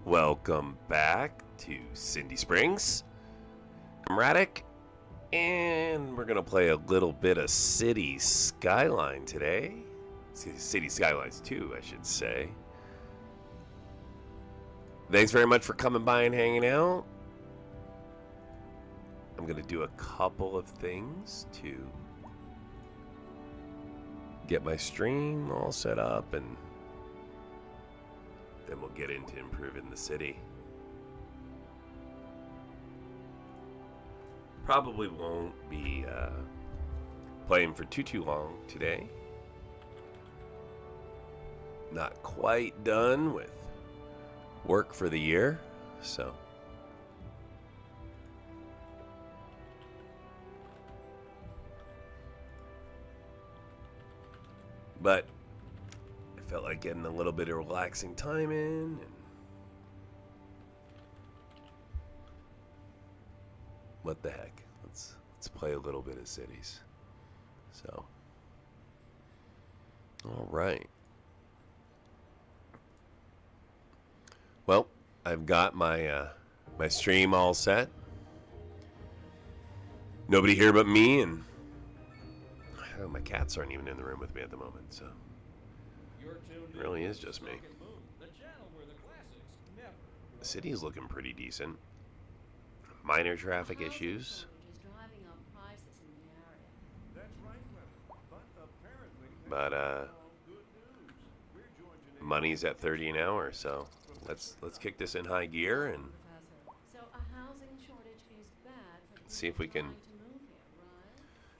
Welcome back to Cindy Springs. I'm Radic, and we're going to play a little bit of City Skyline today. City Skylines 2, I should say. Thanks very much for coming by and hanging out. I'm going to do a couple of things to get my stream all set up, and then we'll get into improving the city. Probably won't be playing for too long today. Not quite done with work for the year, so. But I felt like getting a little bit of relaxing time in, and what the heck? Let's play a little bit of cities. So, all right. Well, I've got my my stream all set. Nobody here but me, and my cats aren't even in the room with me at the moment, so it really is just me. The city is looking pretty decent. Minor traffic issues. But money's at 30 an hour, so let's kick this in high gear and see if we can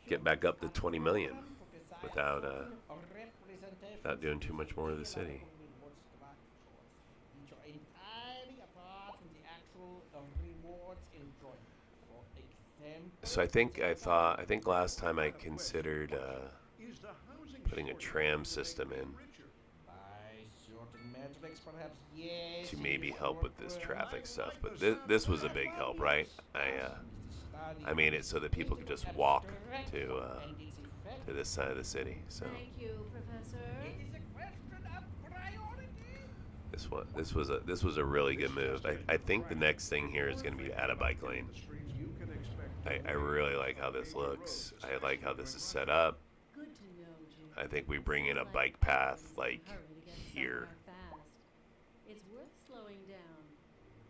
get back up to 20 million without doing too much more of the city. So I think last time I considered putting a tram system in to maybe help with this traffic stuff, but this was a big help, right? I made it so that people could just walk to this side of the city. So thank you, Professor. It is a question of priority. This was a really good move. I think the next thing here is going to be to add a bike lane. I really like how this looks. I like how this is set up. I think we bring in a bike path like here. It's worth slowing down,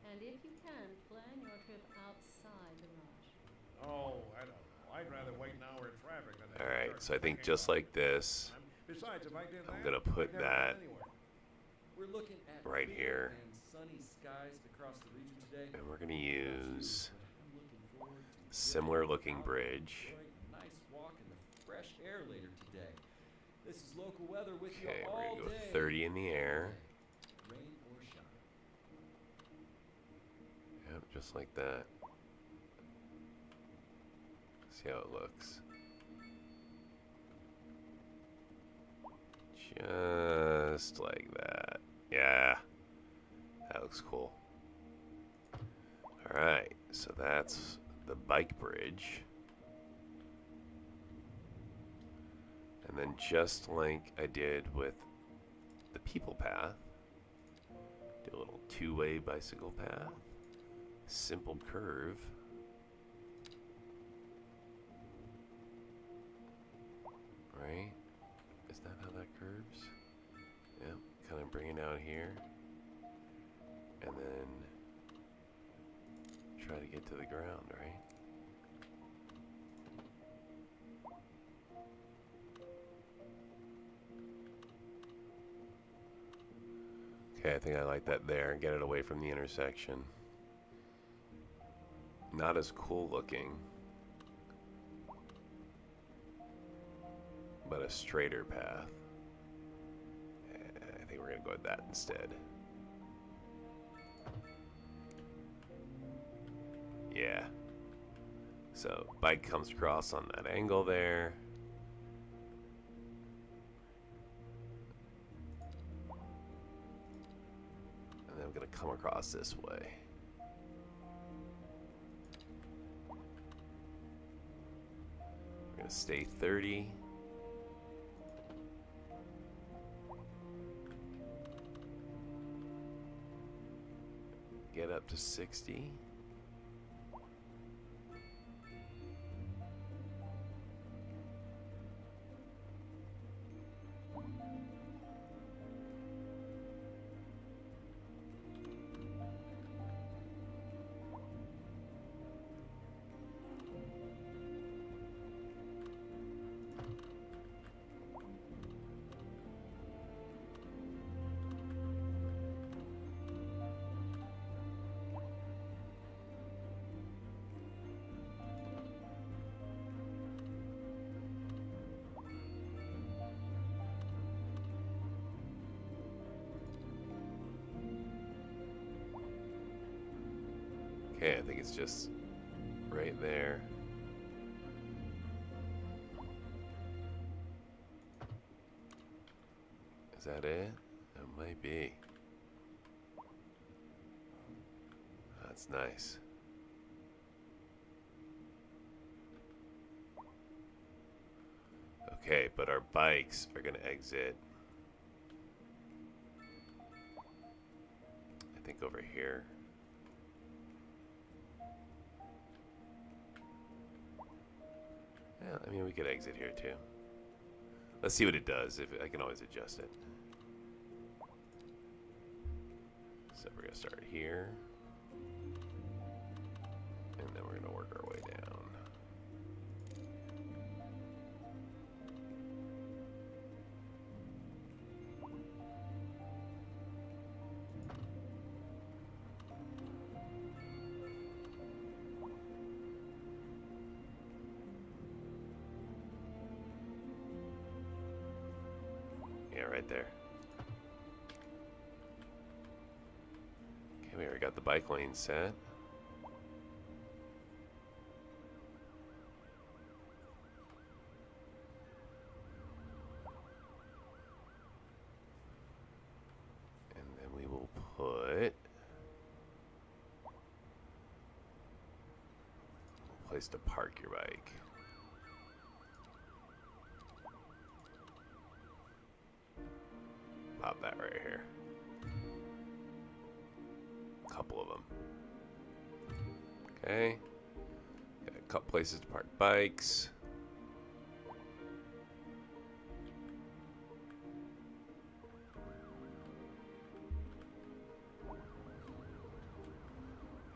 and if you can, plan your trip outside the rush. Oh, I don't know. I'd rather wait an hour in traffic than. All right, so I think just like this, Besides, if I did I'm gonna put that right here, and we're gonna use similar looking bridge. Nice walk in the fresh air later today. This is local weather with you Okay, we're all gonna go day. 30 in the air. Rain or shine. Yep, just like that. See how it looks. Just like that. Yeah, that looks cool. All right, so that's the bike bridge. And then just like I did with the people path, do a little two-way bicycle path, simple curve. Right? Is that how that curves? Yep, kind of bring it out here. And then try to get to the ground, right? Okay, I think I like that there. Get it away from the intersection. Not as cool looking, but a straighter path. I think we're gonna go with that instead. Yeah. So bike comes across on that angle there. And then I'm gonna come across this way. We're gonna stay 30. get up to 60. Okay, I think it's just right there. Is that it? It might be. That's nice. Okay, but our bikes are going to exit, I think, over here. Yeah, I mean, we could exit here too. Let's see what it does. If I can always adjust it. So we're gonna start here, and then we're gonna work our way down. Yeah, right there. Okay, we already got the bike lane set. And then we will put a place to park your bike. Pop that right here. A couple of them. Okay. Got a couple places to park bikes.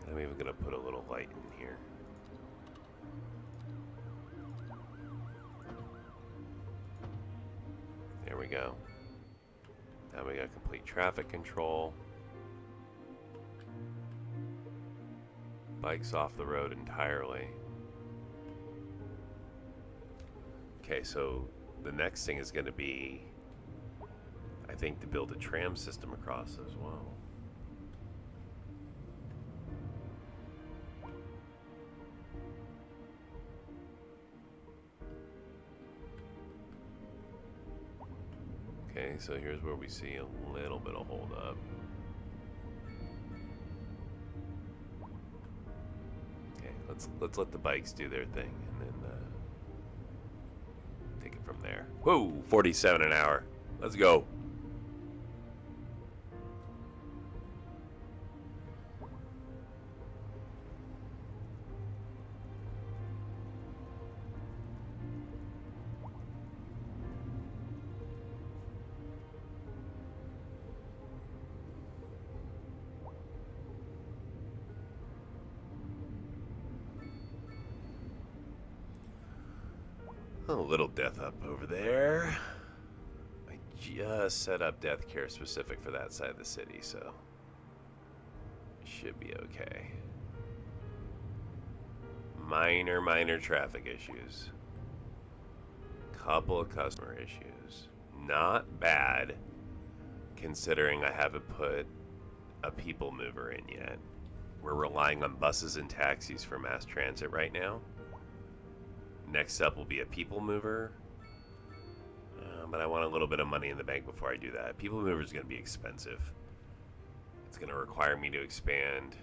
And I'm even gonna put a little light in here. There we go. Now we got complete traffic control. Bikes off the road entirely. Okay, so the next thing is going to be, I think, to build a tram system across as well. Okay, so here's where we see a little bit of hold up. Okay, let's let the bikes do their thing, and then take it from there. Whoa, 47 an hour. Let's go. A little death up over there. I just set up death care specific for that side of the city, so should be okay. Minor traffic issues. Couple of customer issues. Not bad, considering I haven't put a people mover in yet. We're relying on buses and taxis for mass transit right now. Next up will be a people mover, but I want a little bit of money in the bank before I do that. People mover is going to be expensive. It's going to require me to expand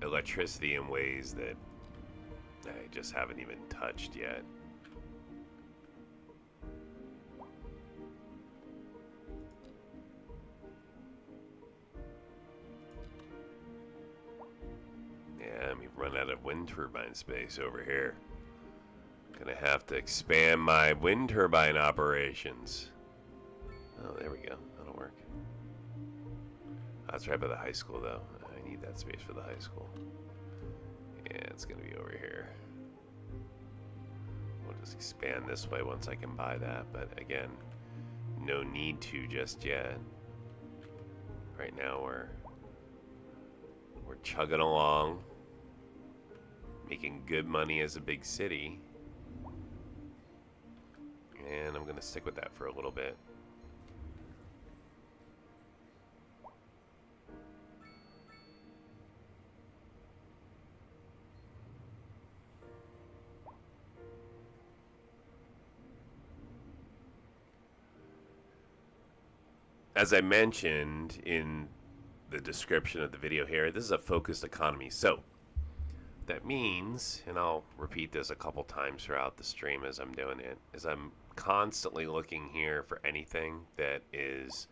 electricity in ways that I just haven't even touched yet. wind turbine space over here. Gonna have to expand my wind turbine operations. Oh, there we go. That'll work. That's right by the high school, though. I need that space for the high school. Yeah, it's gonna be over here. We'll just expand this way once I can buy that, but again, no need to just yet. Right now we're chugging along, making good money as a big city, and I'm gonna stick with that for a little bit. As I mentioned in the description of the video here, this is a focused economy. So that means, and I'll repeat this a couple times throughout the stream as I'm doing it, is I'm constantly looking here for anything that is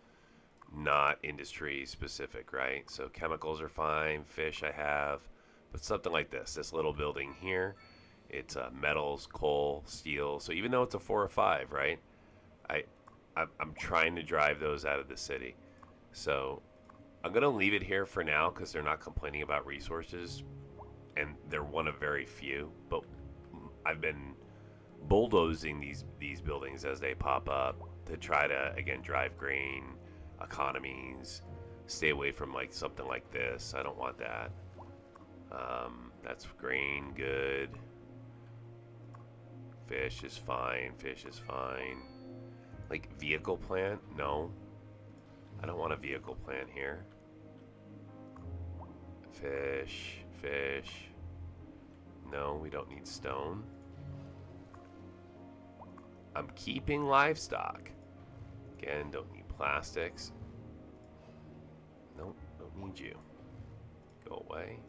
not industry specific, right? So chemicals are fine, fish I have, but something like this little building here, it's metals, coal, steel. So even though it's a 4 or 5, right? I'm trying to drive those out of the city. So I'm going to leave it here for now because they're not complaining about resources. And they're one of very few. But I've been bulldozing these buildings as they pop up to try to, again, drive green, economies, stay away from like something like this. I don't want that. That's green, good. Fish is fine. Fish is fine. Like vehicle plant? No. I don't want a vehicle plant here. Fish, fish. No, we don't need stone. I'm keeping livestock. Again, don't need plastics. Nope, don't need you. Go away.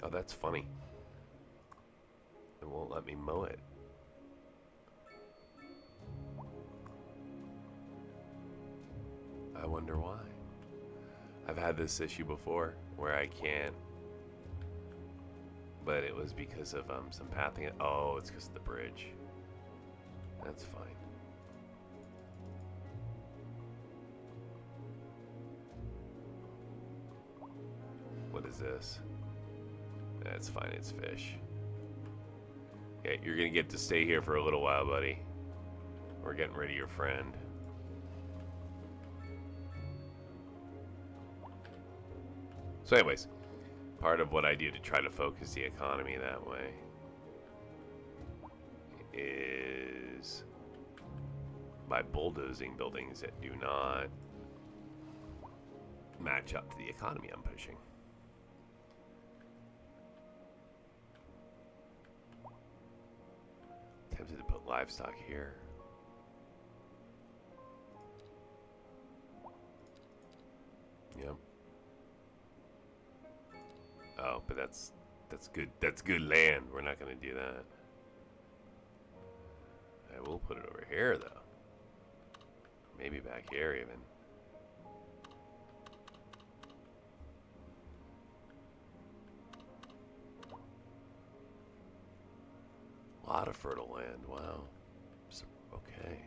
Oh, that's funny. It won't let me mow it. I wonder why. I've had this issue before where I can't, but it was because of some pathing. Oh, it's because of the bridge. That's fine. What is this? That's fine, it's fish. Yeah, you're gonna get to stay here for a little while, buddy. We're getting rid of your friend. So anyways, part of what I do to try to focus the economy that way is by bulldozing buildings that do not match up to the economy I'm pushing. Tempted to put livestock here. Yep. Oh, but that's good. That's good land. We're not going to do that. I will put it over here though. Maybe back here even. A lot of fertile land. Wow. So, okay.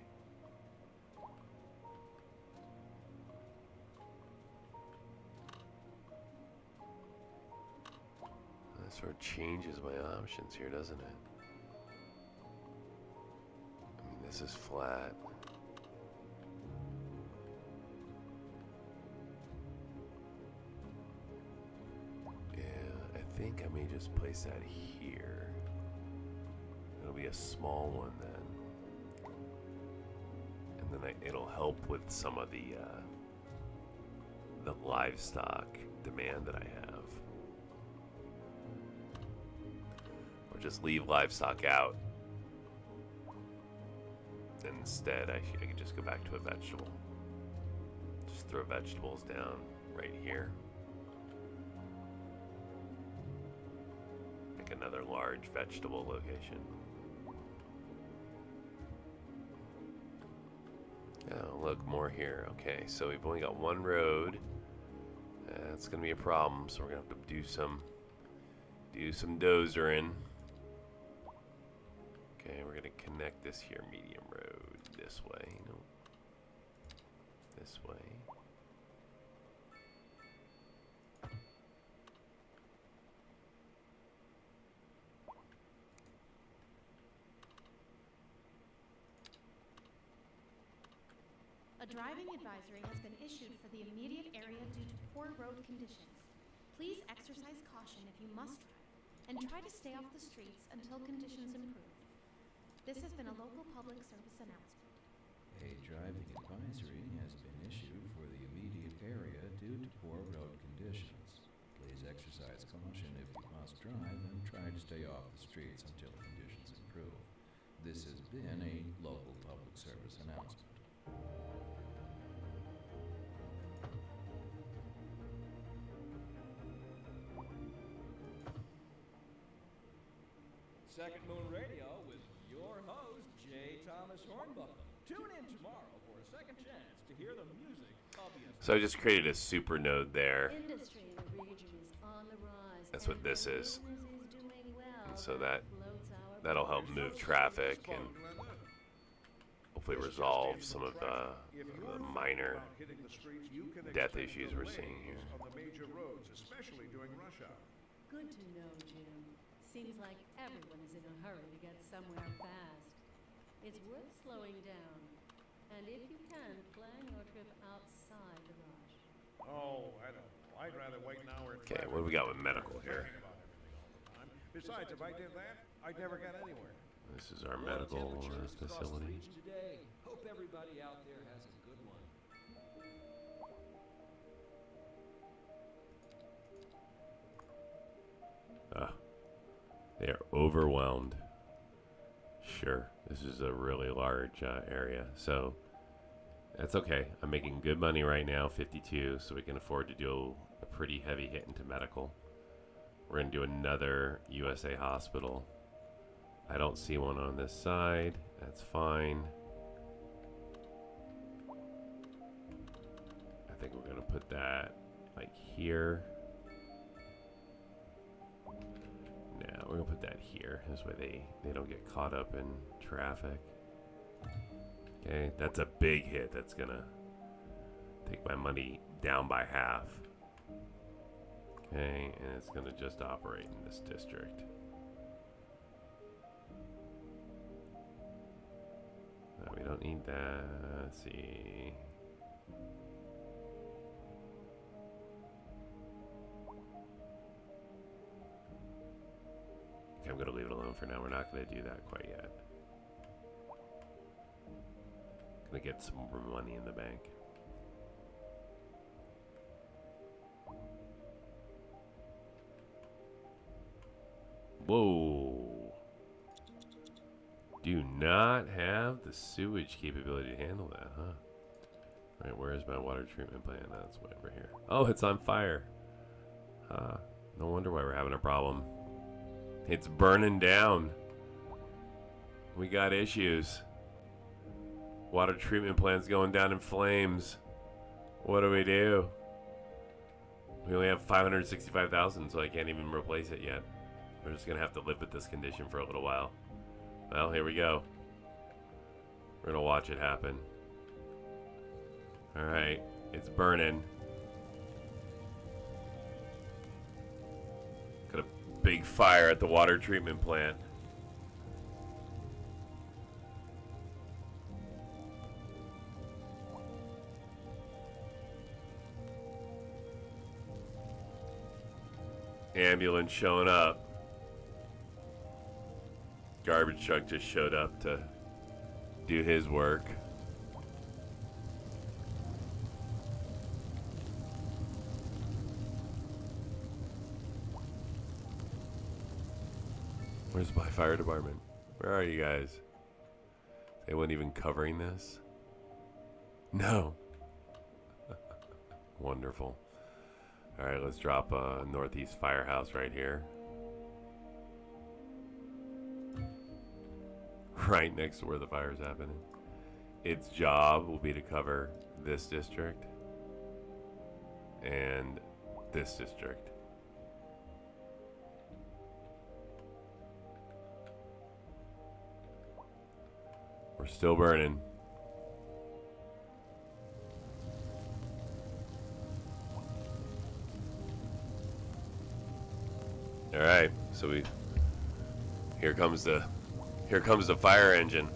That sort of changes my options here, doesn't it? I mean, this is flat. Yeah, I think I may just place that here. It'll be a small one then, and then it'll help with some of the livestock demand that I have, or just leave livestock out. Instead, I could just go back to a vegetable. Just throw vegetables down right here. Make another large vegetable location. Oh, look, more here. Okay, so we've only got one road. That's gonna be a problem. So we're gonna have to do some dozering. Okay, we're gonna connect this here medium road this way. No, this way. A driving advisory has been issued for the immediate area due to poor road conditions. Please exercise caution if you must drive, and try to stay off the streets until conditions improve. This has been a local public service announcement. A driving advisory has been issued for the immediate area due to poor road conditions. Please exercise caution if you must drive and try to stay off the streets until conditions improve. This has been a local public service announcement. Second Moon Radio with your host, J. Thomas Hornbuckle. Tune in tomorrow for a second chance to hear the music of the... So I just created a super node there. Industry in the region is on the rise. That's what and this their is. business is doing well. And so that'll That'll help move traffic and hopefully resolve some of the minor death issues we're seeing here. On the major roads, especially during rush hour. Good to know, Jim. Seems like everyone is in a hurry to get somewhere fast. It's worth slowing down. And if you can, plan your trip outside the rush. Oh, I don't know. I'd rather wait an hour in Okay, traffic what do we got with than medical here? thinking about everything all the time. Besides, if I did that, I'd never get anywhere. This is our Low medical temperatures across the facility. region today. Hope everybody out there has a good one. They are overwhelmed. Sure, this is a really large area, so that's okay. I'm making good money right now, 52, so we can afford to do a pretty heavy hit into medical. We're going to do another USA hospital. I don't see one on this side. That's fine. I think we're going to put that like here. No, we're going to put that here. This way they don't get caught up in traffic. Okay, that's a big hit. That's going to take my money down by half. Okay, and it's going to just operate in this district. No, we don't need that. Let's see. Okay, I'm going to leave it alone for now. We're not going to do that quite yet. Going to get some more money in the bank. Whoa. Do not have the sewage capability to handle that, huh? Alright, where is my water treatment plant? That's way over here. Oh, it's on fire. No wonder why we're having a problem. It's burning down. We got issues. Water treatment plant's going down in flames. What do we do? We only have 565,000, so I can't even replace it yet. We're just gonna have to live with this condition for a little while. Well, here we go. We're gonna watch it happen. Alright, it's burning. Got a big fire at the water treatment plant. Ambulance showing up. Garbage truck just showed up to do his work. Where's my fire department? Where are you guys? They weren't even covering this? No. Wonderful. Alright, let's drop a northeast firehouse right here. Right next to where the fire's happening. Its job will be to cover this district and this district. We're still burning. All right, so here comes the fire engine.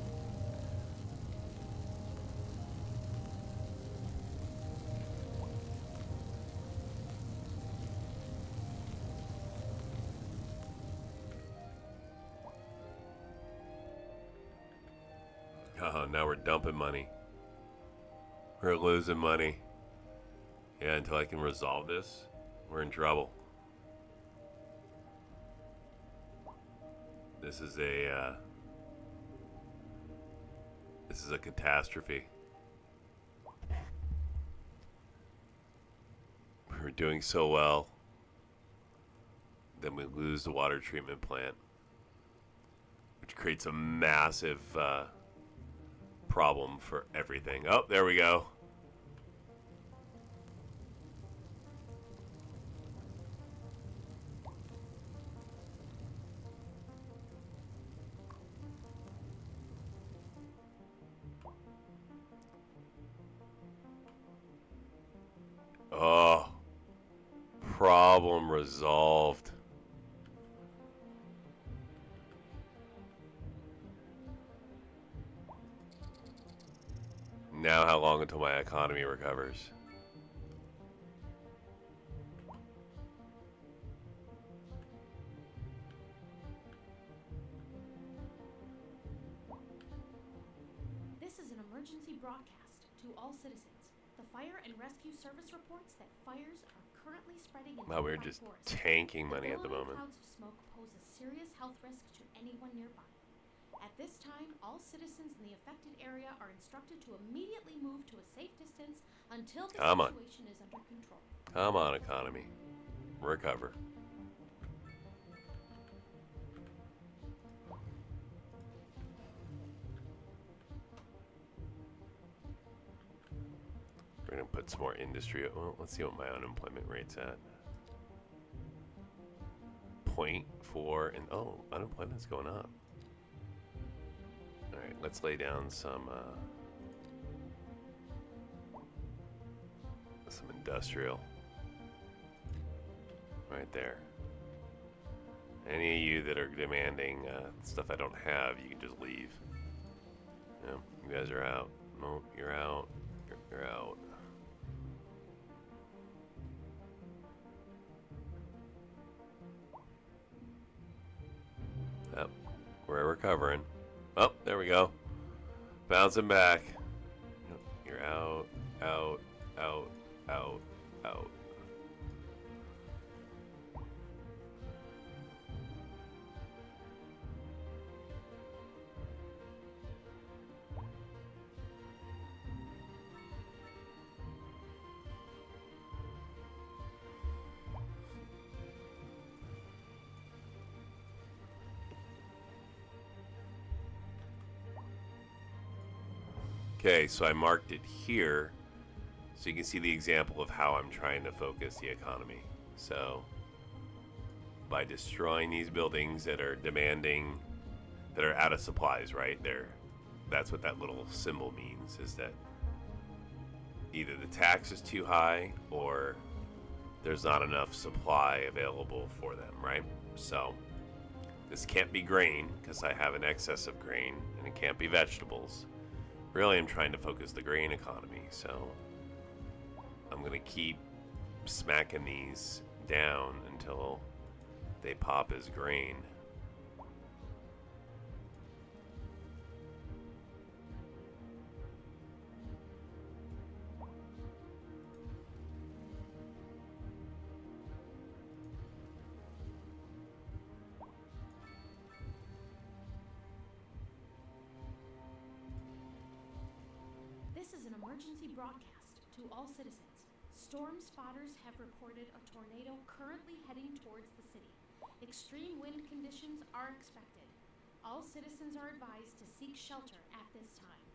Oh, now we're dumping money. We're losing money. Yeah, until I can resolve this, we're in trouble. This is a catastrophe. We're doing so well. Then we lose the water treatment plant, which creates a massive problem for everything. Oh, there we go. Oh, problem resolved. Now how long until my economy recovers? This is an emergency broadcast to all citizens. The fire and rescue service reports that fires are currently spreading in Wow, we're nearby just forests. tanking money at the billowing moment. Clouds of smoke pose a serious health risk to anyone nearby. At this time, all citizens in the affected area are instructed to immediately move to a safe distance until the Come on. situation is under control. Come on, economy. Recover. We're gonna put some more industry. Well, let's see what my unemployment rate's at. 0.4 and oh, unemployment's going up. All right, let's lay down some industrial right there. Any of you that are demanding stuff I don't have, you can just leave. Yep, you guys are out. No, you're out. You're out. Yep, we're recovering. Oh, there we go. Bouncing back. Yep, you're out, out, out, out, out. Okay, so I marked it here so you can see the example of how I'm trying to focus the economy. So by destroying these buildings that are demanding, that are out of supplies, right? That's what that little symbol means, is that either the tax is too high or there's not enough supply available for them, right? So this can't be grain because I have an excess of grain, and it can't be vegetables. Really, I'm trying to focus the grain economy, so I'm going to keep smacking these down until they pop as grain. This is an emergency broadcast to all citizens. Storm spotters have reported a tornado currently heading towards the city. Extreme wind conditions are expected. All citizens are advised to seek shelter at this time.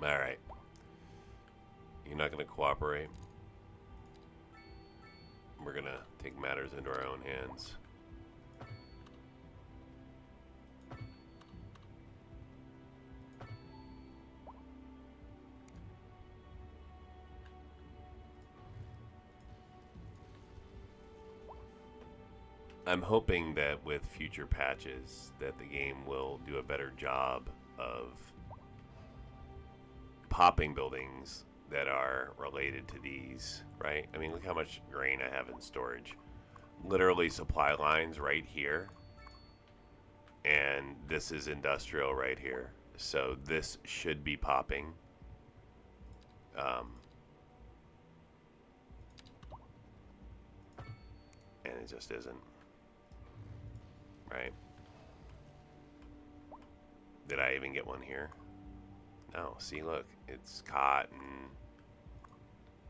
Alright. You're not going to cooperate. We're going to take matters into our own hands. I'm hoping that with future patches that the game will do a better job of popping buildings that are related to these, right? I mean, look how much grain I have in storage. Literally supply lines right here. And this is industrial right here. So this should be popping. And it just isn't. Right? Did I even get one here? No. See, look. It's cotton.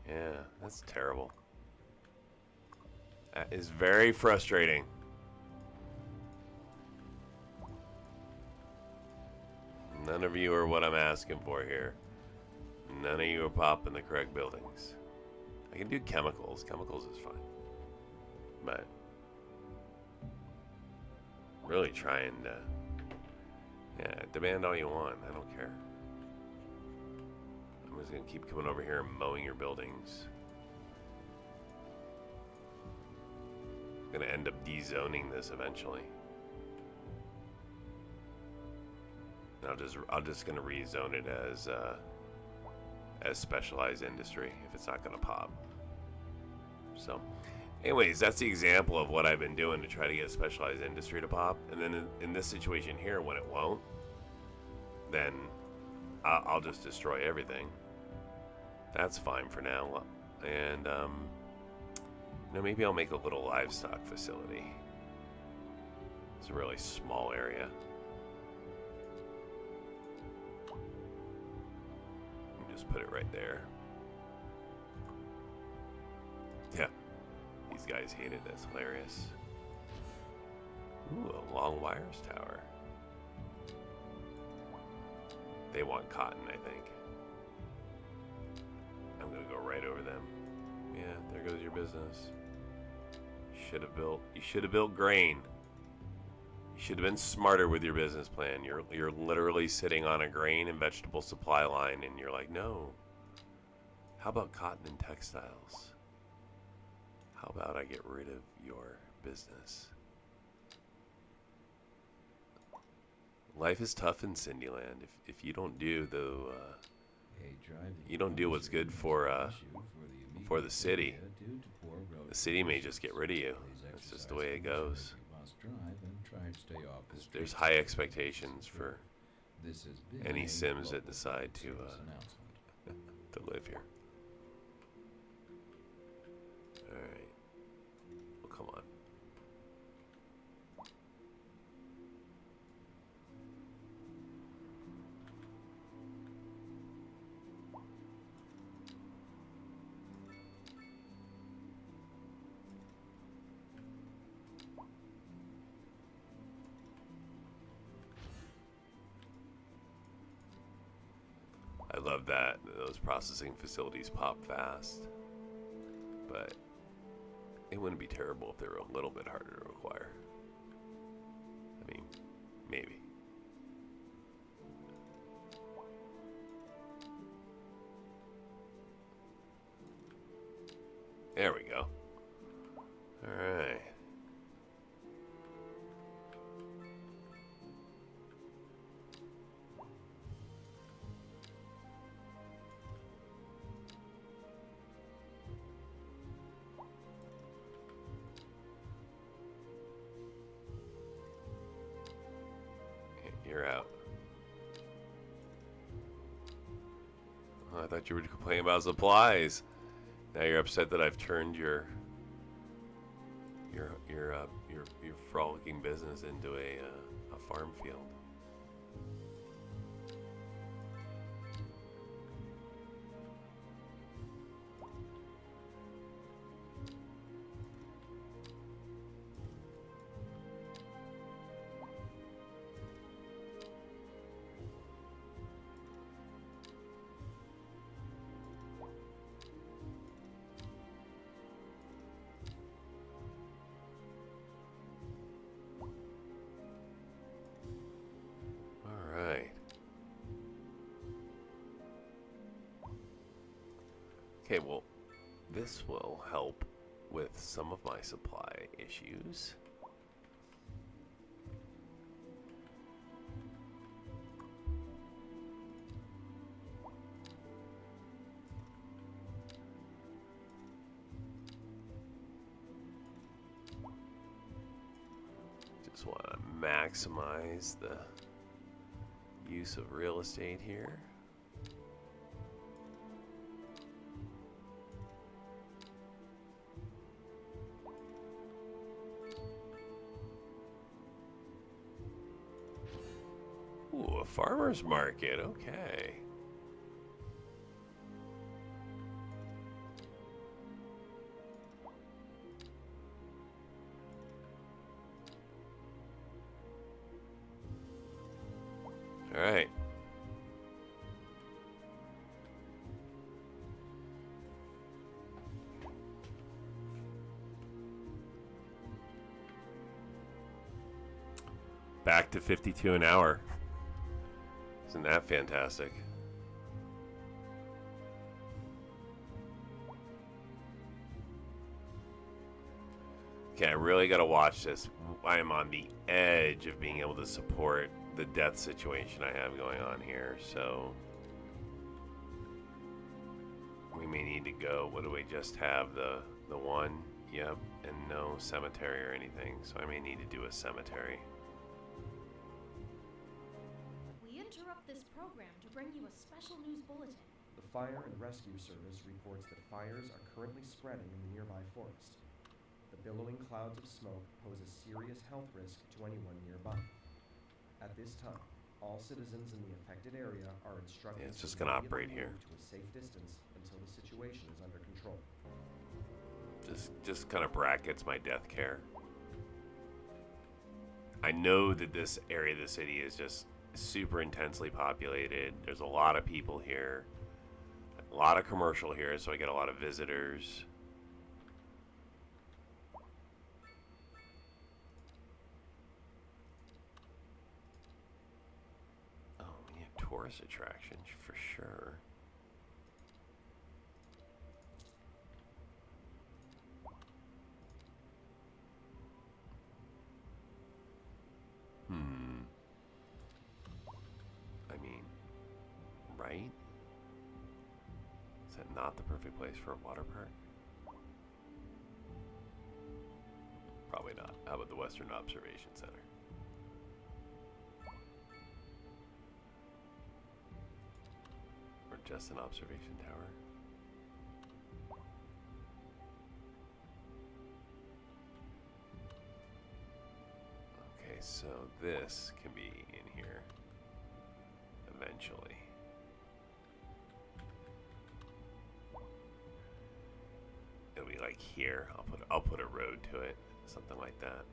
Yeah, that's terrible. That is very frustrating. None of you are what I'm asking for here. None of you are popping the correct buildings. I can do chemicals. Chemicals is fine. But really trying to, yeah, demand all you want. I don't care. I'm just gonna keep coming over here and mowing your buildings. I'm gonna end up dezoning this eventually. I'm just gonna rezone it as specialized industry if it's not gonna pop. So. Anyways, that's the example of what I've been doing to try to get a specialized industry to pop. And then in this situation here, when it won't, then I'll just destroy everything. That's fine for now. And, you know, maybe I'll make a little livestock facility. It's a really small area. Just put it right there. Yeah. These guys hate it. That's hilarious. Ooh, a long wires tower. They want cotton, I think. I'm gonna go right over them. Yeah, there goes your business. You should have built grain. You should have been smarter with your business plan. You're literally sitting on a grain and vegetable supply line, and you're like, no. How about cotton and textiles? How about I get rid of your business? Life is tough in Cindyland. If you don't do you don't do what's good for the city. The city may just get rid of you. That's just the way it goes. There's high expectations for any Sims that decide to live here. Alright. Well, come on. I love that those processing facilities pop fast, but it wouldn't be terrible if they were a little bit harder to acquire. I mean, maybe. There we go. All right. You're out. Oh, I thought you were complaining about supplies. Now you're upset that I've turned your frolicking business into a farm field. Okay, well, this will help with some of my supply issues. Just want to maximize the use of real estate here. Ooh, a farmer's market, okay. All right. Back to 52 an hour. Isn't that fantastic? Okay, I really got to watch this. I am on the edge of being able to support the death situation I have going on here, so we may need to go. What do we just have? The one? Yep, and no cemetery or anything, so I may need to do a cemetery. We interrupt this program to bring you a special news bulletin. The Fire and Rescue Service reports that fires are currently spreading in the nearby forest. The billowing clouds of smoke pose a serious health risk to anyone nearby. At this time, all citizens in the affected area are instructed Yeah, it's just to gonna immediately operate here. move to a safe distance until the situation is under control. Just kind of brackets my death care. I know that this area of the city is just super intensely populated. There's a lot of people here, a lot of commercial here, so I get a lot of visitors. Oh, we need tourist attractions for sure. I mean, right? Is that not the perfect place for a water park? Probably not. How about the Western Observation Center? Or just an observation tower? Okay, so this can be in here eventually. It'll be like here. I'll put a road to it, something like that.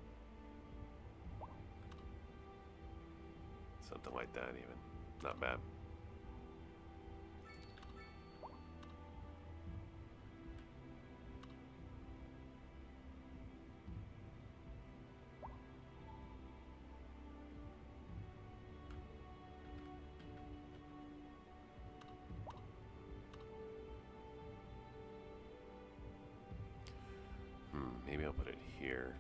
Something like that even. Not bad. Maybe I'll put it here.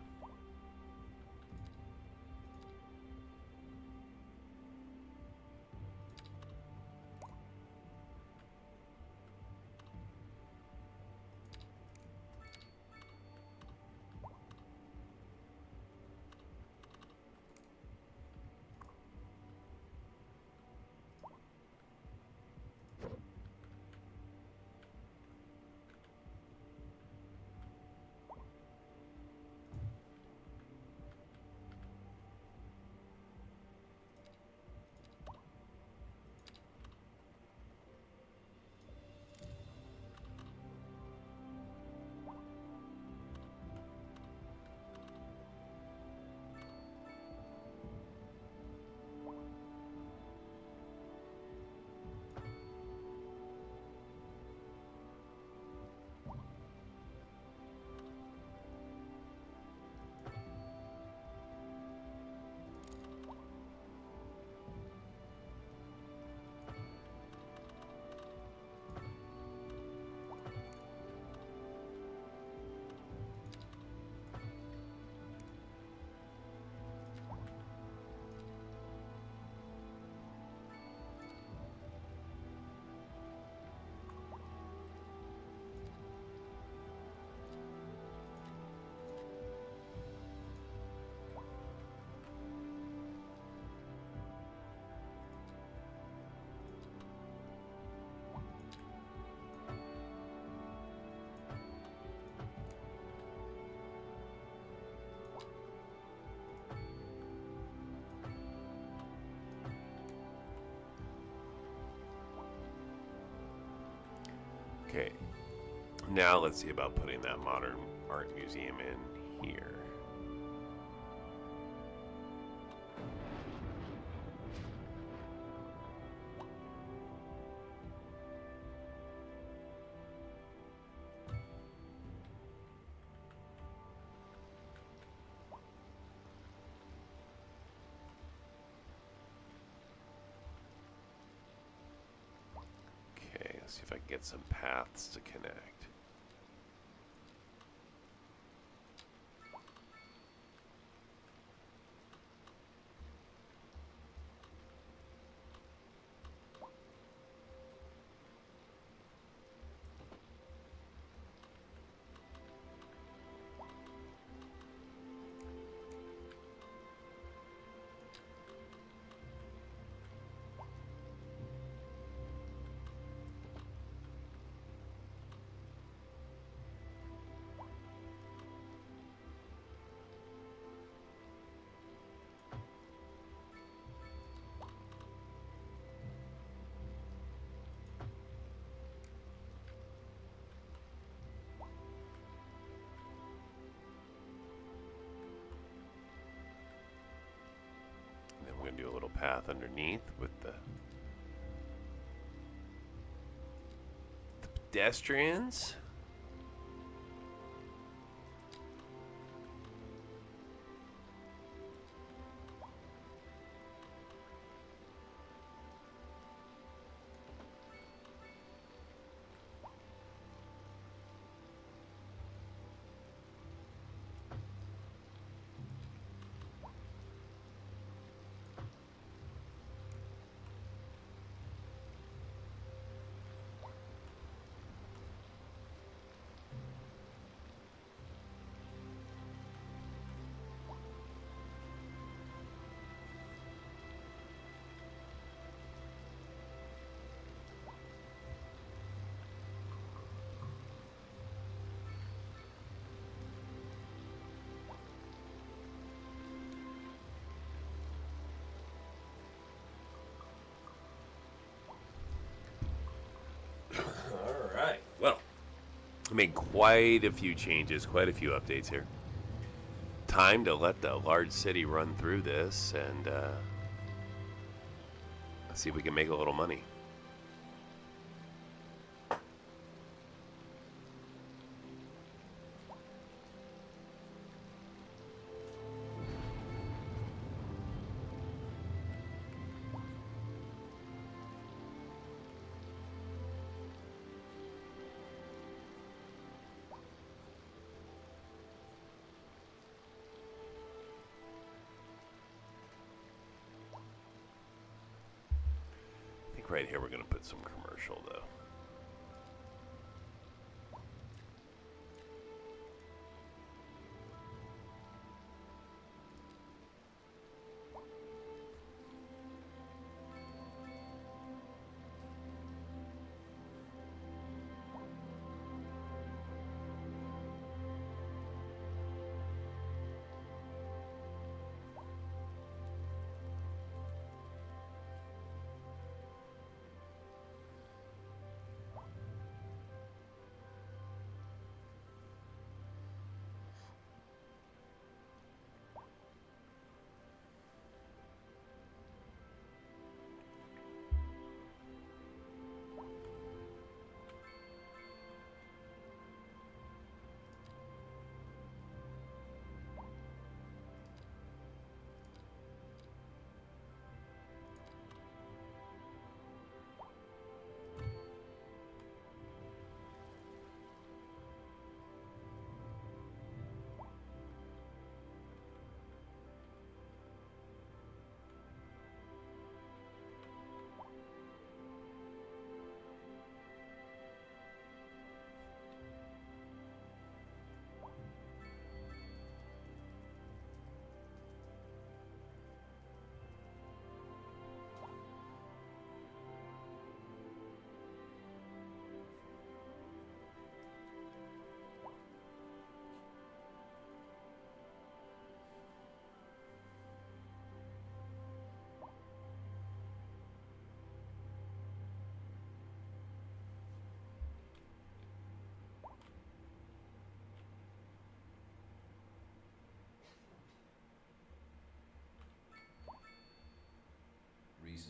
Okay. Now let's see about putting that modern art museum in here. Okay, let's see if I can get some paths to connect. Then we're going to do a little path underneath with the pedestrians. Alright, well, I made quite a few changes, quite a few updates here. Time to let the large city run through this and let's see if we can make a little money. Right here we're going to put some commercial though.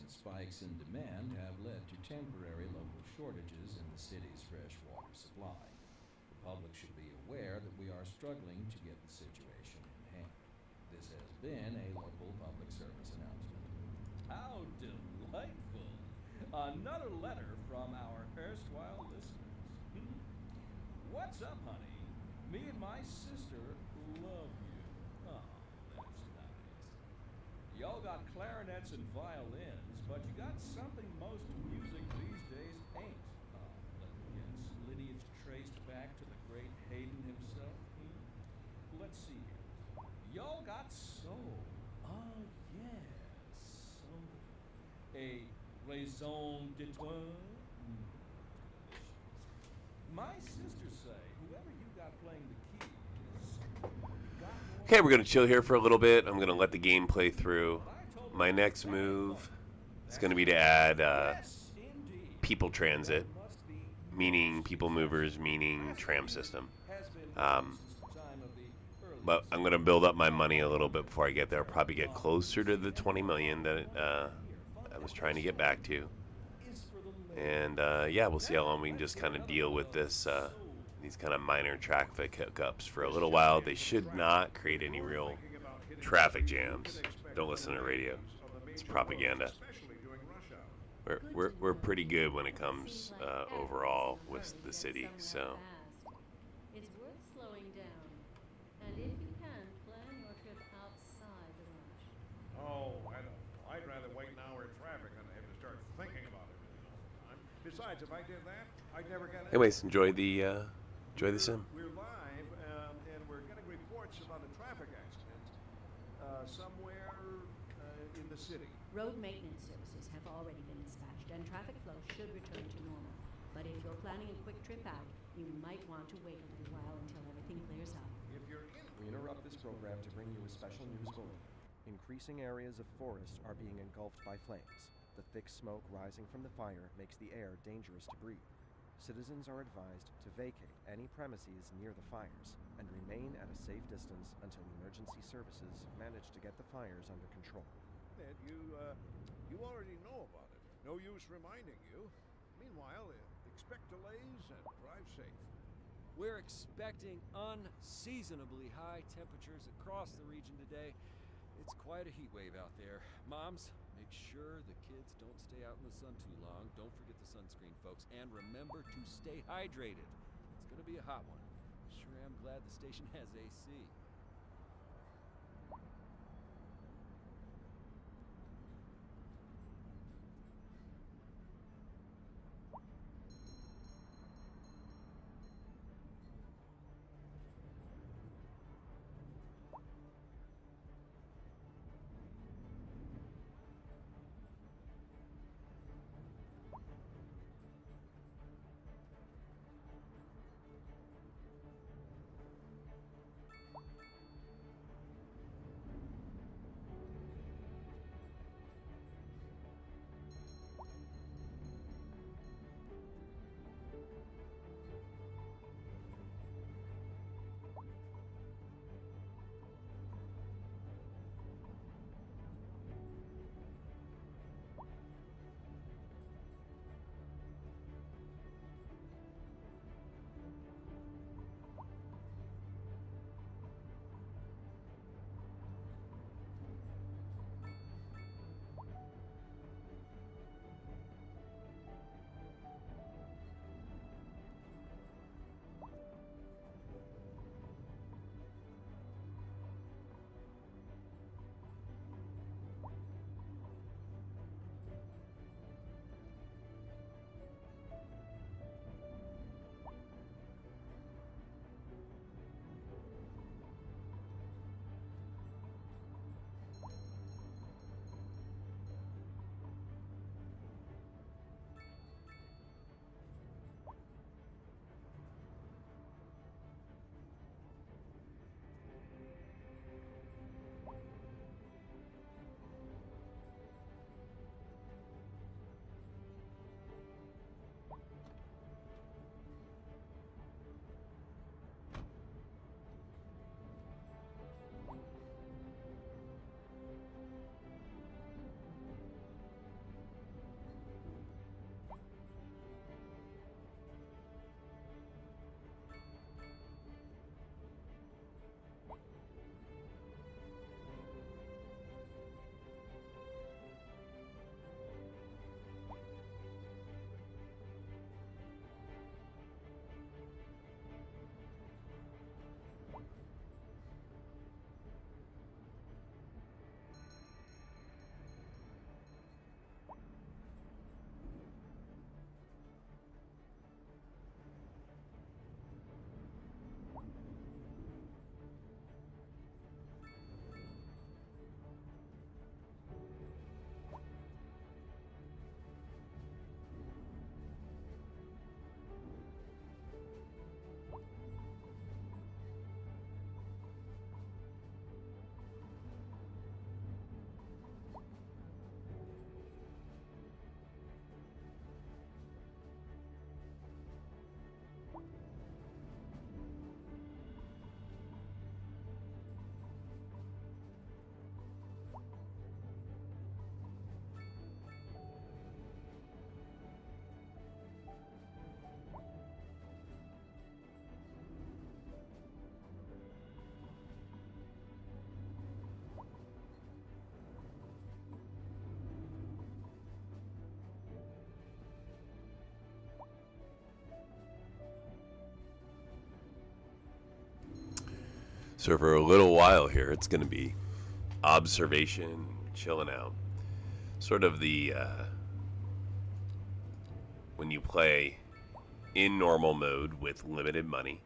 Recent spikes in demand have led to temporary local shortages in the city's fresh water supply. The public should be aware that we are struggling to get the situation in hand. This has been a local public service announcement. How delightful! Another letter from our erstwhile listeners. What's up, honey? Me and my sister love you. Oh, that's nice. Y'all got clarinets and violins, but you got something most music these days ain't. Let me guess. Lineage traced back to the great Haydn himself? Let's see here. Y'all got soul. Oh, yes, soul. A raison d'être? My sisters say whoever you got playing the keys. Okay, we're going to chill here for a little bit. I'm going to let the game play through. My next move is going to be to add people transit, meaning people movers, meaning tram system. But I'm going to build up my money a little bit before I get there. I'll probably get closer to the 20 million that I was trying to get back to. And yeah, we'll see how long we can just kind of deal with this, these kind of minor traffic hiccups for a little while. They should not create any real traffic jams. Don't listen to the radio. It's propaganda. We're pretty good when it comes overall with the city. So. It's worth slowing down. And if you can, plan your trip outside the rush. Oh, I don't know. I'd rather wait an hour in traffic than have to start thinking about everything all the time. Besides, if I did that, I'd never get it. Anyways, enjoy the sim. We're live, and we're getting reports about a traffic accident somewhere in the city. Road maintenance services have already been dispatched, and traffic flow should return to normal. But if you're planning a quick trip out, you might want to wait a little while until everything clears up. If you're in, We interrupt this program to bring you a special news bulletin. Increasing areas of forest are being engulfed by flames. The thick smoke rising from the fire makes the air dangerous to breathe. Citizens are advised to vacate any premises near the fires and remain at a safe distance until emergency services manage to get the fires under control. Ned, you already know about it. No use reminding you. Meanwhile, expect delays and drive safe. We're expecting unseasonably high temperatures across the region today. It's quite a heat wave out there. Moms, make sure the kids don't stay out in the sun too long. Don't forget the sunscreen, folks. And remember to stay hydrated. It's going to be a hot one. Sure am glad the station has AC. So for a little while here, it's going to be observation, chilling out. Sort of the, when you play in normal mode with limited money,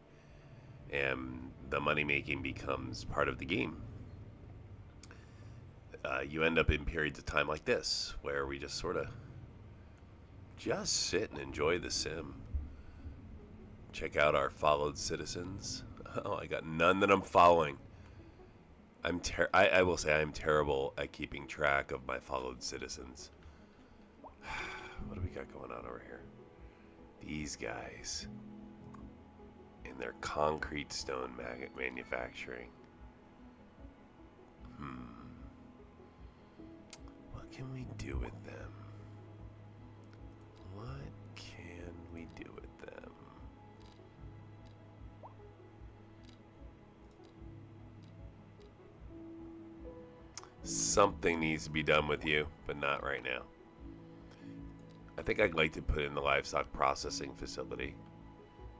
and the money making becomes part of the game. You end up in periods of time like this, where we just sort of just sit and enjoy the sim. Check out our followed citizens. Oh, I got none that I'm following. I will say I'm terrible at keeping track of my followed citizens. What do we got going on over here? These guys in their concrete stone manufacturing. What can we do with them? What can we do with them? Something needs to be done with you, but not right now. I think I'd like to put in the livestock processing facility.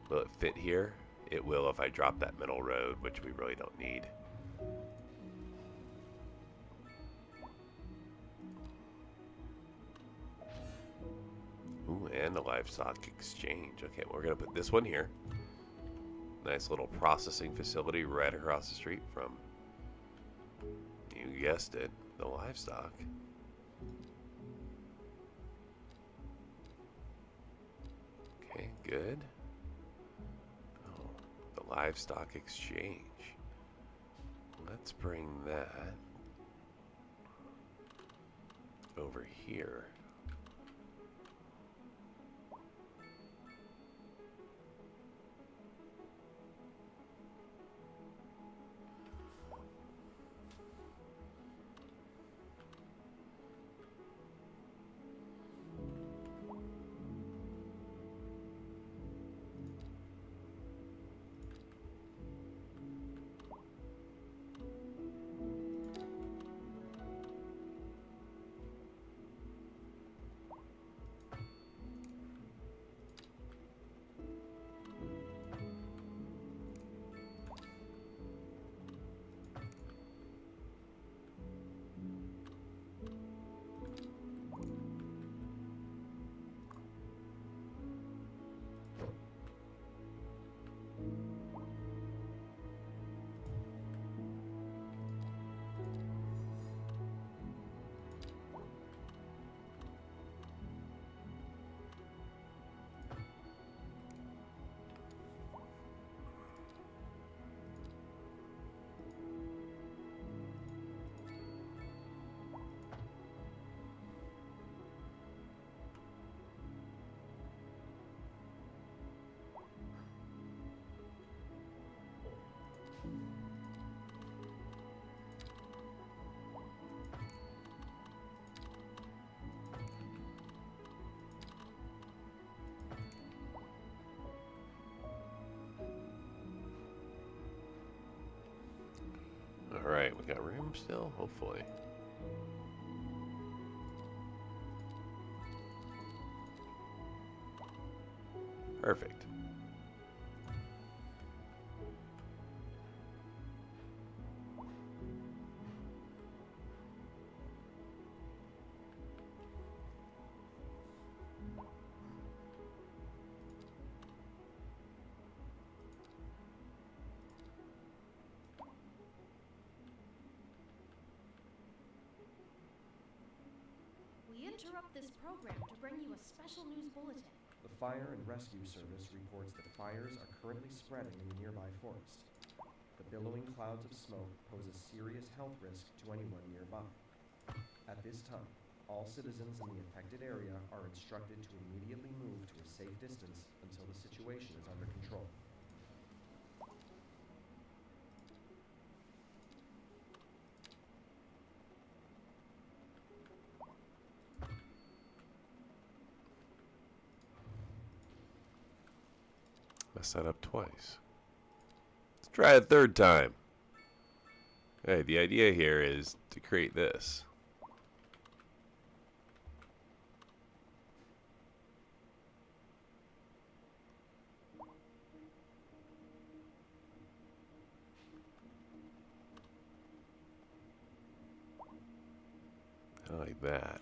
Will it fit here? It will if I drop that middle road, which we really don't need. Ooh, and a livestock exchange. Okay, we're going to put this one here. Nice little processing facility right across the street from, you guessed it, the livestock. Okay, good. Oh, the livestock exchange. Let's bring that over here. Alright, we got room still? Hopefully. Perfect. We interrupt this program to bring you a special news bulletin. The Fire and Rescue Service reports that fires are currently spreading in the nearby forest. The billowing clouds of smoke pose a serious health risk to anyone nearby. At this time, all citizens in the affected area are instructed to immediately move to a safe distance until the situation is under control. Messed that up twice. Let's try a third time. Hey, the idea here is to create this. I like that.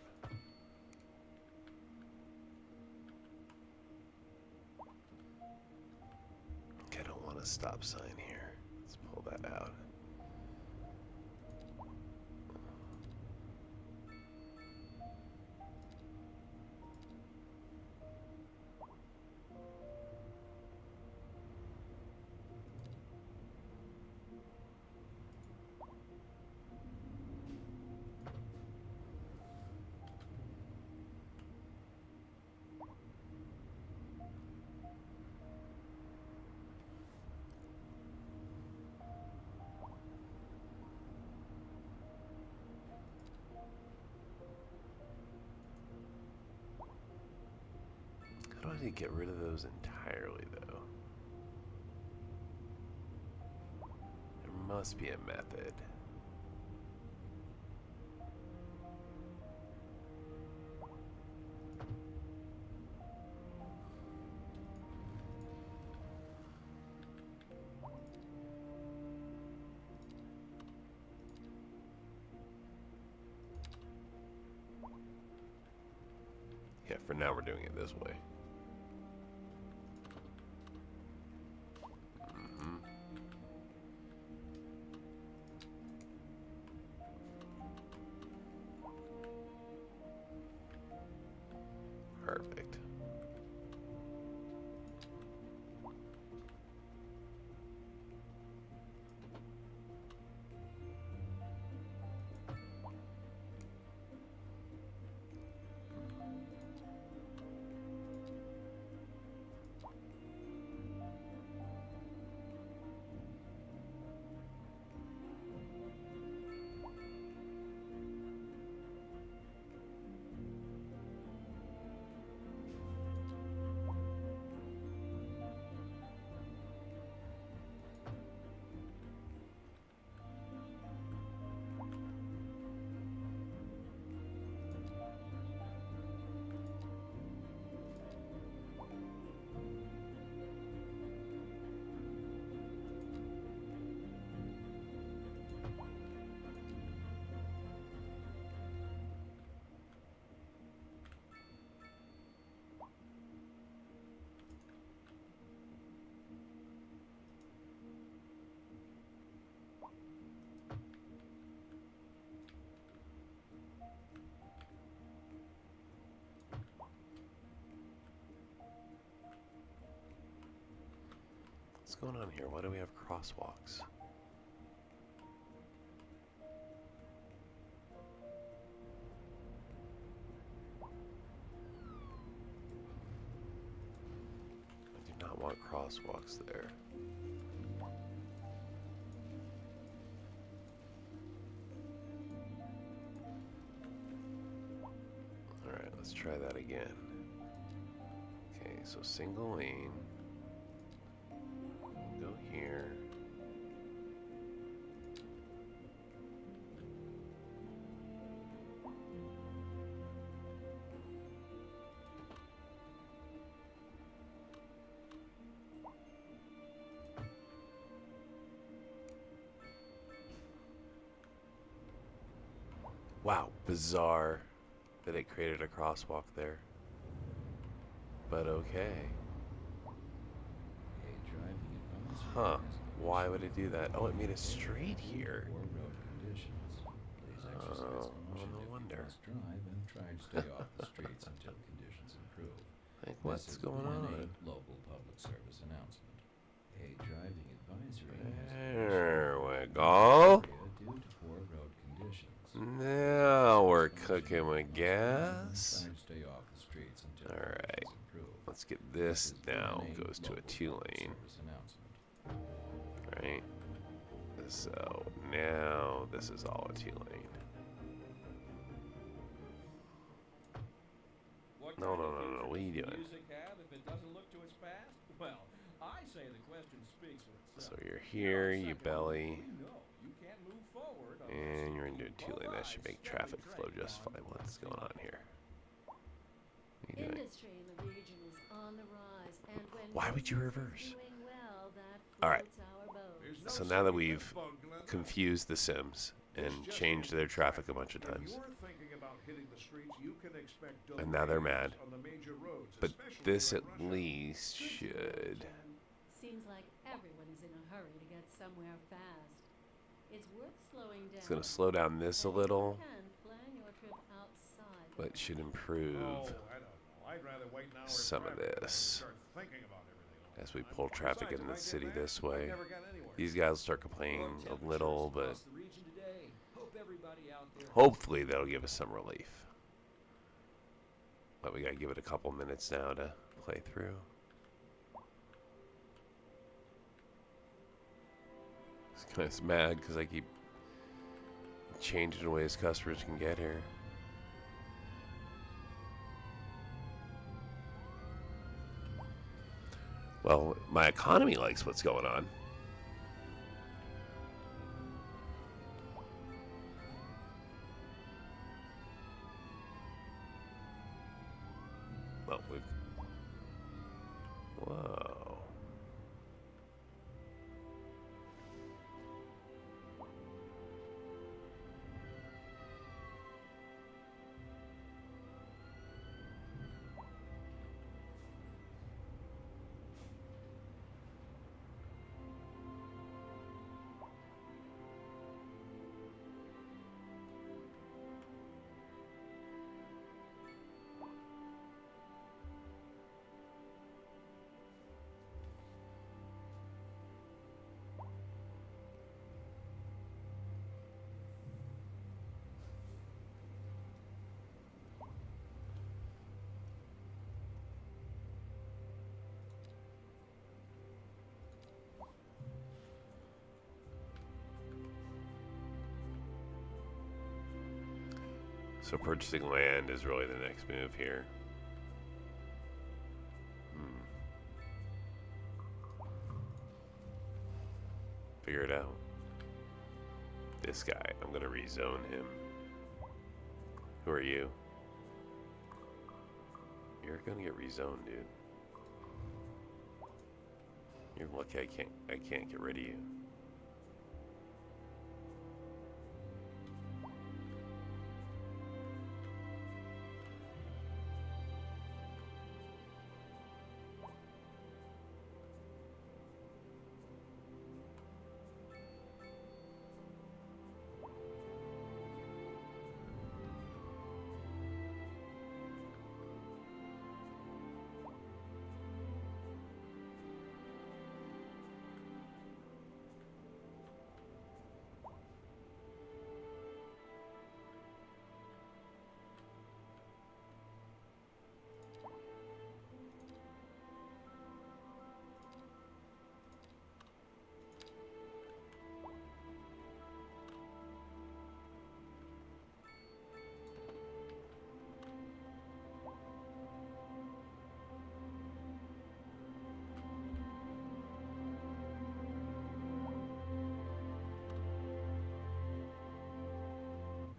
Okay, I don't want a stop sign here. Let's pull that out. How do I get rid of those entirely, though? There must be a method. Yeah, for now we're doing it this way. Perfect. What's going on here? Why do we have crosswalks? I do not want crosswalks there. Alright, let's try that again. Okay, so single lane. Go here. Wow, bizarre that it created a crosswalk there. But okay. Huh. Why would it do that? Oh, it made a straight here. Oh, no wonder. Like, what's going on? Local public service announcement. A driving advisory There we go. due to poor road conditions. Now we're cooking with gas. Stay off the streets until Alright. Let's get this now. Goes to a 2-lane. Right? So now this is all a 2-lane. No. What are you doing? Music have if it doesn't look to its past? Well, I say the question speaks for So itself. you're here, you belly, We know you can't move forward and you're into a 2-lane. That should make traffic flow just fine. What's going on here? What are you doing? Industry in the region is on the rise, and when Why would you business is reverse? doing well, that All right. floats our boat. So now that we've confused the Sims and changed their traffic a bunch of times, hitting the streets, you can expect And now they're mad. delays on the major roads, But especially this at around rush hour. least should. Seems like everyone is in a hurry to get somewhere fast. It's worth slowing down. It's going to slow down this a And if you little, can, plan your trip outside the but should improve Oh, I don't know. I'd rather wait an hour in some of traffic than this start thinking about everything all as the we time. pull traffic Besides, into if the I get city mad, this I way. never got anywhere. These guys will start complaining Warm a temperatures little, but across the region today. Hope everybody out there hopefully that'll give us some relief. But we gotta give it a couple minutes now to play through. This guy's mad because I keep changing ways customers can get here. Well, my economy likes what's going on. Well, we've... Whoa. So purchasing land is really the next move here. Figure it out. This guy, I'm gonna rezone him. Who are you? You're gonna get rezoned, dude. You're lucky I can't get rid of you.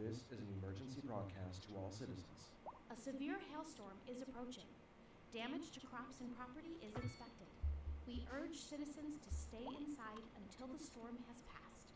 This is an emergency broadcast to all citizens. A severe hailstorm is approaching. Damage to crops and property is expected. We urge citizens to stay inside until the storm has passed.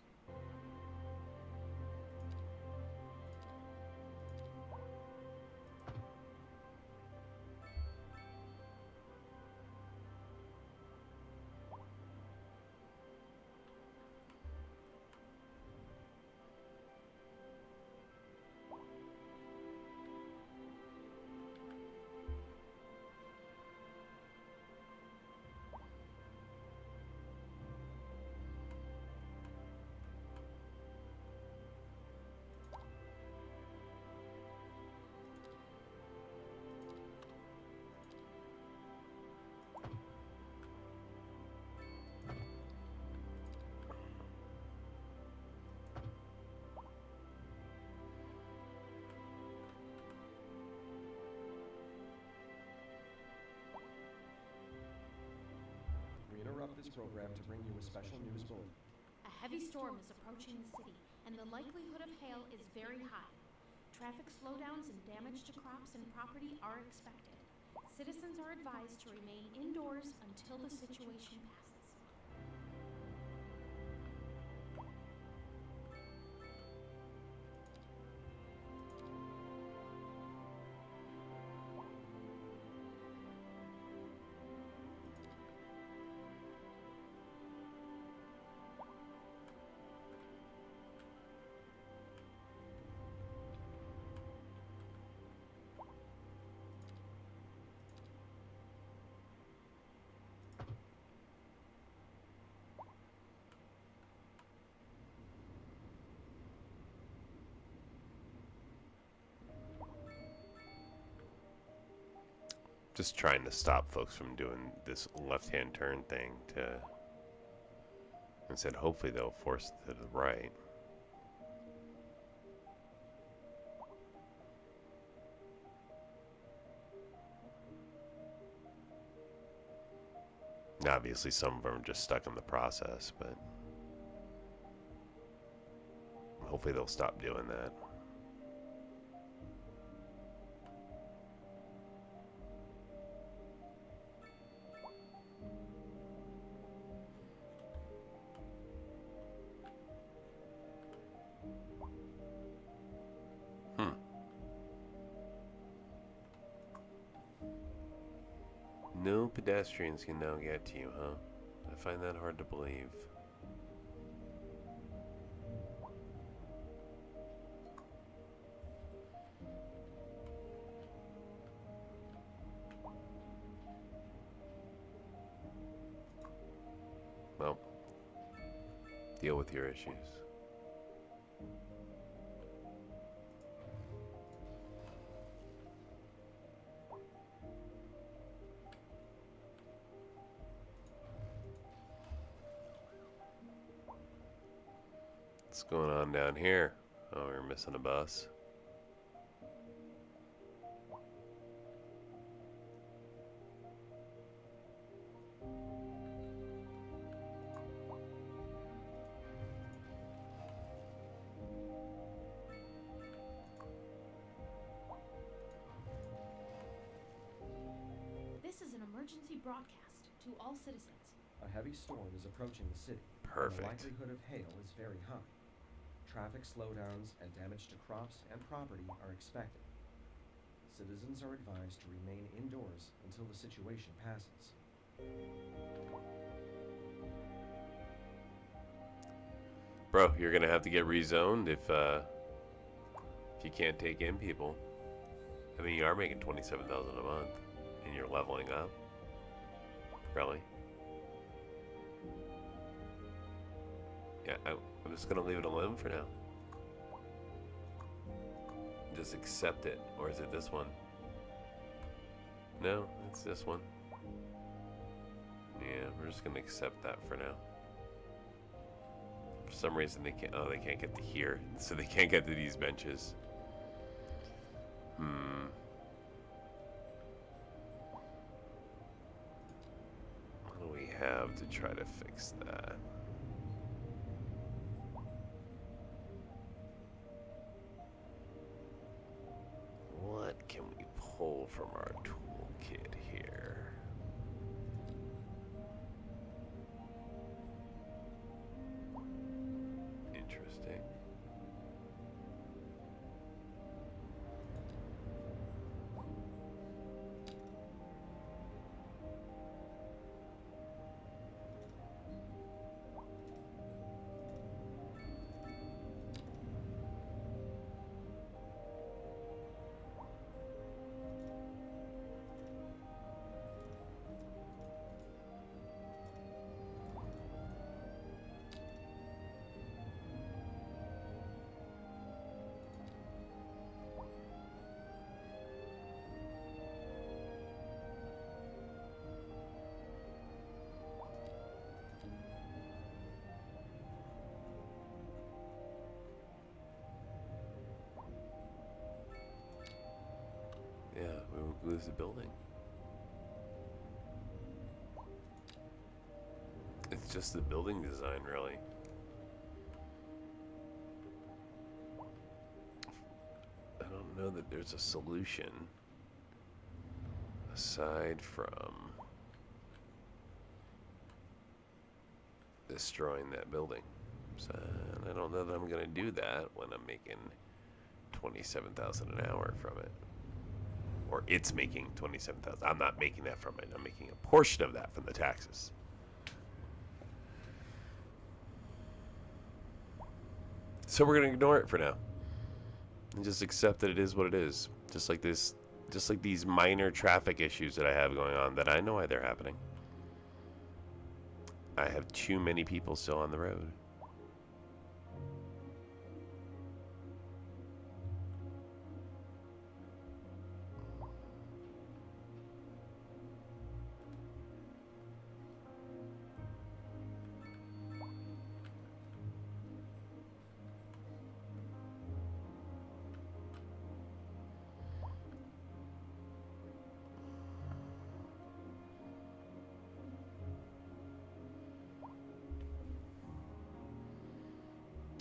We interrupt this program to bring you a special news bulletin. A heavy storm is approaching the city, and the likelihood of hail is very high. Traffic slowdowns and damage to crops and property are expected. Citizens are advised to remain indoors until the situation passes. Just trying to stop folks from doing this left-hand turn thing to... Instead, hopefully they'll force it to the right. Obviously, some of them are just stuck in the process, but hopefully they'll stop doing that. No pedestrians can now get to you, huh? I find that hard to believe. Well, deal with your issues. What's going on down here? Oh, we're missing a bus. This is an emergency broadcast to all citizens. A heavy storm is approaching the city. Perfect. The likelihood of hail is very high. Traffic slowdowns and damage to crops and property are expected. Citizens are advised to remain indoors until the situation passes. Bro, you're gonna have to get rezoned if you can't take in people. I mean, you are making $27,000 a month, and you're leveling up. Really? Yeah, I'm just gonna leave it alone for now. Just accept it. Or is it this one? No, it's this one. Yeah, we're just gonna accept that for now. For some reason they can't, oh, they can't get to here, so they can't get to these benches. What do we have to try to fix that? What can we pull from our toolkit here? Interesting. Yeah, we would lose the building. It's just the building design, really. I don't know that there's a solution aside from destroying that building. So I don't know that I'm going to do that when I'm making $27,000 an hour from it. Or it's making $27,000. I'm not making that from it. I'm making a portion of that from the taxes. So we're gonna ignore it for now, and just accept that it is what it is. Just like this, just like these minor traffic issues that I have going on that I know why they're happening. I have too many people still on the road.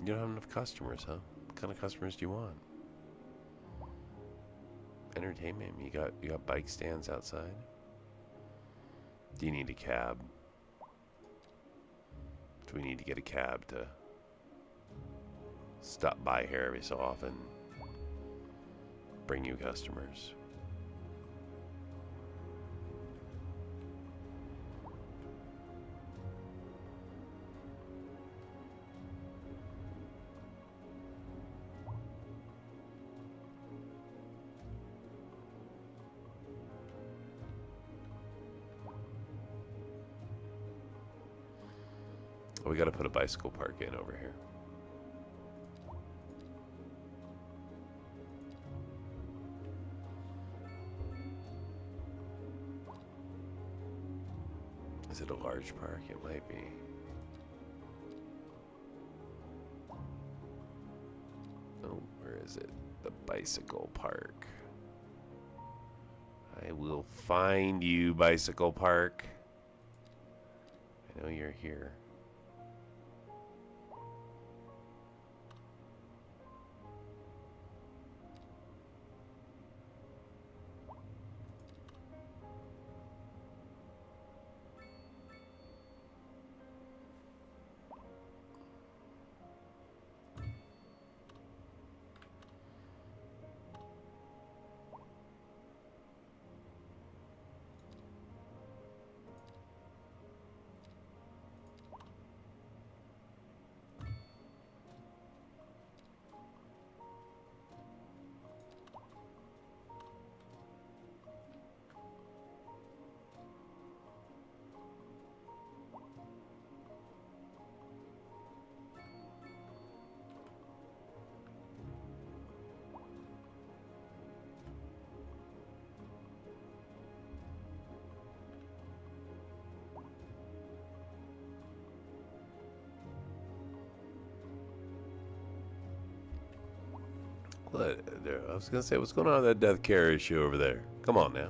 You don't have enough customers, huh? What kind of customers do you want? Entertainment. You got bike stands outside. Do you need a cab? Do we need to get a cab to stop by here every so often? Bring you customers. We gotta put a bicycle park in over here. Is it a large park? It might be. Oh, where is it? The bicycle park. I will find you, bicycle park. I know you're here. What? I was gonna say, what's going on with that death care issue over there? Come on now.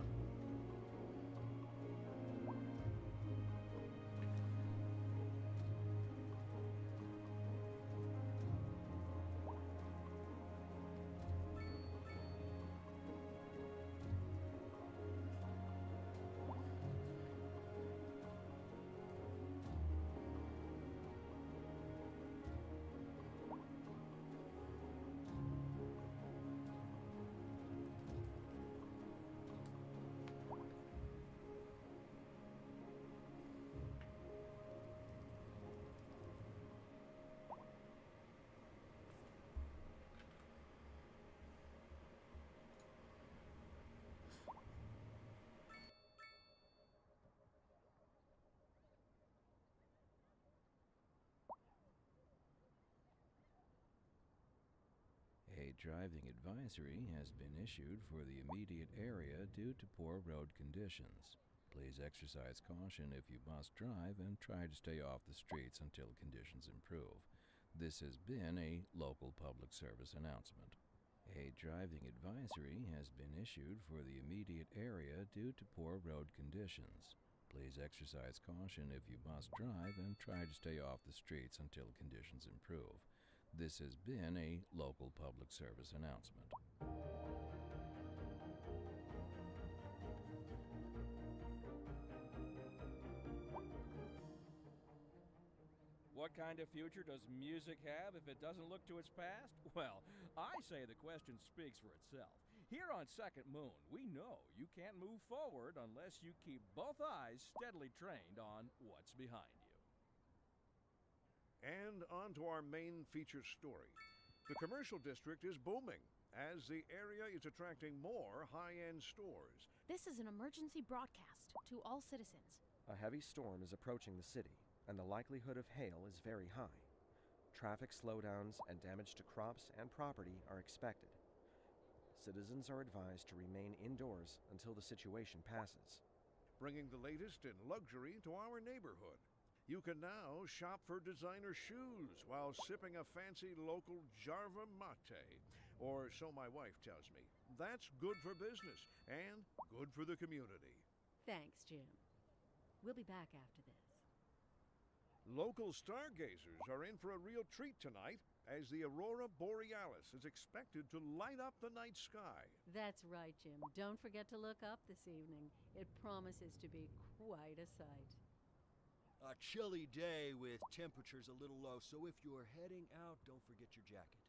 A driving advisory has been issued for the immediate area due to poor road conditions. Please exercise caution if you must drive and try to stay off the streets until conditions improve. This has been a local public service announcement. A driving advisory has been issued for the immediate area due to poor road conditions. Please exercise caution if you must drive and try to stay off the streets until conditions improve. This has been a local public service announcement. What kind of future does music have if it doesn't look to its past? Well, I say the question speaks for itself. Here on Second Moon, we know you can't move forward unless you keep both eyes steadily trained on what's behind you. And on to our main feature story. The commercial district is booming as the area is attracting more high-end stores. This is an emergency broadcast to all citizens. A heavy storm is approaching the city, and the likelihood of hail is very high. Traffic slowdowns and damage to crops and property are expected. Citizens are advised to remain indoors until the situation passes. Bringing the latest in luxury to our neighborhood. You can now shop for designer shoes while sipping a fancy local Jarva mate. Or so my wife tells me. That's good for business and good for the community. Thanks, Jim. We'll be back after this. Local stargazers are in for a real treat tonight as the aurora borealis is expected to light up the night sky. That's right, Jim. Don't forget to look up this evening. It promises to be quite a sight. A chilly day with temperatures a little low, so if you're heading out, don't forget your jacket.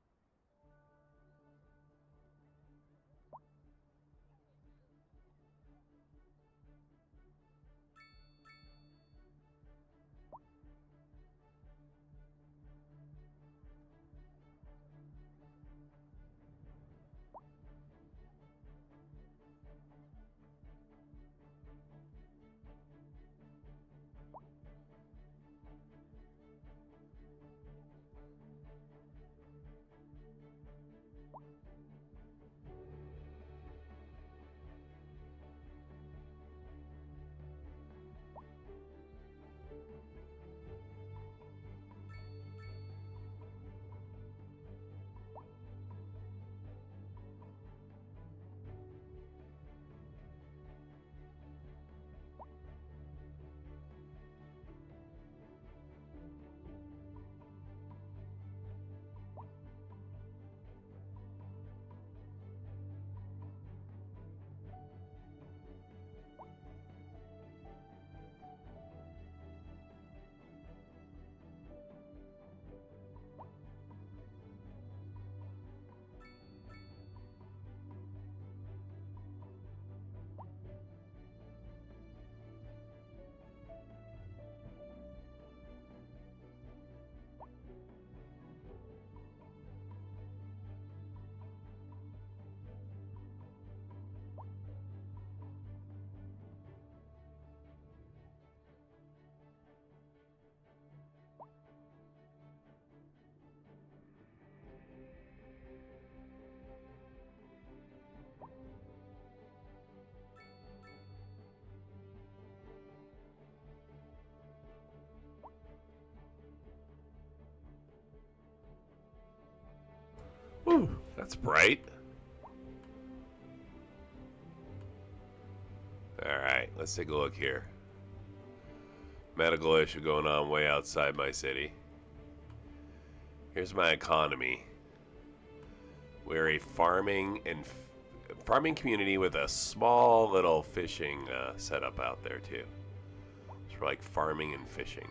Whew, that's bright. Alright, let's take a look here. Medical issue going on way outside my city. Here's my economy. We're a farming community with a small little fishing setup out there too. It's for like farming and fishing.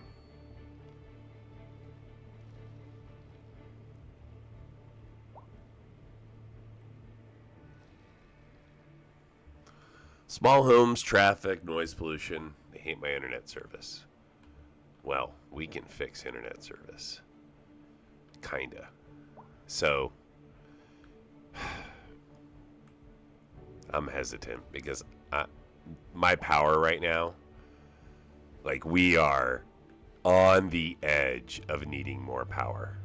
Small homes, traffic, noise pollution. They hate my internet service. Well, we can fix internet service. Kinda. So, I'm hesitant because my power right now, like we are on the edge of needing more power.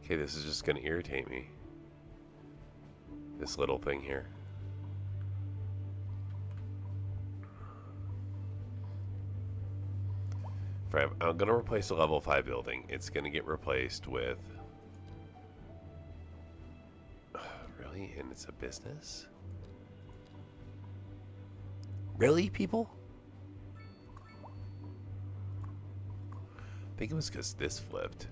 Okay, this is just going to irritate me. This little thing here. If I'm going to replace a level 5 building. It's going to get replaced with... Really? And it's a business? Really, people? I think it was because this flipped.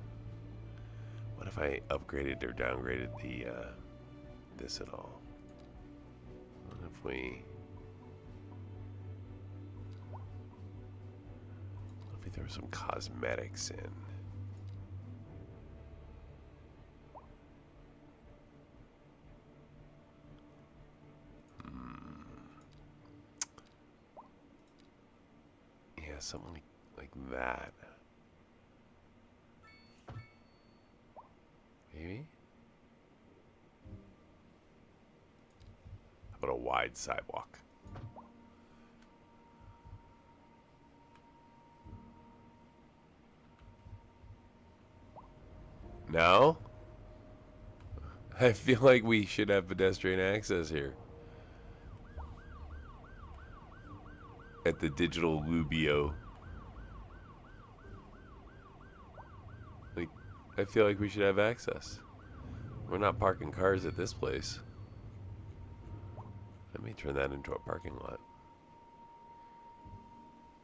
What if I upgraded or downgraded the this at all? What if we throw some cosmetics in? Yeah, something like that. Maybe? How about a wide sidewalk? No? I feel like we should have pedestrian access here. At the Digital Lubio. Like, I feel like we should have access. We're not parking cars at this place. Let me turn that into a parking lot.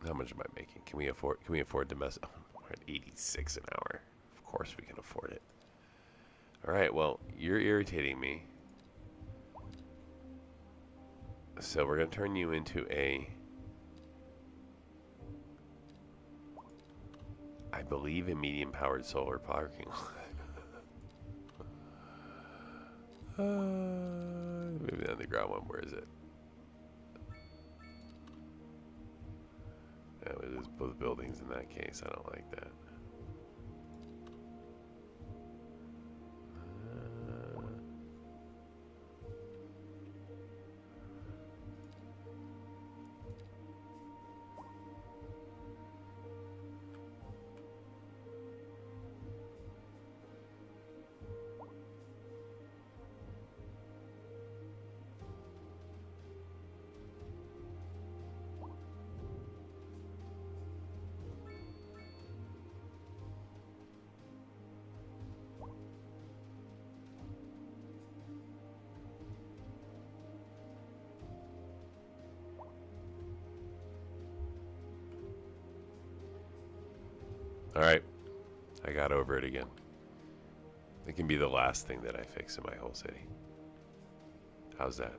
How much am I making? Can we afford domestic? Oh, we're at 86 an hour. Of course we can afford it. All right, well, you're irritating me. So we're going to turn you into a, I believe, a medium-powered solar parking lot. Maybe the underground one. Where is it? Yeah, we lose both buildings in that case. I don't like that. Alright, I got over it again. It can be the last thing that I fix in my whole city. How's that?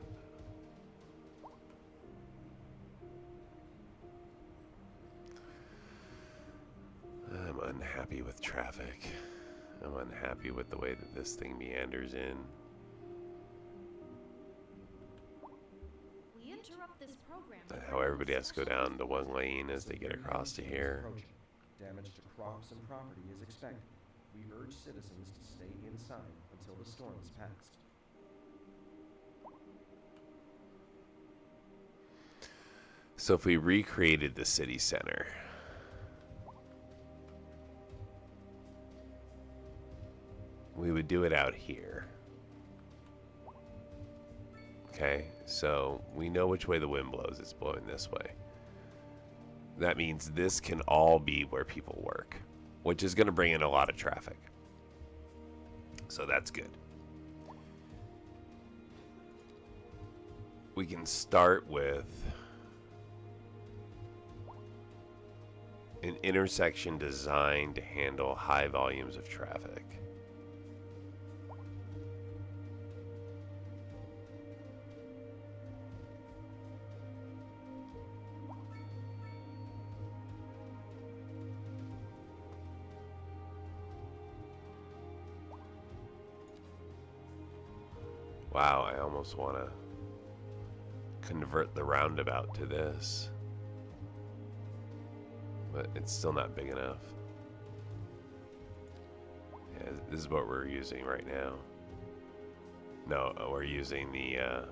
I'm unhappy with traffic. I'm unhappy with the way that this thing meanders in. We interrupt this program. And how everybody has to go down to one lane as they get across to here. Damage to crops and property is expected. We urge citizens to stay inside until the storm is passed. So if we recreated the city center, we would do it out here. Okay, so we know which way the wind blows. It's blowing this way. That means this can all be where people work, which is going to bring in a lot of traffic. So that's good. We can start with an intersection designed to handle high volumes of traffic. Wow, I almost want to convert the roundabout to this. But it's still not big enough. Yeah, this is what we're using right now. No, we're using the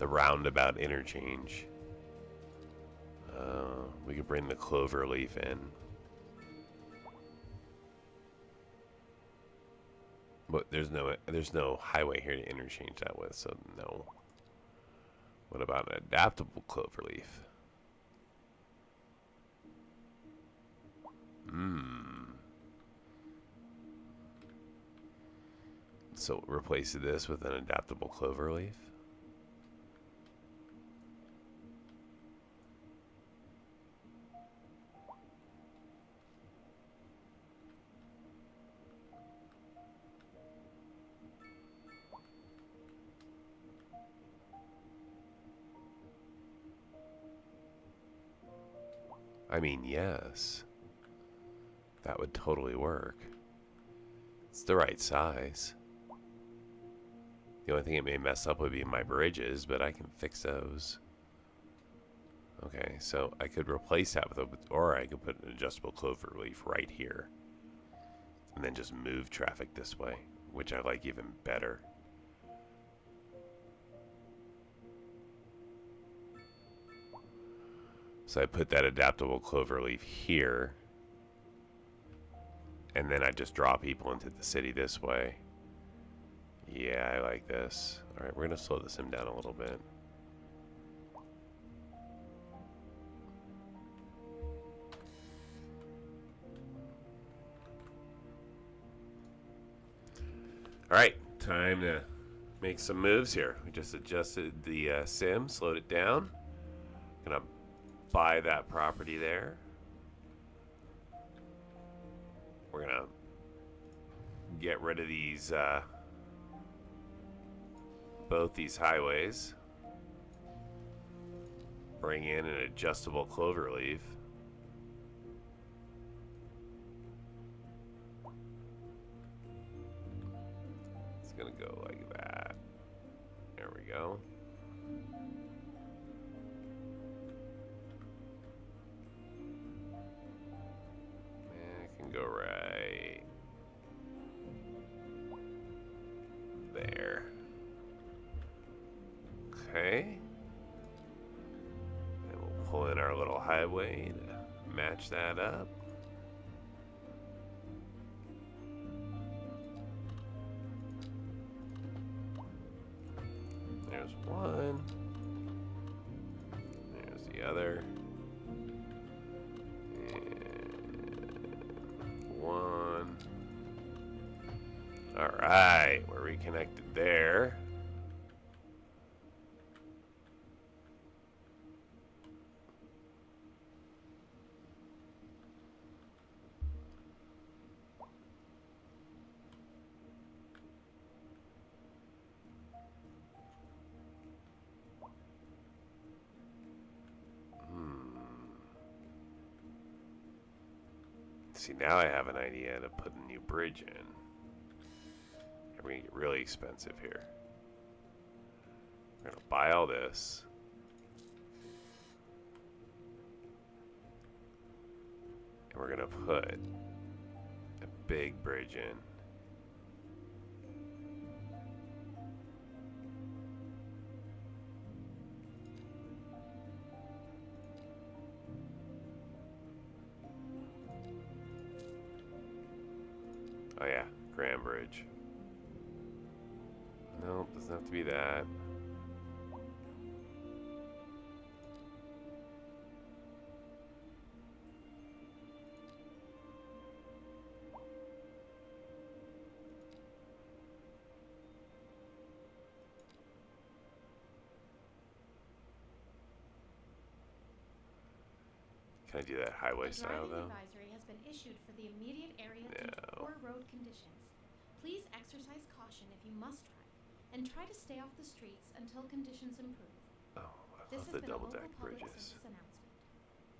roundabout interchange. We could bring the cloverleaf in. But there's no highway here to interchange that with, so no. What about an adaptable cloverleaf? So replace this with an adaptable cloverleaf. I mean, yes. That would totally work. It's the right size. The only thing it may mess up would be my bridges, but I can fix those. Okay, so I could replace that with or I could put an adjustable cloverleaf right here. And then just move traffic this way, which I like even better. So I put that adaptable cloverleaf here. And then I just draw people into the city this way. Yeah, I like this. Alright, we're going to slow the sim down a little bit. All right, time to make some moves here. We just adjusted the sim, slowed it down. Gonna buy that property there. We're gonna get rid of these, both these highways. Bring in an adjustable cloverleaf. It's gonna go like that. There we go. And it can go right there. Okay. And we'll pull in our little highway to match that up. There's one. There's the other. And one. All right, we're reconnected there. See, now I have an idea to put a new bridge in. We're gonna get really expensive here. We're gonna buy all this. And we're gonna put a big bridge in. Oh yeah, Grand Bridge. Nope, doesn't have to be that. Can I do that highway style though? Advisory has been issued for the immediate area due to No. poor road conditions. Please exercise caution if you must drive, and try to stay off the streets until conditions improve. Oh, I This love has the been a double local deck public bridges. service announcement.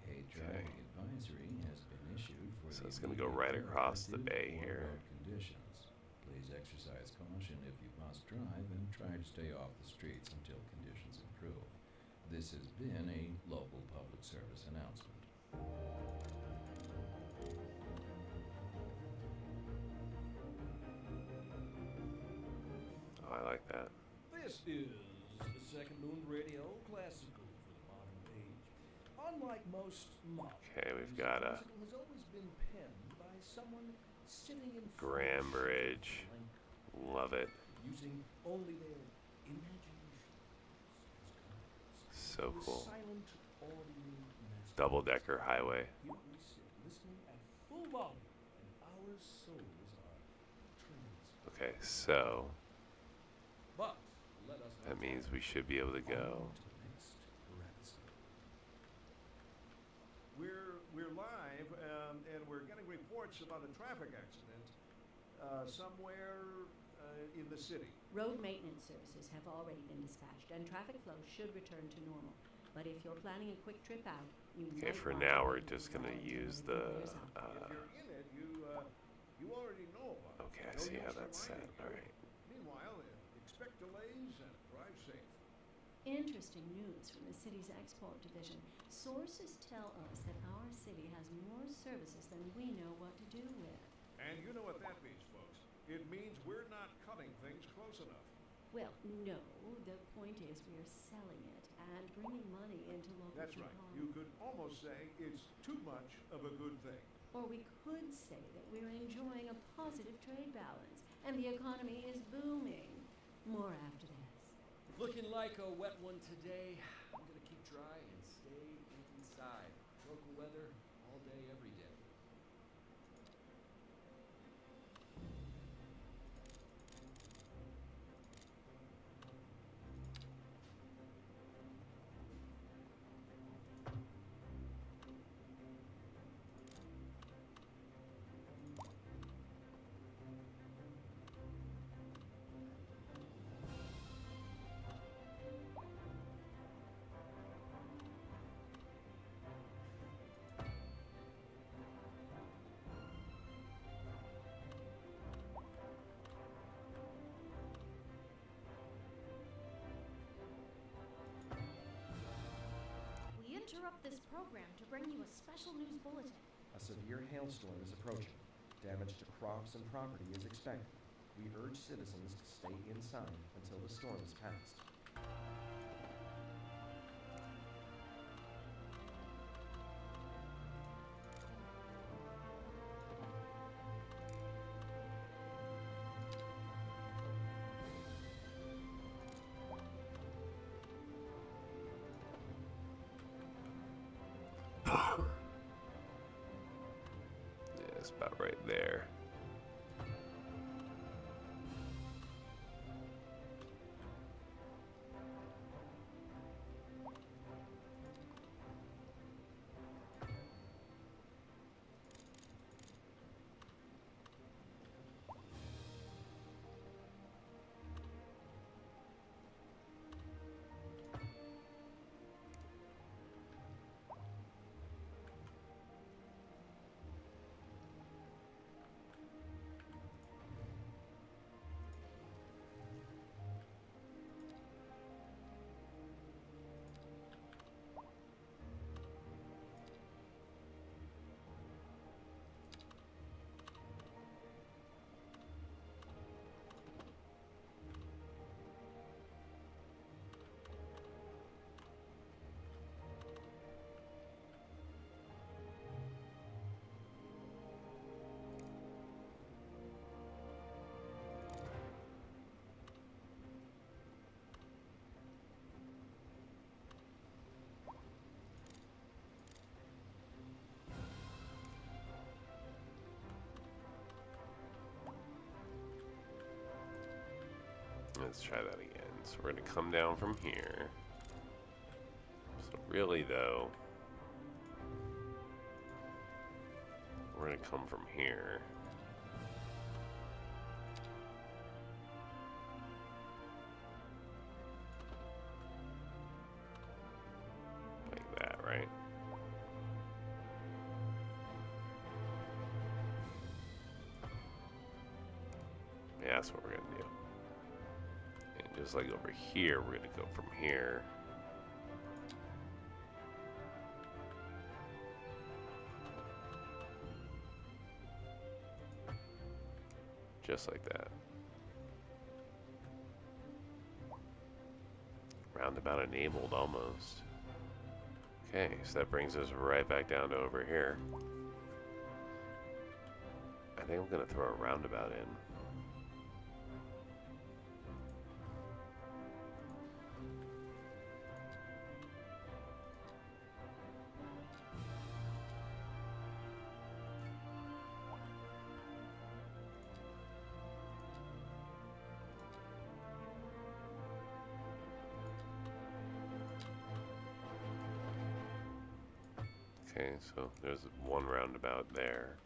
A driving advisory has been issued for So the it's gonna go immediate right area across the due to bay poor here. road conditions. Please exercise caution if you must drive and try to stay off the streets until conditions improve. This has been a local public service announcement. Oh, I like that. This is the Second Moon Radio Classical for the modern age. Unlike most modern Okay, we've music, got a classical has always been penned by someone sitting in Grand front of Bridge. a blank Love it. using only their imagination as So guides. cool. Silent audio masterpiece. Double decker highway. Here we sit, listening at full volume, and our souls are transfixed. Okay, so But let us that not means we should be able to go. on to the next rhapsody. We're live, and we're getting reports about a traffic accident somewhere in the city. Road maintenance services have already been dispatched, and traffic flow should return to normal. But if you're planning a quick trip out, you Okay, might for want to now wait we're until just gonna the use weather the. clears up. If you're in it, you already know about it. Okay, I No see how use that's set. reminding All you. right. Meanwhile, expect delays and drive safe. Interesting news from the city's export division. Sources tell us that our city has more services than we know what to do with. And you know what that means, folks. It means we're not cutting things close enough. Well, no, the point is we're selling it and bringing money into local That's right. economy. You could almost say it's too much of a good thing. Or we could say that we're enjoying a positive trade balance and the economy is booming. More after this. Looking like a wet one today. I'm gonna keep dry and stay inside. Local weather all day, every day. interrupt this program to bring you a special news bulletin. A severe hailstorm is approaching. Damage to crops and property is expected. We urge citizens to stay inside until the storm is past. Yeah, it's about right there. Let's try that again. So we're going to come down from here. So really, though, we're going to come from here. Like that, right? Yeah, that's what we're going to do. Just like over here, we're going to go from here. Just like that. Roundabout enabled almost. Okay, so that brings us right back down to over here. I think I'm going to throw a roundabout in. Okay, so there's one roundabout there.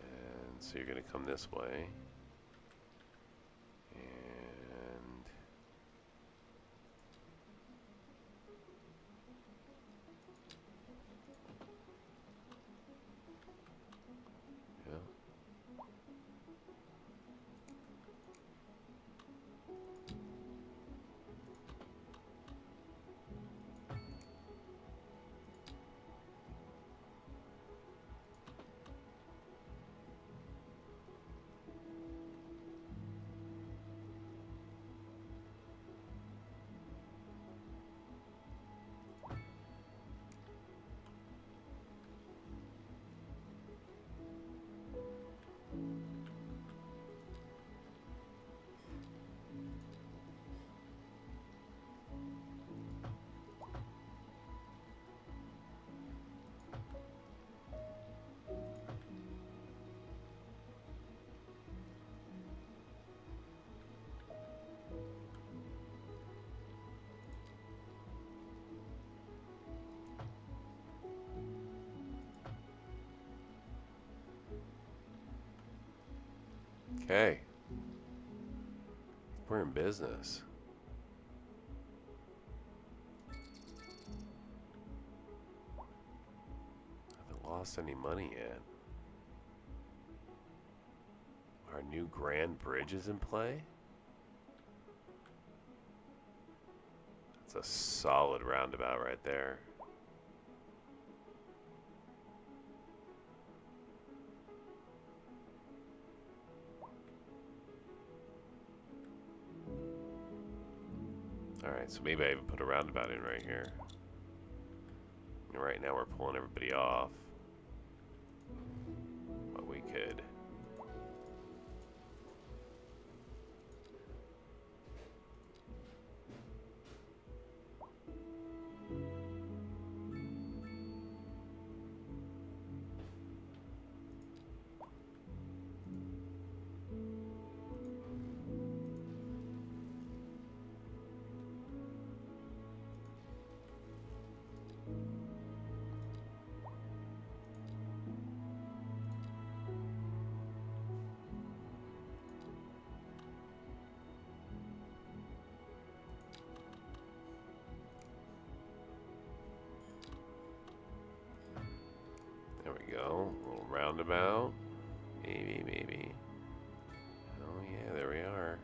And so you're going to come this way. And yeah. Okay. We're in business. Haven't lost any money yet. Our new Grand Bridge is in play. That's a solid roundabout right there. Alright, so maybe I even put a roundabout in right here. And right now we're pulling everybody off. But we could. There we go. A little roundabout. Maybe, maybe. Oh yeah, there we are.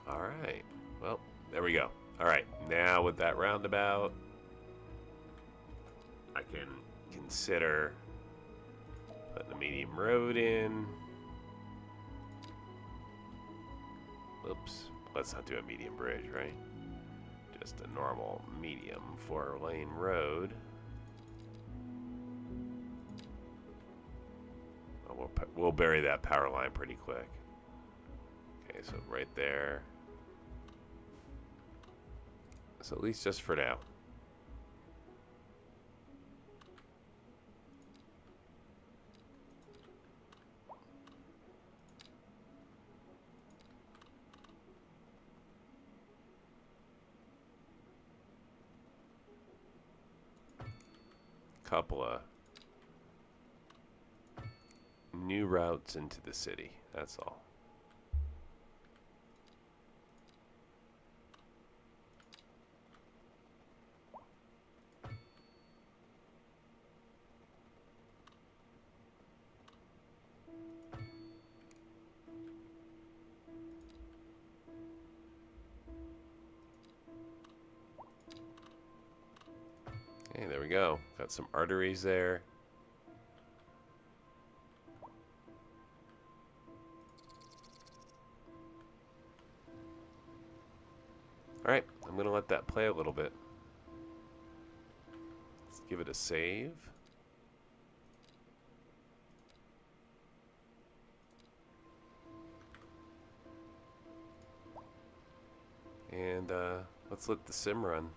Alright. Well, there we go. Alright, now with that roundabout, I can consider putting a medium road in. Oops, let's not do a medium bridge, right? Just a normal medium 4-lane road. Oh, we'll bury that power line pretty quick. Okay, so right there. So at least just for now. Couple of new routes into the city, that's all. Okay, there we go. Got some arteries there. Alright, I'm going to let that play a little bit. Let's give it a save. And let's let the sim run.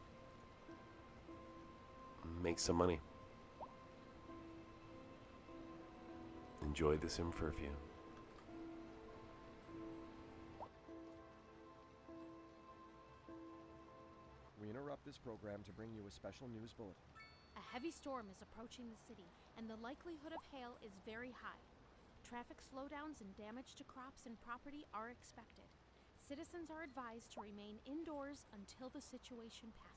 Make some money. Enjoy the sim for a few. We interrupt this program to bring you a special news bulletin. A heavy storm is approaching the city, and the likelihood of hail is very high. Traffic slowdowns and damage to crops and property are expected. Citizens are advised to remain indoors until the situation passes.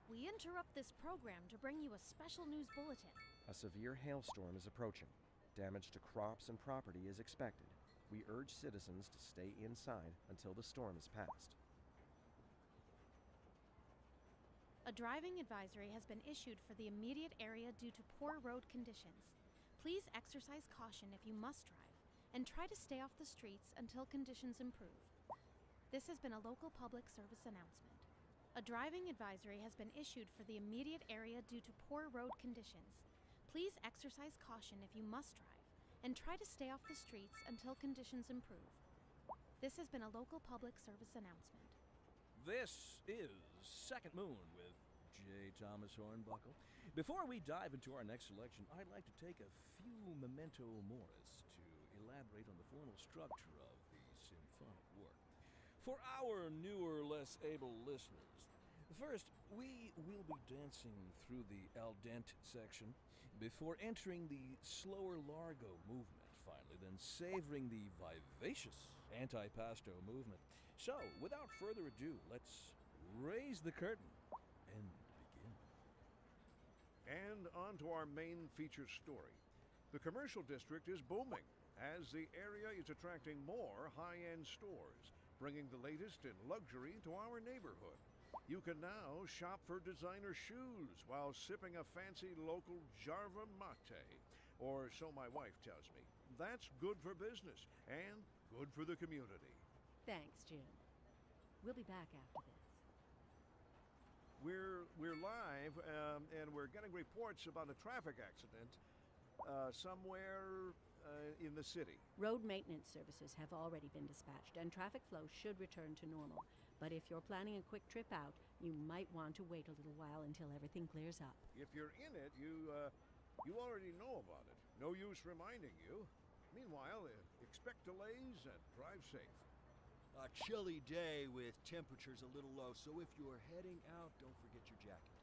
We interrupt this program to bring you a special news bulletin. A severe hailstorm is approaching. Damage to crops and property is expected. We urge citizens to stay inside until the storm is past. A driving advisory has been issued for the immediate area due to poor road conditions. Please exercise caution if you must drive, and try to stay off the streets until conditions improve. This has been a local public service announcement. A driving advisory has been issued for the immediate area due to poor road conditions. Please exercise caution if you must drive, and try to stay off the streets until conditions improve. This has been a local public service announcement. This is Second Moon with J. Thomas Hornbuckle. Before we dive into our next selection, I'd like to take a few memento moris to elaborate on the formal structure of the symphonic work. For our newer, less able listeners, first, we will be dancing through the al dente section before entering the slower largo movement, finally, then savoring the vivacious antipasto movement. So, without further ado, let's raise the curtain and begin. And on to our main feature story. The commercial district is booming as the area is attracting more high-end stores, bringing the latest in luxury to our neighborhood. You can now shop for designer shoes while sipping a fancy local Jarva mate, or so my wife tells me. That's good for business and good for the community. Thanks, Jim. We'll be back after this. We're live, and we're getting reports about a traffic accident somewhere in the city. Road maintenance services have already been dispatched, and traffic flow should return to normal. But if you're planning a quick trip out, you might want to wait a little while until everything clears up. If you're in it, you already know about it. No use reminding you. Meanwhile, expect delays and drive safe. A chilly day with temperatures a little low, so if you're heading out, don't forget your jacket.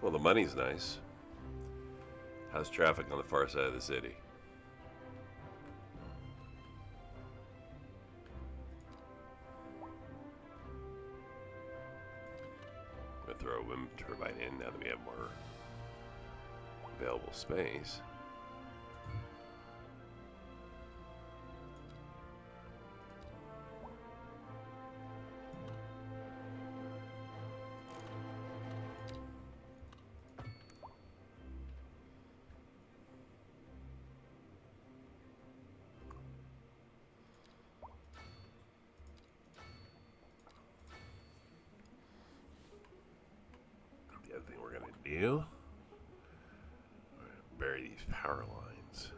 Well, the money's nice. How's traffic on the far side of the city? I'm gonna throw a wind turbine in now that we have more available space. The other thing we're gonna do, we're gonna bury these power lines.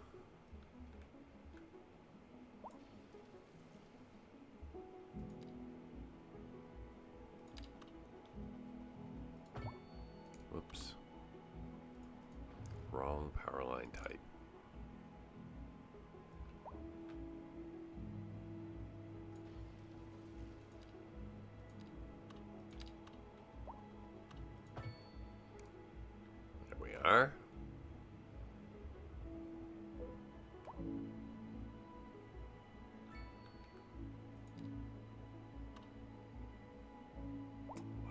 Whoops. Wrong power line type. There we are.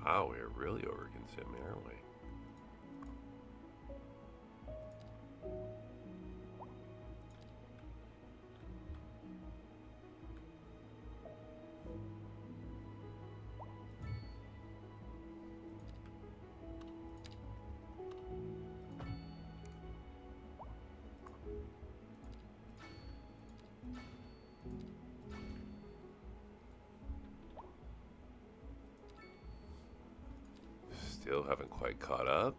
Wow, we're really over-consuming, aren't we? Still haven't quite caught up.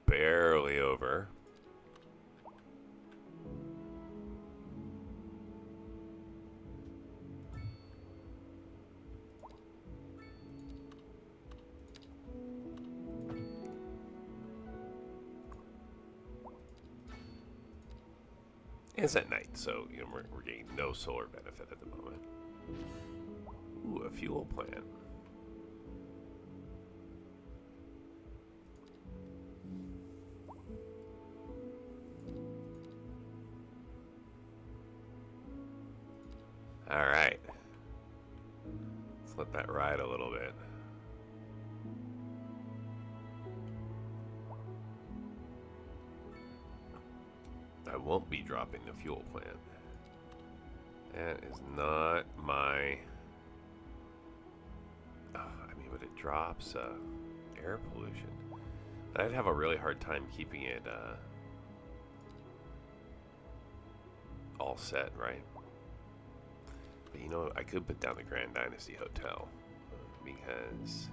Barely over. It's at night, so you know we're getting no solar benefit at the moment. Ooh, a fuel plant. All right. Let's let that ride a little bit. I won't be dropping the fuel plant. That is not my... I mean, but it drops air pollution. I'd have a really hard time keeping it all set, right? But you know, I could put down the Grand Dynasty Hotel because...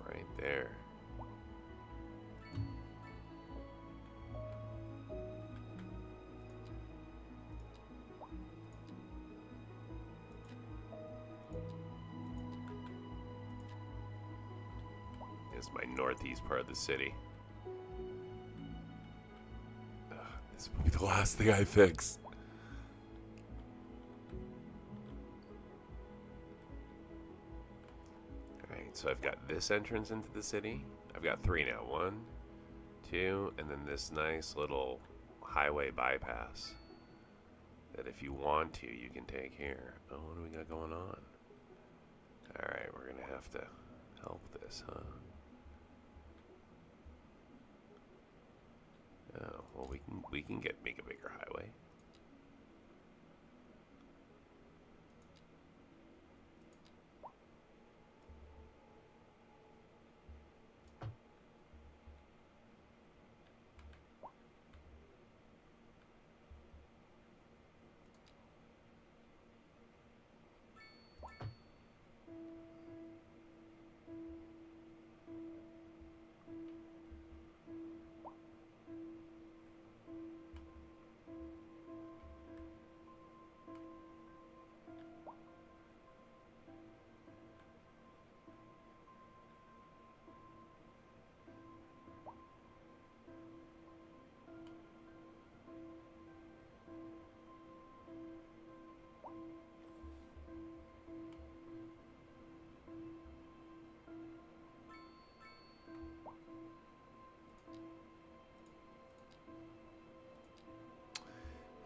right there. Is my northeast part of the city. This will be the last thing I fix. Alright, so I've got this entrance into the city. I've got 3 now. 1, 2, and then this nice little highway bypass that if you want to, you can take here. Oh, what do we got going on? Alright, we're gonna have to help this, huh? Oh, well, we can make a bigger highway.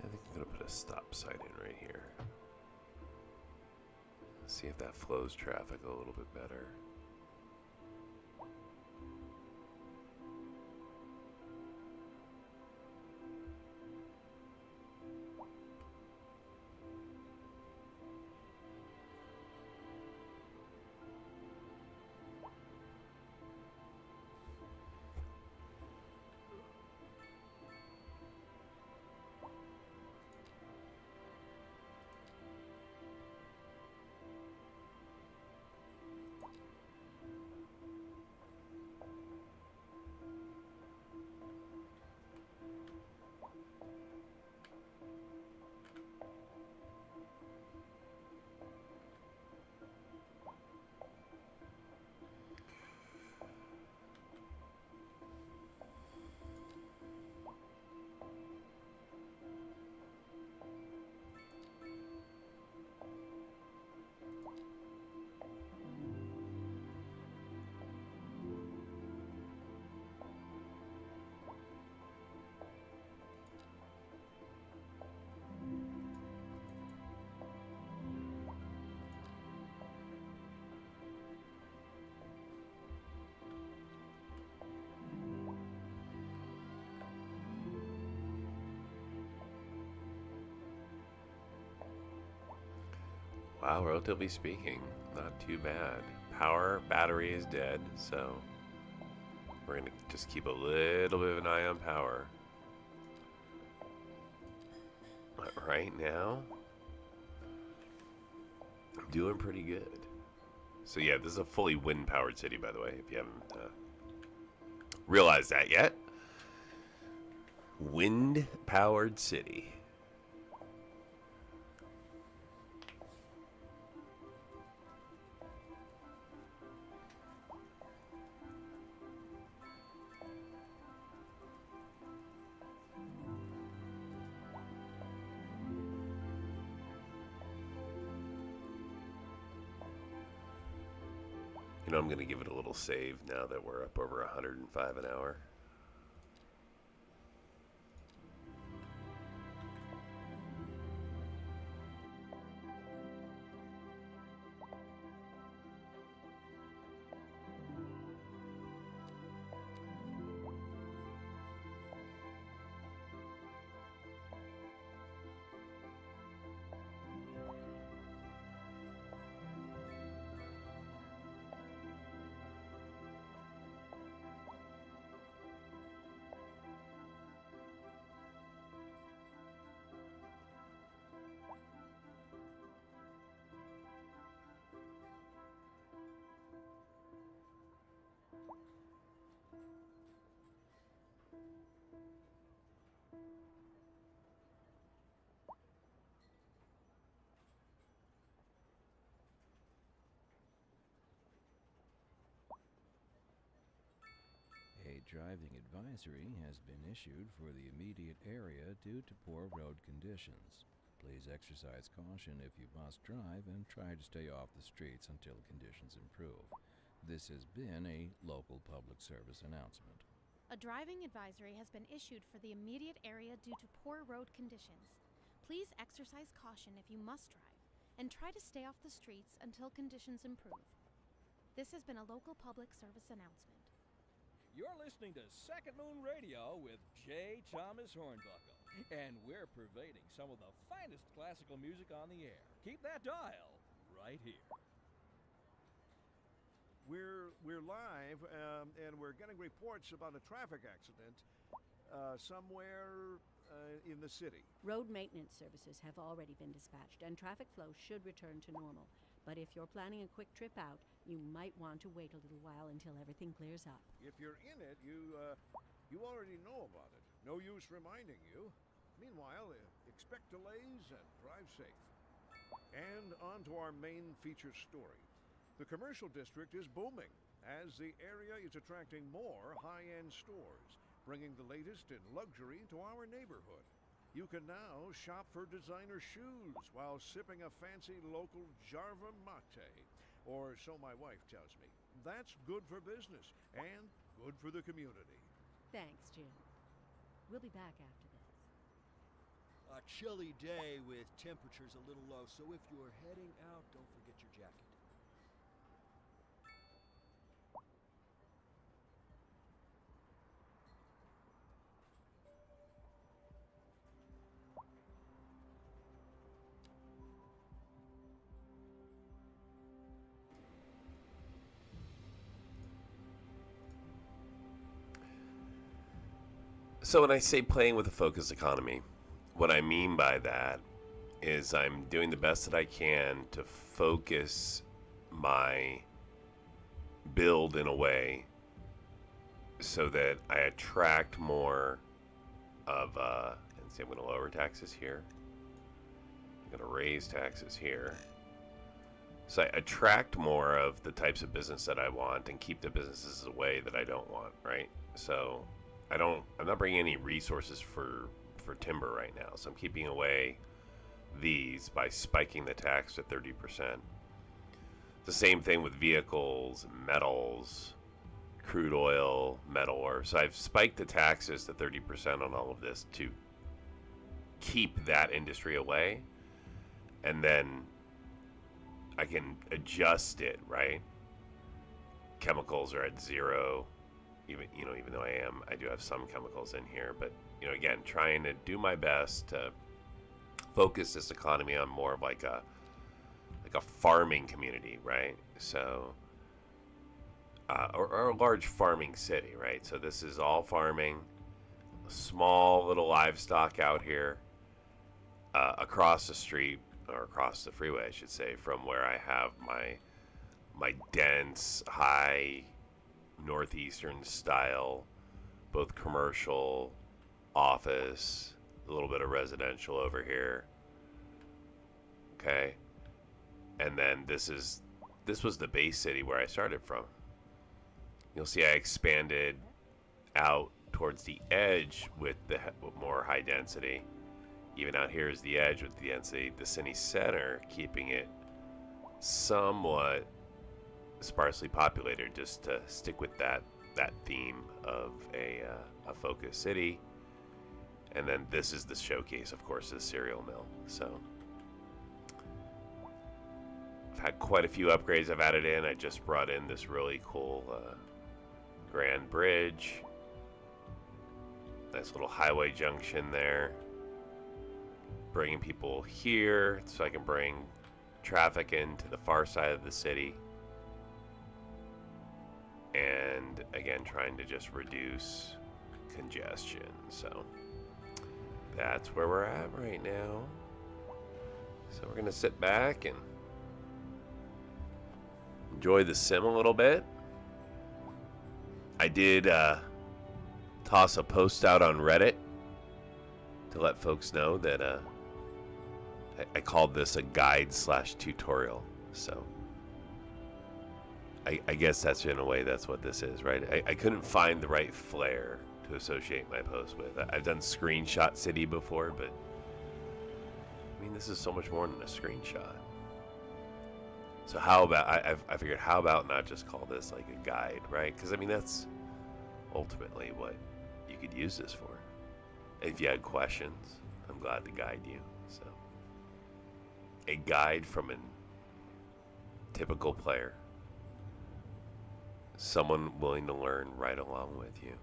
think I'm gonna put a stop sign in right here. See if that flows traffic a little bit better. Wow, relatively speaking, not too bad. Power battery is dead, so we're gonna just keep a little bit of an eye on power. But right now, I'm doing pretty good. So yeah, this is a fully wind-powered city, by the way, if you haven't realized that yet. Wind-powered city. You know, I'm going to give it a little save now that we're up over 105 an hour. A driving advisory has been issued for the immediate area due to poor road conditions. Please exercise caution if you must drive and try to stay off the streets until conditions improve. This has been a local public service announcement. A driving advisory has been issued for the immediate area due to poor road conditions. Please exercise caution if you must drive, and try to stay off the streets until conditions improve. This has been a local public service announcement. You're listening to Second Moon Radio with J. Thomas Hornbuckle, and we're pervading some of the finest classical music on the air. Keep that dial right here. We're live, and we're getting reports about a traffic accident somewhere in the city. Road maintenance services have already been dispatched, and traffic flow should return to normal. But if you're planning a quick trip out, you might want to wait a little while until everything clears up. If you're in it, you already know about it. No use reminding you. Meanwhile, expect delays and drive safe. And on to our main feature story. The commercial district is booming as the area is attracting more high-end stores, bringing the latest in luxury to our neighborhood. You can now shop for designer shoes while sipping a fancy local Jarva mate, or so my wife tells me. That's good for business and good for the community. Thanks, Jim. We'll be back after this. I chilly day with temperatures a little low, so if you're heading out, don't forget your jacket. So when I say playing with a focused economy, what I mean by that is I'm doing the best that I can to focus my build in a way so that I attract more of, and see, I'm going to lower taxes here. I'm going to raise taxes here. So I attract more of the types of business that I want and keep the businesses away that I don't want, right? So I'm not bringing any resources for timber right now. So I'm keeping away these by spiking the tax to 30%. The same thing with vehicles, metals, crude oil, metal ore. So I've spiked the taxes to 30% on all of this to keep that industry away. And then I can adjust it, right? Chemicals are at 0. Even though I do have some chemicals in here, but again, trying to do my best to focus this economy on more of like a farming community, right? So, or a large farming city, right? So this is all farming, small little livestock out here, across the street or across the freeway, I should say, from where I have my dense, high northeastern style, both commercial, office, a little bit of residential over here. Okay, and then this was the base city where I started from. You'll see I expanded out towards the edge with more high density. Even out here is the edge with the density. The city center, keeping it somewhat sparsely populated, just to stick with that theme of a focused city. And then this is the showcase, of course, the cereal mill. So I've had quite a few upgrades I've added in. I just brought in this really cool grand bridge, nice little highway junction there, bringing people here so I can bring traffic into the far side of the city. And again, trying to just reduce congestion. So that's where we're at right now. So we're gonna sit back and enjoy the sim a little bit. I did toss a post out on Reddit to let folks know that I called this a guide/tutorial. So I guess that's, in a way, that's what this is, right? I couldn't find the right flair to associate my post with. I've done Screenshot City before, but I mean, this is so much more than a screenshot. So how about, I figured, how about not just call this like a guide, right? Because I mean, that's ultimately what you could use this for. If you had questions, I'm glad to guide you. So a guide from a typical player. Someone willing to learn right along with you.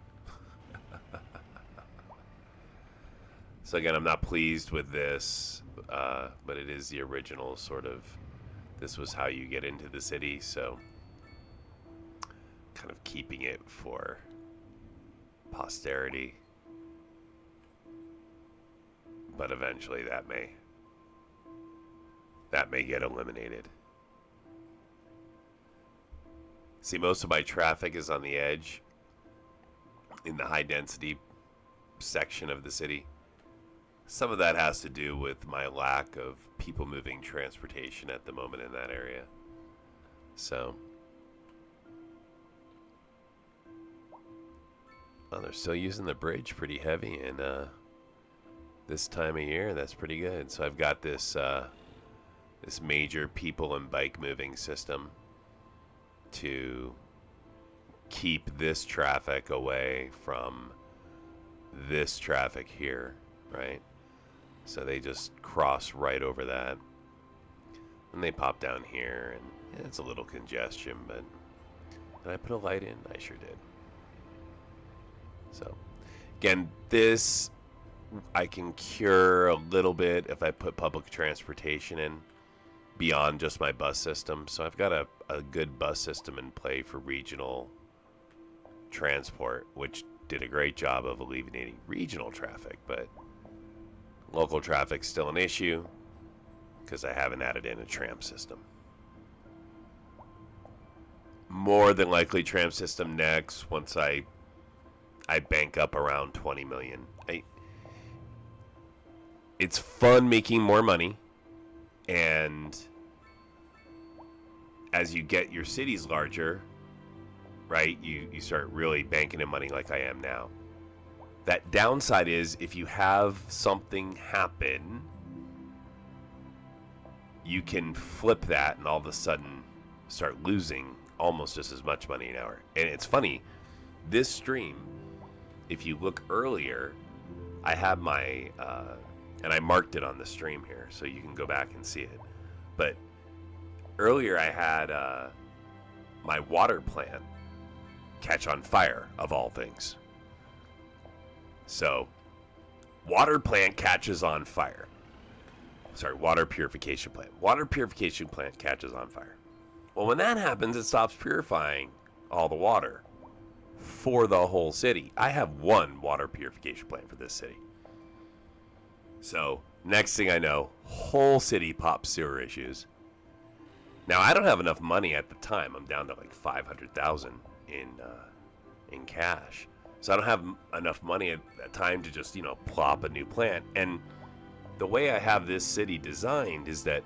So again, I'm not pleased with this, but it is the original sort of, this was how you get into the city, so kind of keeping it for posterity. But eventually that may get eliminated. See, most of my traffic is on the edge in the high density section of the city. Some of that has to do with my lack of people moving transportation at the moment in that area. So, well, they're still using the bridge pretty heavy, and this time of year, that's pretty good. So I've got this this major people and bike moving system to keep this traffic away from this traffic here, right? So they just cross right over that. And they pop down here, and it's a little congestion, but did I put a light in? I sure did. So, again, this I can cure a little bit if I put public transportation in beyond just my bus system. So I've got a good bus system in play for regional transport, which did a great job of alleviating regional traffic, but local traffic's still an issue because I haven't added in a tram system. More than likely tram system next once I bank up around 20 million. It's fun making more money, and as you get your cities larger, right, you start really banking in money like I am now. That downside is if you have something happen, you can flip that and all of a sudden start losing almost just as much money an hour. And it's funny, this stream, if you look earlier, I have my, and I marked it on the stream here, so you can go back and see it. But earlier I had my water plant catch on fire, of all things. So, water plant catches on fire. Sorry, water purification plant. Water purification plant catches on fire. Well, when that happens, it stops purifying all the water for the whole city. I have one water purification plant for this city. So, next thing I know, whole city pops sewer issues. Now, I don't have enough money at the time. I'm down to like 500,000 in cash. So I don't have enough money at that time to just, plop a new plant. And the way I have this city designed is that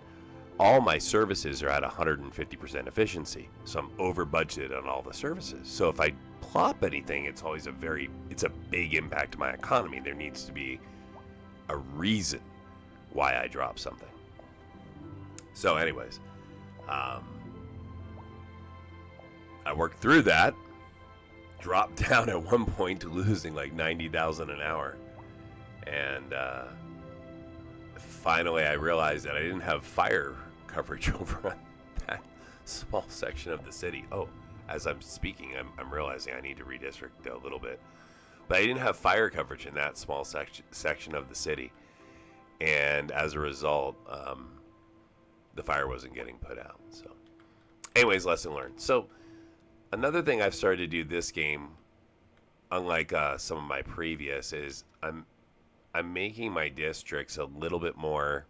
all my services are at 150% efficiency. So I'm over budgeted on all the services. So if I plop anything, it's always it's a big impact to my economy. There needs to be a reason why I drop something. So anyways, I worked through that, dropped down at one point to losing like 90,000 an hour. And finally I realized that I didn't have fire coverage over that small section of the city. Oh, as I'm speaking, I'm realizing I need to redistrict a little bit. But I didn't have fire coverage in that small section of the city. And as a result, the fire wasn't getting put out. So anyways, lesson learned. So another thing I've started to do this game, unlike some of my previous, is I'm making my districts a little bit more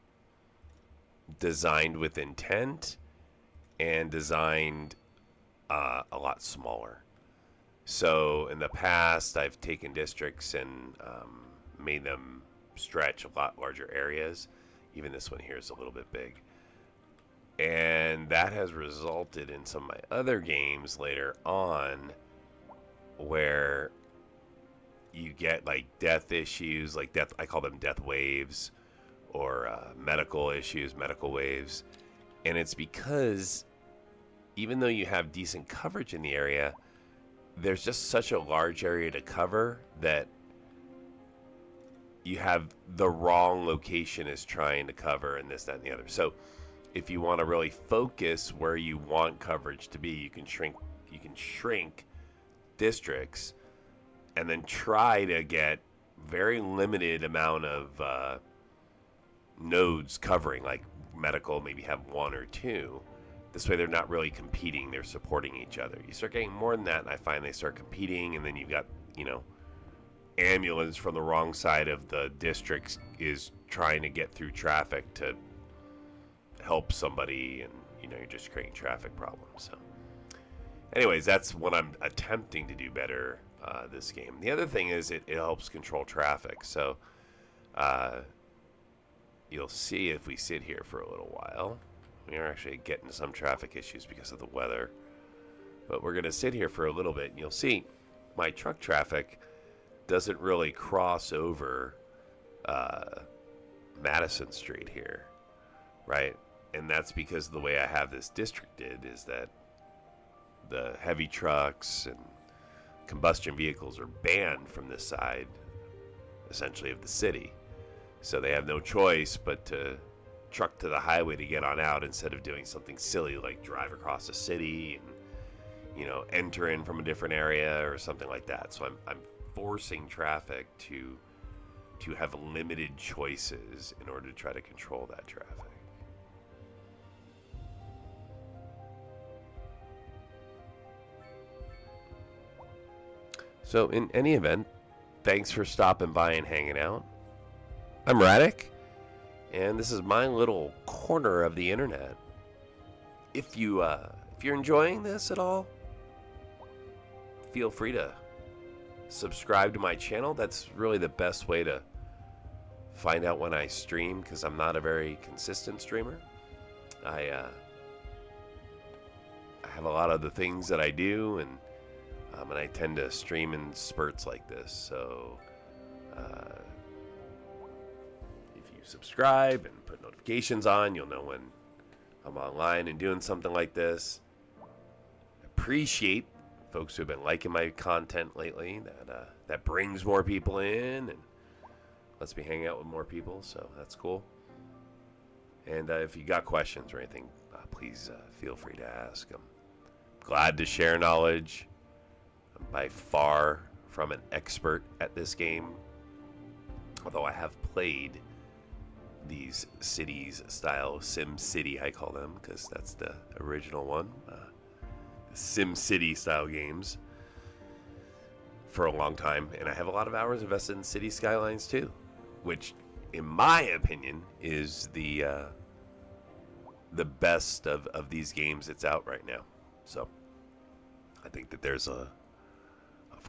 designed with intent and designed a lot smaller. So in the past, I've taken districts and made them stretch a lot larger areas. Even this one here is a little bit big. And that has resulted in some of my other games later on where you get like death issues, like death, I call them death waves, or medical issues, medical waves. And it's because even though you have decent coverage in the area, there's just such a large area to cover that you have the wrong location is trying to cover and this, that, and the other. So if you want to really focus where you want coverage to be, you can shrink districts and then try to get very limited amount of nodes covering, like medical, maybe have one or two. This way they're not really competing, they're supporting each other. You start getting more than that, and I find they start competing, and then you've got, ambulance from the wrong side of the district is trying to get through traffic to help somebody, and you're just creating traffic problems. So anyways, that's what I'm attempting to do better this game. The other thing is it helps control traffic. So you'll see if we sit here for a little while, we are actually getting some traffic issues because of the weather, but we're going to sit here for a little bit and you'll see my truck traffic doesn't really cross over Madison Street here, right? And that's because the way I have this districted is that the heavy trucks and combustion vehicles are banned from this side, essentially, of the city. So they have no choice but to truck to the highway to get on out instead of doing something silly like drive across the city and, you know, enter in from a different area or something like that. So I'm forcing traffic to have limited choices in order to try to control that traffic. So in any event, thanks for stopping by and hanging out. I'm Radic, and this is my little corner of the internet. If you're enjoying this at all, feel free to subscribe to my channel. That's really the best way to find out when I stream, because I'm not a very consistent streamer. I have a lot of the things that I do, and I tend to stream in spurts like this. So if you subscribe and put notifications on, you'll know when I'm online and doing something like this. Appreciate folks who have been liking my content lately. That brings more people in and lets me hang out with more people, so that's cool. And if you got questions or anything, please feel free to ask. I'm glad to share knowledge. I'm by far from an expert at this game, although I have played these cities style SimCity, I call them, because that's the original one. SimCity style games for a long time, and I have a lot of hours invested in City Skylines II, which in my opinion is the best of these games that's out right now. So I think that there's of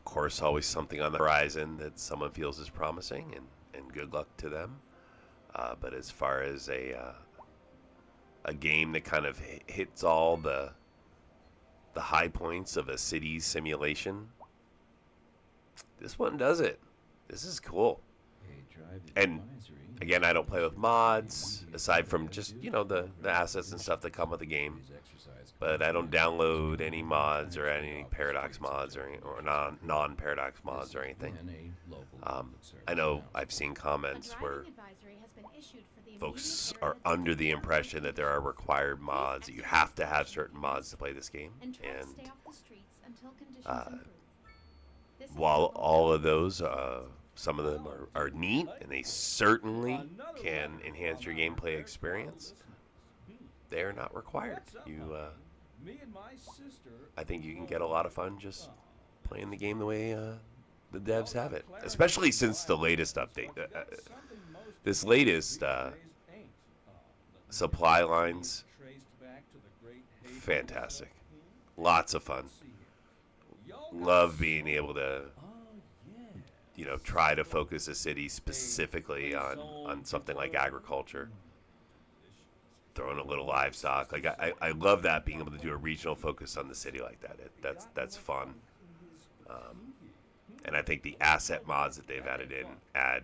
course always something on the horizon that someone feels is promising, and good luck to them. But as far as a game that kind of hits all the high points of a city simulation, this one does it. This is cool. And again, I don't play with mods aside from just, you know, the assets and stuff that come with the game. But I don't download any mods or any Paradox mods or non-Paradox mods or anything. I know I've seen comments where folks are under the impression that there are required mods, that you have to have certain mods to play this game. And while all of those, some of them are neat, and they certainly can enhance your gameplay experience, they are not required. I think you can get a lot of fun just playing the game the way the devs have it, especially since the latest update. This latest supply lines, fantastic. Lots of fun. Love being able to, you know, try to focus a city specifically on something like agriculture. Throwing a little livestock. Like I love that, being able to do a regional focus on the city like that. That's fun. And I think the asset mods that they've added in add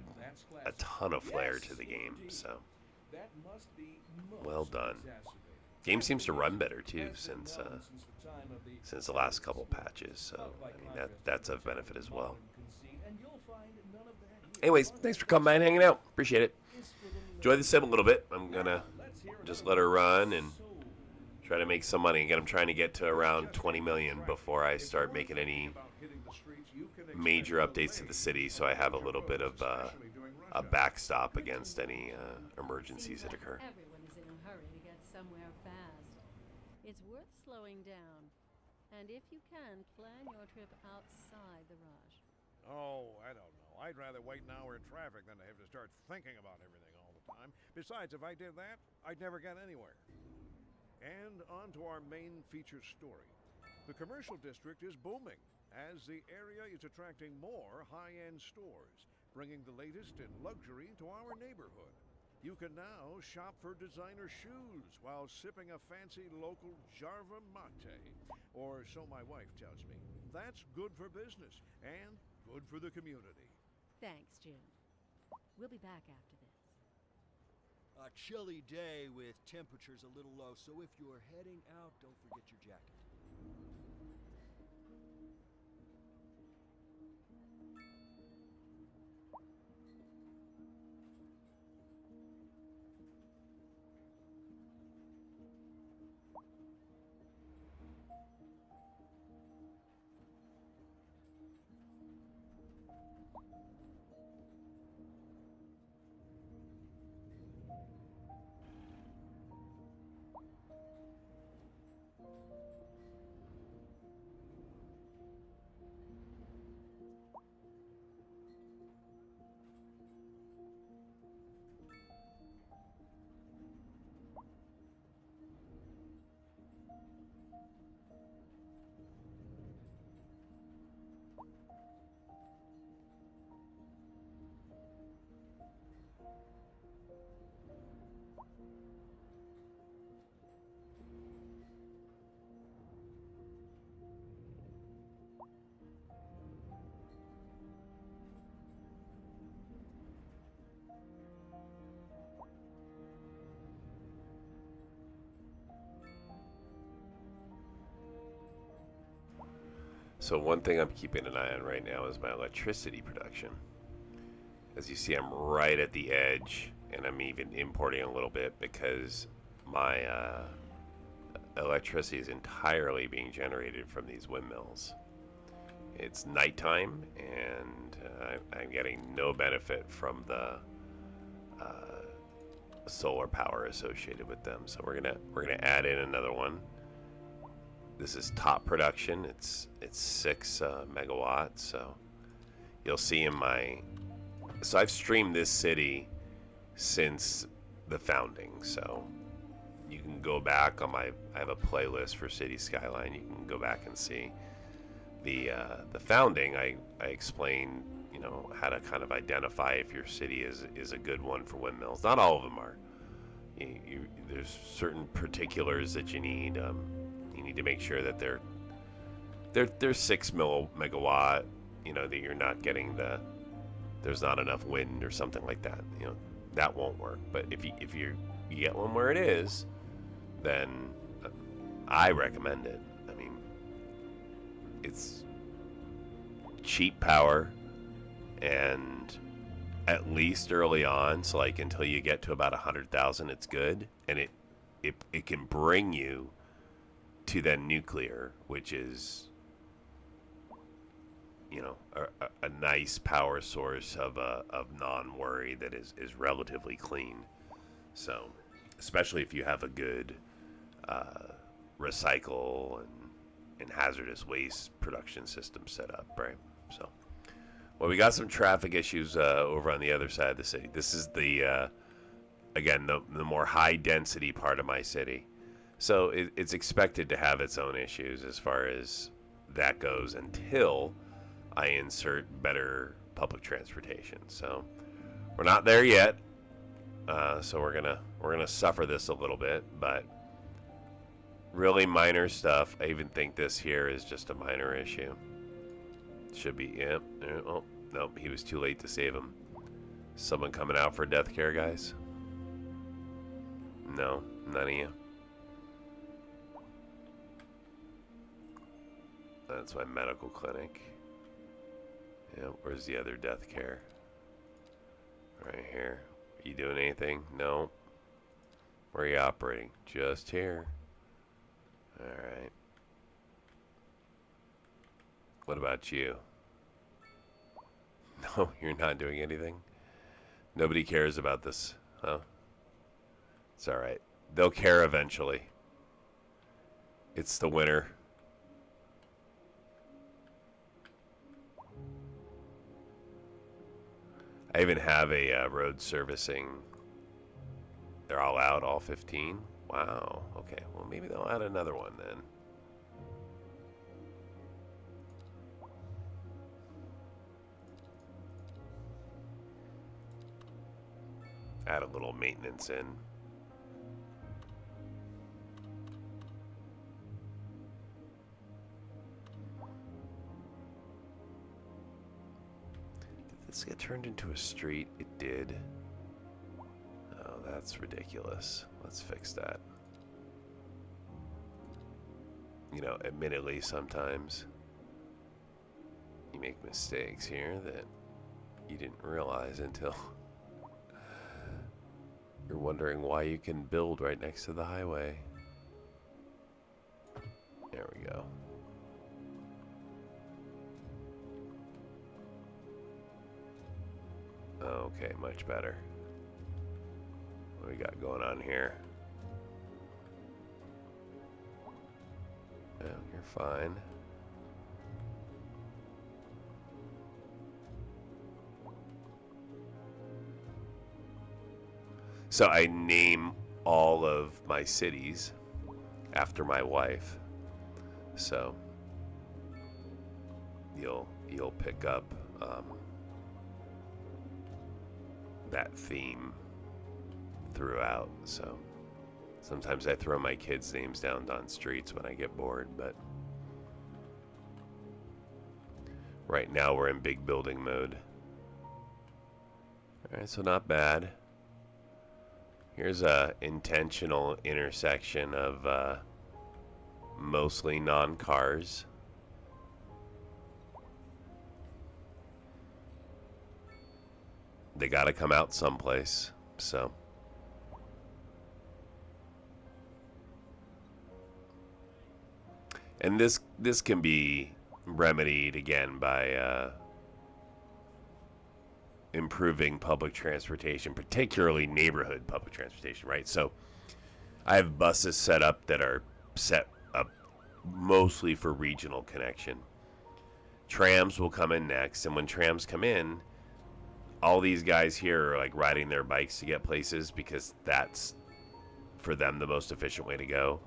a ton of flair to the game. So well done. Game seems to run better too since the last couple patches. So I mean that's a benefit as well. Anyways, thanks for coming by and hanging out. Appreciate it. Enjoy the sim a little bit. I'm gonna just let her run and try to make some money. Again, I'm trying to get to around 20 million before I start making any major updates to the city, so I have a little bit of a backstop against any emergencies that occur. Everyone is in a hurry to get somewhere fast. It's worth slowing down. And if you can, plan your trip outside the rush. Oh, I don't know. I'd rather wait an hour in traffic than to have to start thinking about everything all the time. Besides, if I did that, I'd never get anywhere. And on to our main feature story. The commercial district is booming, as the area is attracting more high-end stores, bringing the latest in luxury to our neighborhood. You can now shop for designer shoes while sipping a fancy local Jarva mate, or so my wife tells me. That's good for business and good for the community. Thanks, Jim. We'll be back after this. A chilly day with temperatures a little low, so if you're heading out, don't forget your jacket. So one thing I'm keeping an eye on right now is my electricity production. As you see, I'm right at the edge, and I'm even importing a little bit because my electricity is entirely being generated from these windmills. It's nighttime, and I'm getting no benefit from the solar power associated with them. So we're gonna add in another one. This is top production. It's 6 megawatts. So you'll see in my. So I've streamed this city since the founding. So you can go back on I have a playlist for City Skyline. You can go back and see the founding. I explain, you know, how to kind of identify if your city is a good one for windmills. Not all of them are. There's certain particulars that you need. You need to make sure that they're 6 megawatt. You know, that you're not getting there's not enough wind or something like that. You know, that won't work. But if you get one where it is, then I recommend it. I mean, it's cheap power, and at least early on, so like until you get to about 100,000, it's good, and it can bring you to then nuclear, which is, you know, a nice power source of non-worry that is relatively clean. So, especially if you have a good recycle and hazardous waste production system set up, right? So, well, we got some traffic issues over on the other side of the city. This is the again the more high density part of my city, so it's expected to have its own issues as far as that goes until I insert better public transportation. So we're not there yet. So we're gonna suffer this a little bit, but really minor stuff. I even think this here is just a minor issue. Should be, yep. Oh, nope, he was too late to save him. Someone coming out for death care, guys? No, none of you. That's my medical clinic. Yeah, where's the other death care? Right here. Are you doing anything? No. Where are you operating? Just here. Alright. What about you? No, you're not doing anything? Nobody cares about this, huh? It's alright. They'll care eventually. It's the winter. I even have a road servicing. They're all out, all 15? Wow. Okay, well maybe they'll add another one then. Add a little maintenance in. Did this get turned into a street? It did. Oh, that's ridiculous. Let's fix that. You know, admittedly, sometimes you make mistakes here that you didn't realize until you're wondering why you can build right next to the highway. There we go. Okay, much better. What we got going on here? Oh, you're fine. So I name all of my cities after my wife. So you'll pick up that theme throughout. So sometimes I throw my kids' names down on streets when I get bored, but right now we're in big building mode. Alright, so not bad. Here's a intentional intersection of mostly non-cars. they got to come out someplace. So and this can be remedied again by improving public transportation, particularly neighborhood public transportation, right? So I have buses set up that are set up mostly for regional connection. Trams will come in next, and when trams come in, all these guys here are like riding their bikes to get places because that's for them the most efficient way to go.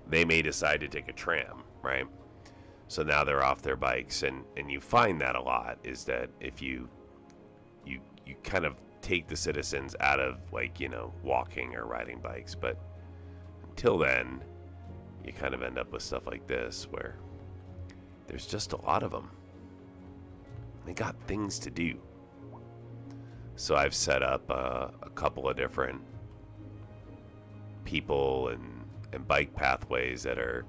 They may decide to take a tram, right? So now they're off their bikes, and you find that a lot is that if you kind of take the citizens out of, like, you know, walking or riding bikes, but until then you kind of end up with stuff like this where there's just a lot of them. They got things to do. So I've set up a couple of different people and bike pathways that are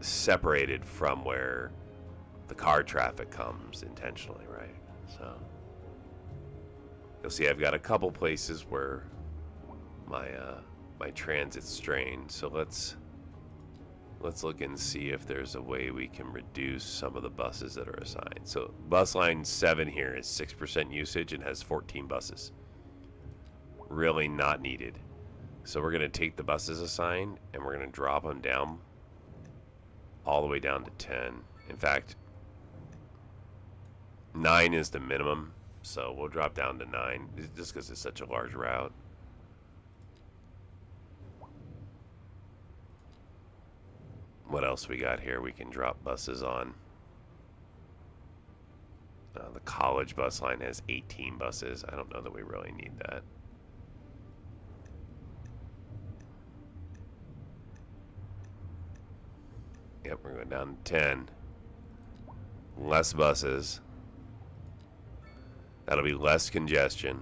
separated from where the car traffic comes intentionally, right? So you'll see I've got a couple places where my transit's strained. So let's look and see if there's a way we can reduce some of the buses that are assigned. So bus line 7 here is 6% usage and has 14 buses. Really not needed. So we're going to take the buses assigned and we're going to drop them down all the way down to 10. In fact, 9 is the minimum, so we'll drop down to 9 just because it's such a large route. What else we got here we can drop buses on? The college bus line has 18 buses. I don't know that we really need that. Yep, we're going down to 10. Less buses. That'll be less congestion.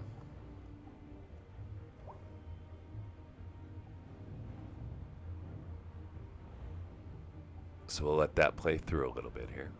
So we'll let that play through a little bit here.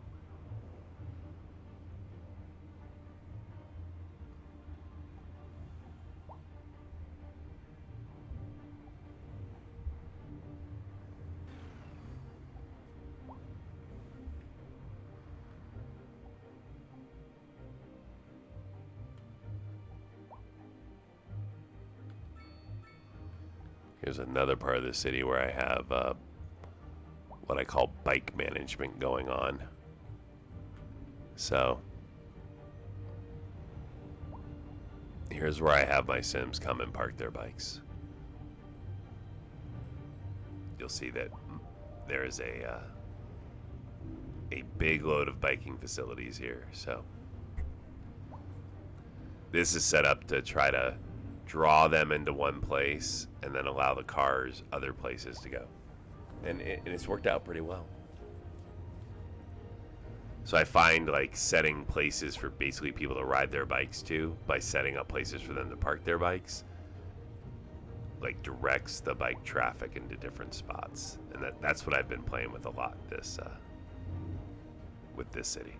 Here's another part of the city where I have what I call bike management going on. So here's where I have my Sims come and park their bikes. You'll see that there is a big load of biking facilities here. So this is set up to try to draw them into one place and then allow the cars other places to go. And it's worked out pretty well. So I find like setting places for basically people to ride their bikes to by setting up places for them to park their bikes like directs the bike traffic into different spots. And that's what I've been playing with a lot with this city.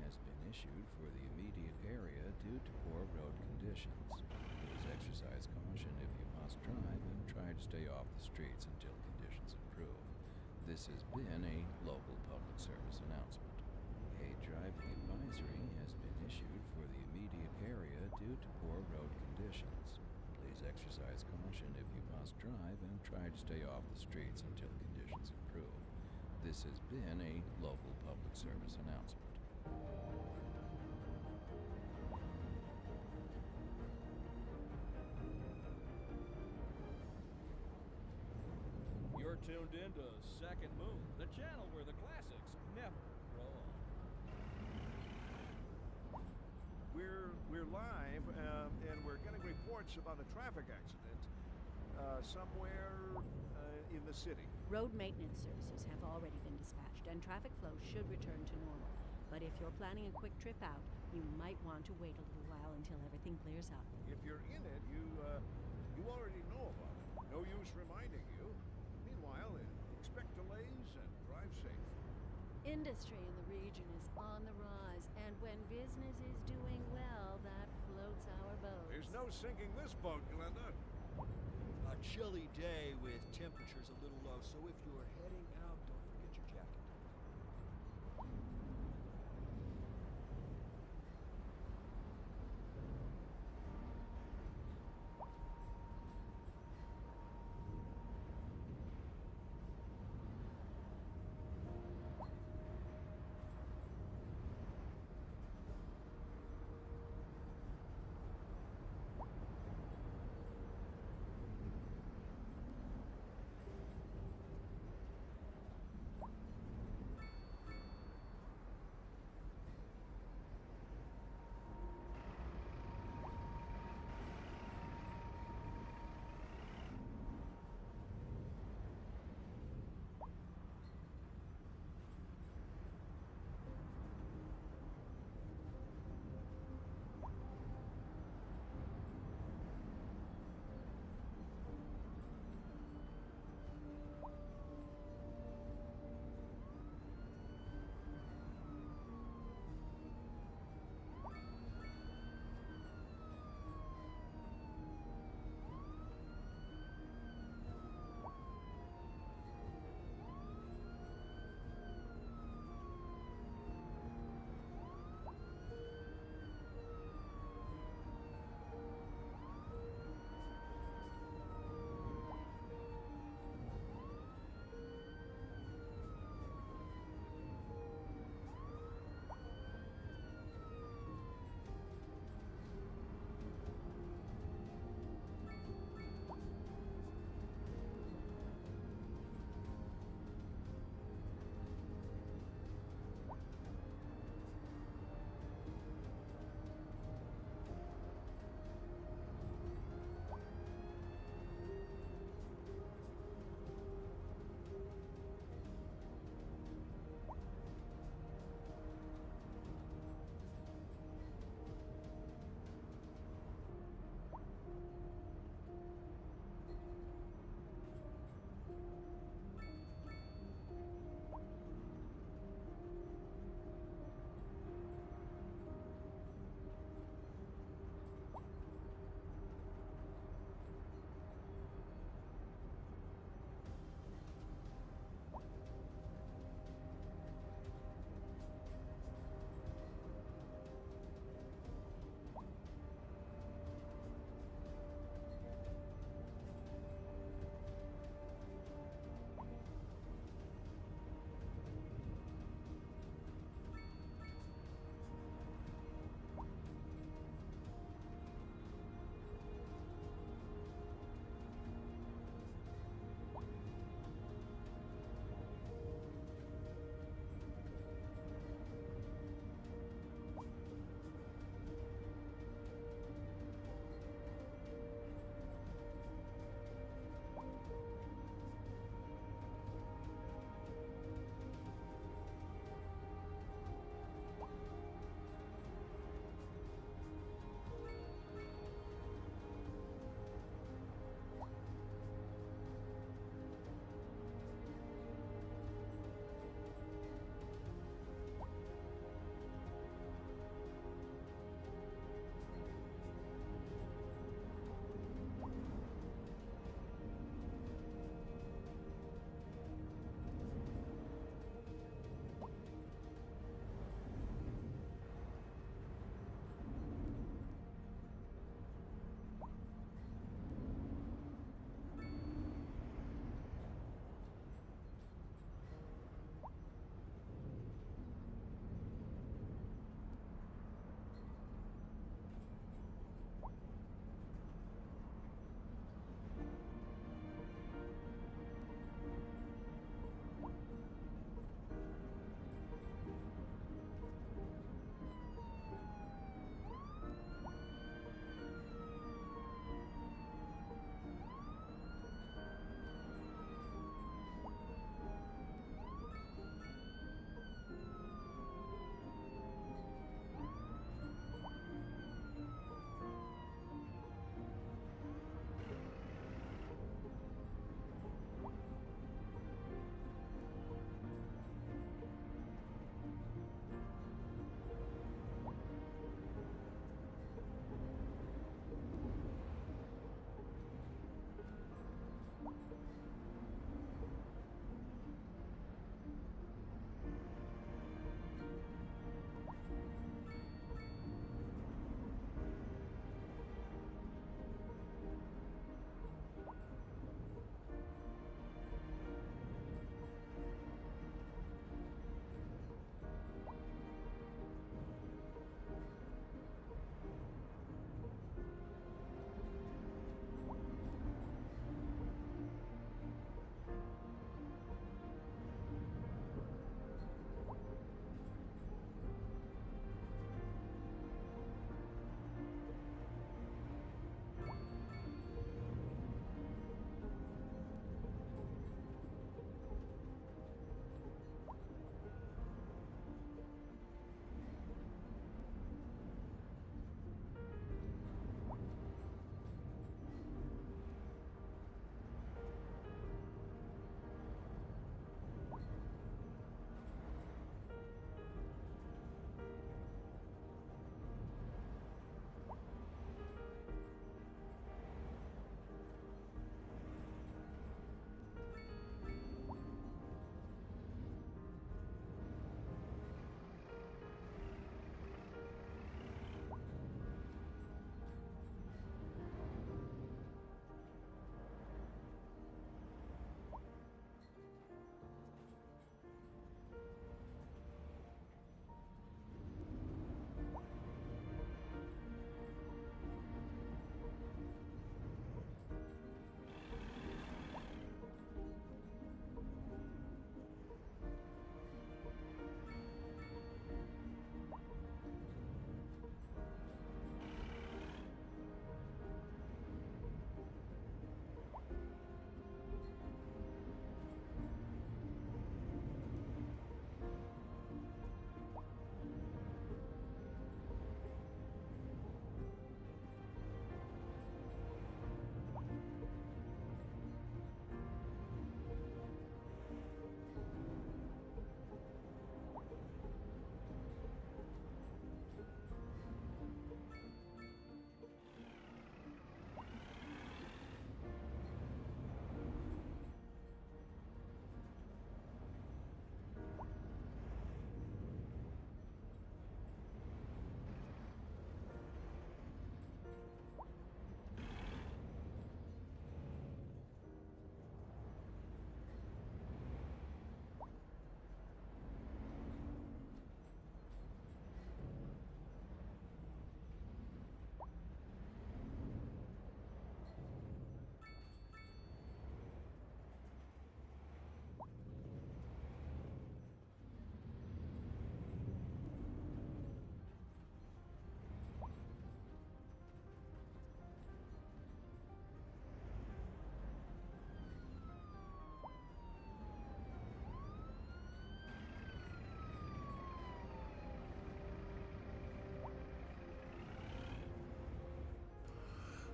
has been issued for the immediate area due to poor road conditions. Please exercise caution if you must drive and try to stay off the streets until conditions improve. This has been a local public service announcement. A driving advisory has been issued for the immediate area due to poor road conditions. Please exercise caution if you must drive and try to stay off the streets until conditions improve. This has been a local public service announcement. You're tuned in to Second Moon, the channel where the classics never grow old. We're live, and we're getting reports about a traffic accident somewhere in the city. Road maintenance services have already been dispatched, and traffic flow should return to normal. But if you're planning a quick trip out, you might want to wait a little while until everything clears up. If you're in it, you already know about it. No use reminding you. Meanwhile, expect delays and drive safe. Industry in the region is on the rise, and when business is doing well, that floats our boat. There's no sinking this boat, Glenda. A chilly day with temperatures a little low, so if you're heading out, don't forget your jacket.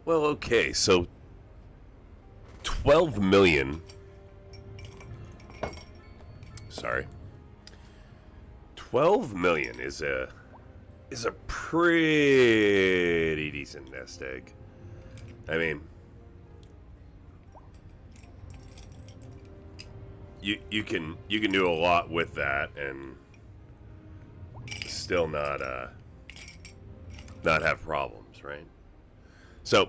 Well, okay, so 12 million. Sorry. 12 million is a pretty decent nest egg. I mean, you can do a lot with that and still not have problems, right? So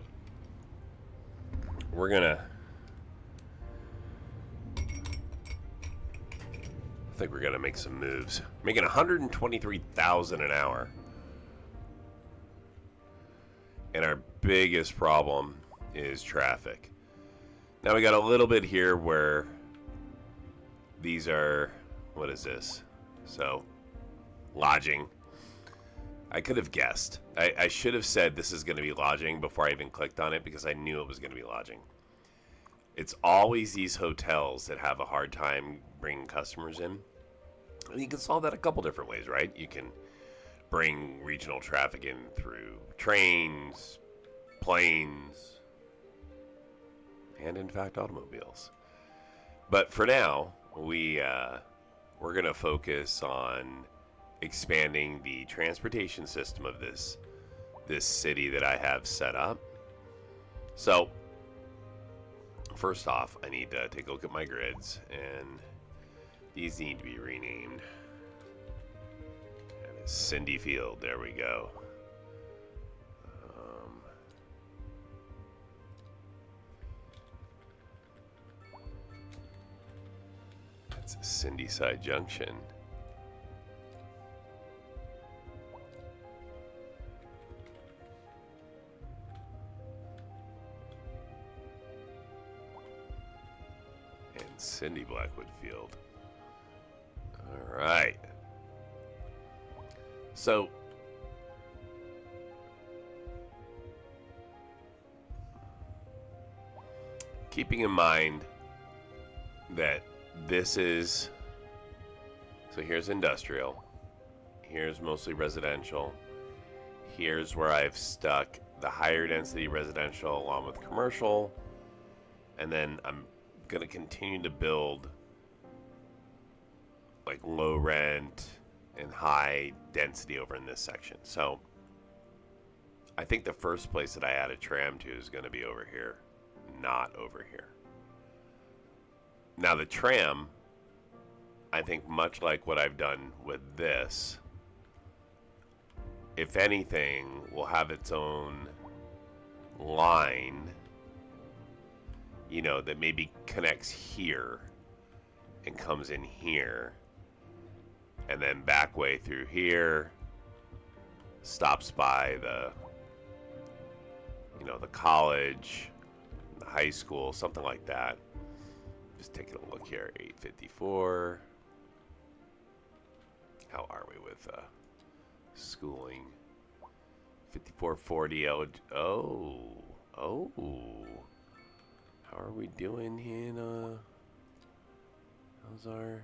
we're gonna, I think we're gonna make some moves. Making 123,000 an hour. And our biggest problem is traffic. Now we got a little bit here where these are, what is this? So, lodging. I could have guessed. I should have said this is going to be lodging before I even clicked on it because I knew it was going to be lodging. It's always these hotels that have a hard time bringing customers in. And you can solve that a couple different ways, right? You can bring regional traffic in through trains, planes, and in fact automobiles. But for now, we're going to focus on expanding the transportation system of this city that I have set up. So first off, I need to take a look at my grids, and these need to be renamed. And it's Cindy Field, there we go. That's Cindy Side Junction. And Cindy Blackwood Field. All right. So keeping in mind that this is, so here's industrial, here's mostly residential, here's where I've stuck the higher density residential along with commercial, and then I'm going to continue to build like low rent and high density over in this section. So I think the first place that I add a tram to is going to be over here, not over here. Now the tram, I think much like what I've done with this, if anything, will have its own line, you know, that maybe connects here and comes in here, and then back way through here, stops by the, you know, the college, the high school, something like that. Just taking a look here, 854. How are we with schooling? 5440. Oh. How are we doing in how's our?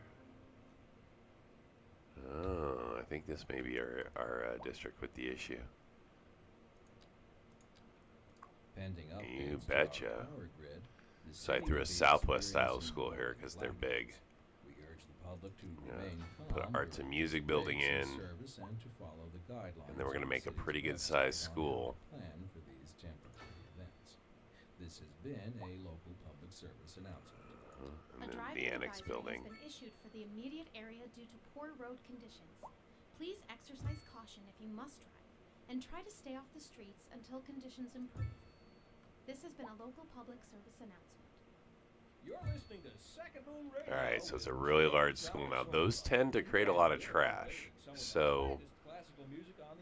Oh, I think this may be our district with the issue. Pending You updates to our betcha. power grid, the So I city threw will a be Southwest style experiencing school here because they're big. We urge the public to Yeah, remain put calm an arts during and music these building breaks in, service and to follow the guidelines and then we're gonna on make a the pretty city's good sized website on school. how to plan for these temporary events. This has been a local public service announcement. And A then driving the annex advisory building. has been issued for the immediate area due to poor road conditions. Please exercise caution if you must drive, and try to stay off the streets until conditions improve. This has been a local public service announcement. You're listening to Second Moon Radio. Alright, so it's a really large school. Now those tend to create a lot of trash. So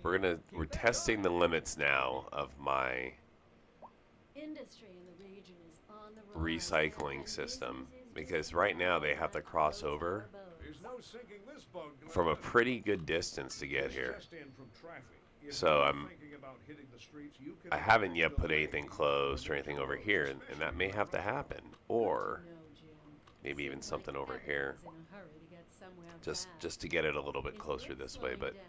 we're testing the limits now of my Industry in the region is on the rise, recycling and system, businesses because right now they have to cross over There's no sinking this boat. from a pretty good distance to get This here. just in from traffic. If So you're I'm thinking about hitting the streets, you can I haven't yet avoid put anything delays closed or on anything major over roads, here, and that especially may have to happen. Or No, Jim. maybe even Seems something like over everyone's here, in a hurry to get somewhere just fast. to get it a little bit Is closer it this way. slowing But down?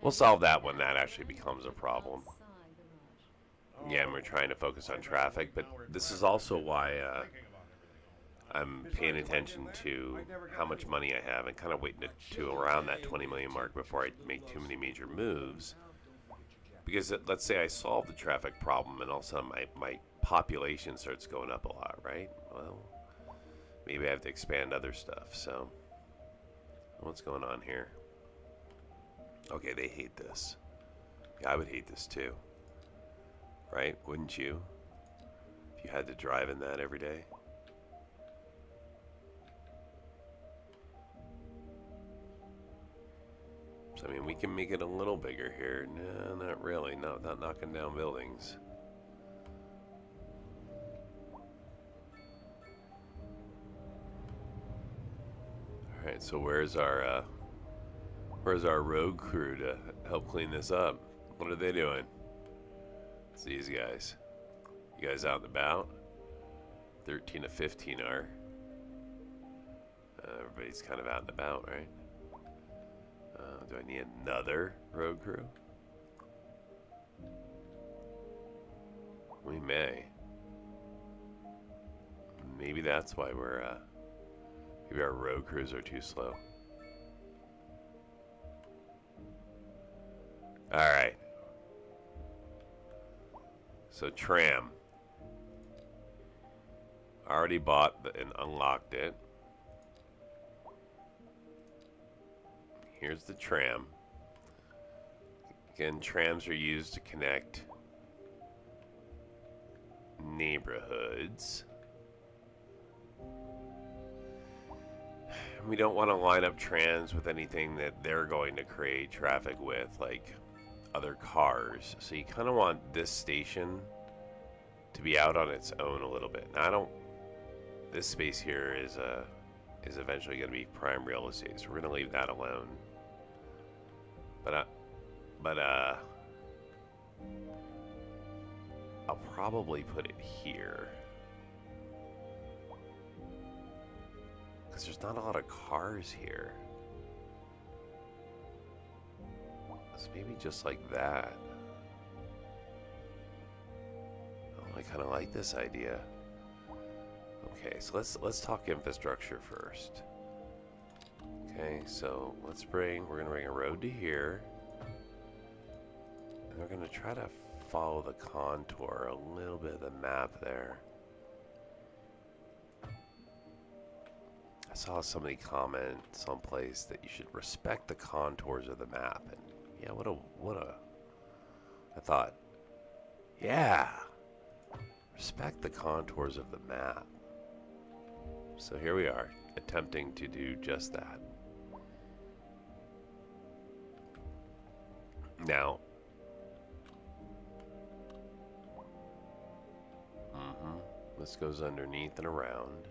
we'll And solve if that you when can, that actually plan becomes a your trip problem. outside the rush. Oh, Yeah, time we're trying to focus on traffic, but this is also why I'm paying attention to how much money I have and kind of waiting to around that 20 million mark before I make too many major moves. Because let's say I solve the traffic problem and also my population starts going up a lot, right? Well, maybe I have to expand other stuff. So what's going on here? Okay, they hate this. Yeah, I would hate this too. Right? Wouldn't you? If you had to drive in that every day. So, I mean, we can make it a little bigger here. No, not really. No, not knocking down buildings. Alright, so where's our road crew to help clean this up? What are they doing? It's these guys. You guys out and about? 13 to 15 are. Everybody's kind of out and about, right? Do I need another road crew? We may. Maybe that's why maybe our road crews are too slow. Alright. So tram. I already bought and unlocked it. Here's the tram. Again, trams are used to connect neighborhoods. We don't want to line up trams with anything that they're going to create traffic with, like other cars. So you kind of want this station to be out on its own a little bit. Now, this space here is eventually going to be prime real estate, so we're going to leave that alone. But I'll probably put it here. Because there's not a lot of cars here. So maybe just like that. Oh, I kind of like this idea. Okay, so let's talk infrastructure first. Okay, so we're gonna bring a road to here. And we're gonna try to follow the contour, a little bit of the map there. I saw somebody comment someplace that you should respect the contours of the map, and yeah, I thought, yeah, respect the contours of the map. So here we are, attempting to do just that. Now, this goes underneath and around.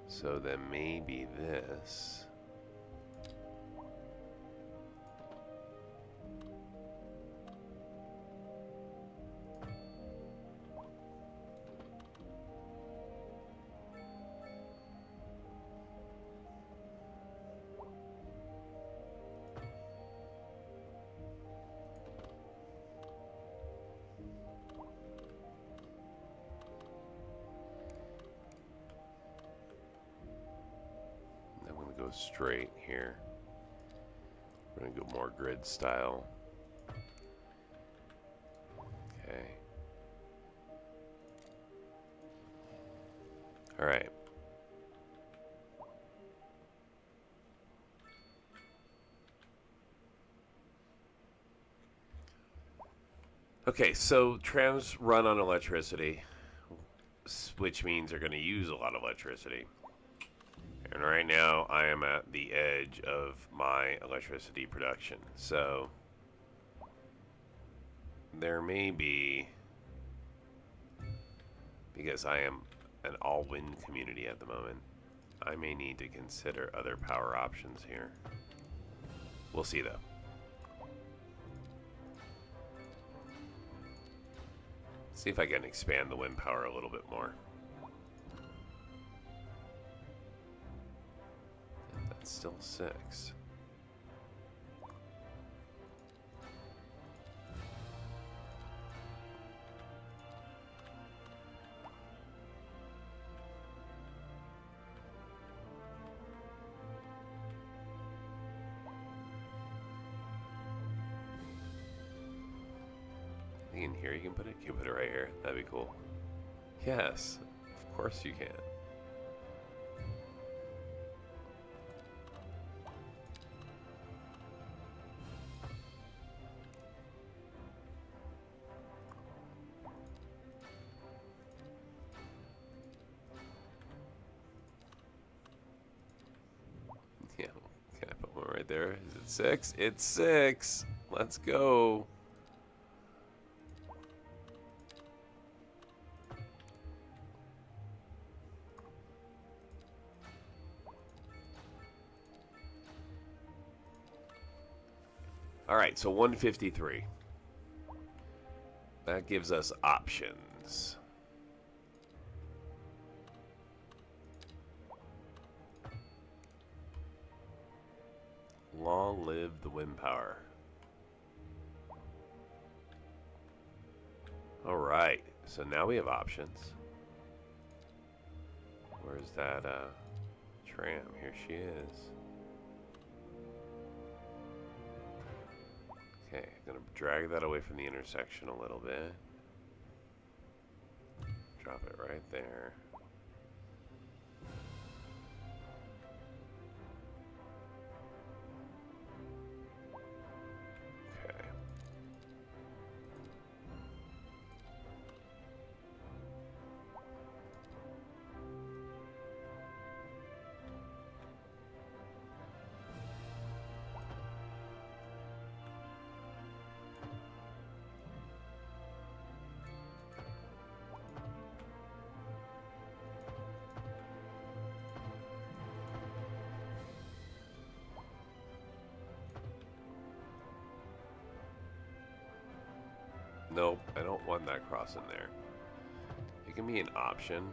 So then maybe this. Straight here. We're gonna go more grid style. Okay. All right. Okay, so trams run on electricity, which means they're going to use a lot of electricity. And right now, I am at the edge of my electricity production. So, there may be, because I am an all-wind community at the moment, I may need to consider other power options here. We'll see, though. See if I can expand the wind power a little bit more. Still 6. Anything in here you can put it? Can you put it right here? That'd be cool. Yes, of course you can. Yeah, can I put one right there? Is it 6? It's 6. Let's go. All right, so 153. That gives us options. Long live the wind power. All right, so now we have options. Where's that tram? Here she is. Okay, I'm gonna drag that away from the intersection a little bit. Drop it right there. Okay. Nope, I don't want that crossing there. It can be an option.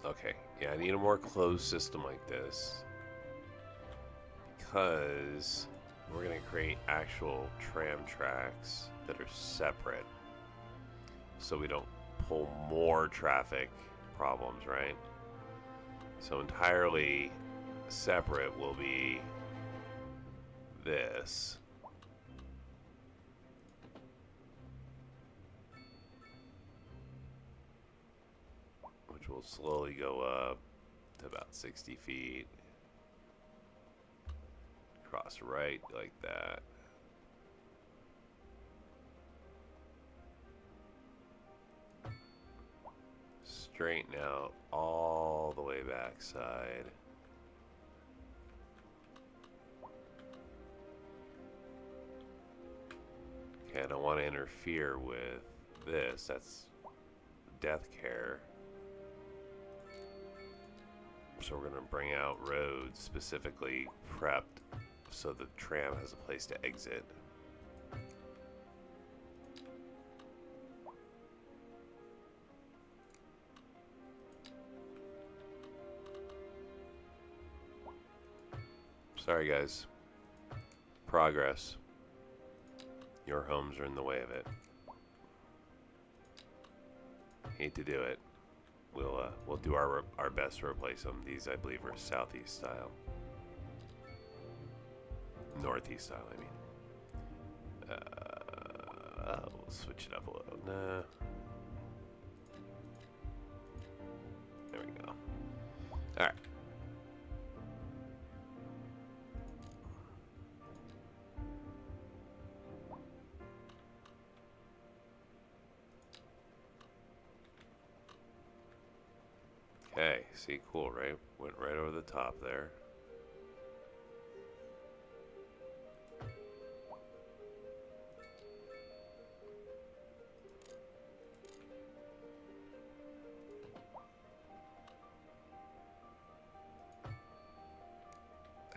Okay, yeah, I need a more closed system like this because we're going to create actual tram tracks that are separate so we don't pull more traffic problems, right? So entirely separate will be this. Which will slowly go up to about 60 feet. Cross right like that. Straighten out all the way backside. Okay, I don't want to interfere with this. That's death care. So we're going to bring out roads specifically prepped so the tram has a place to exit. Sorry guys. Progress. Your homes are in the way of it. Hate to do it. We'll do our best to replace them. These, I believe, are southeast style. Northeast style, I mean. We'll switch it up a little. Nah. There we go. All right. Okay, see, cool, right? Went right over the top there.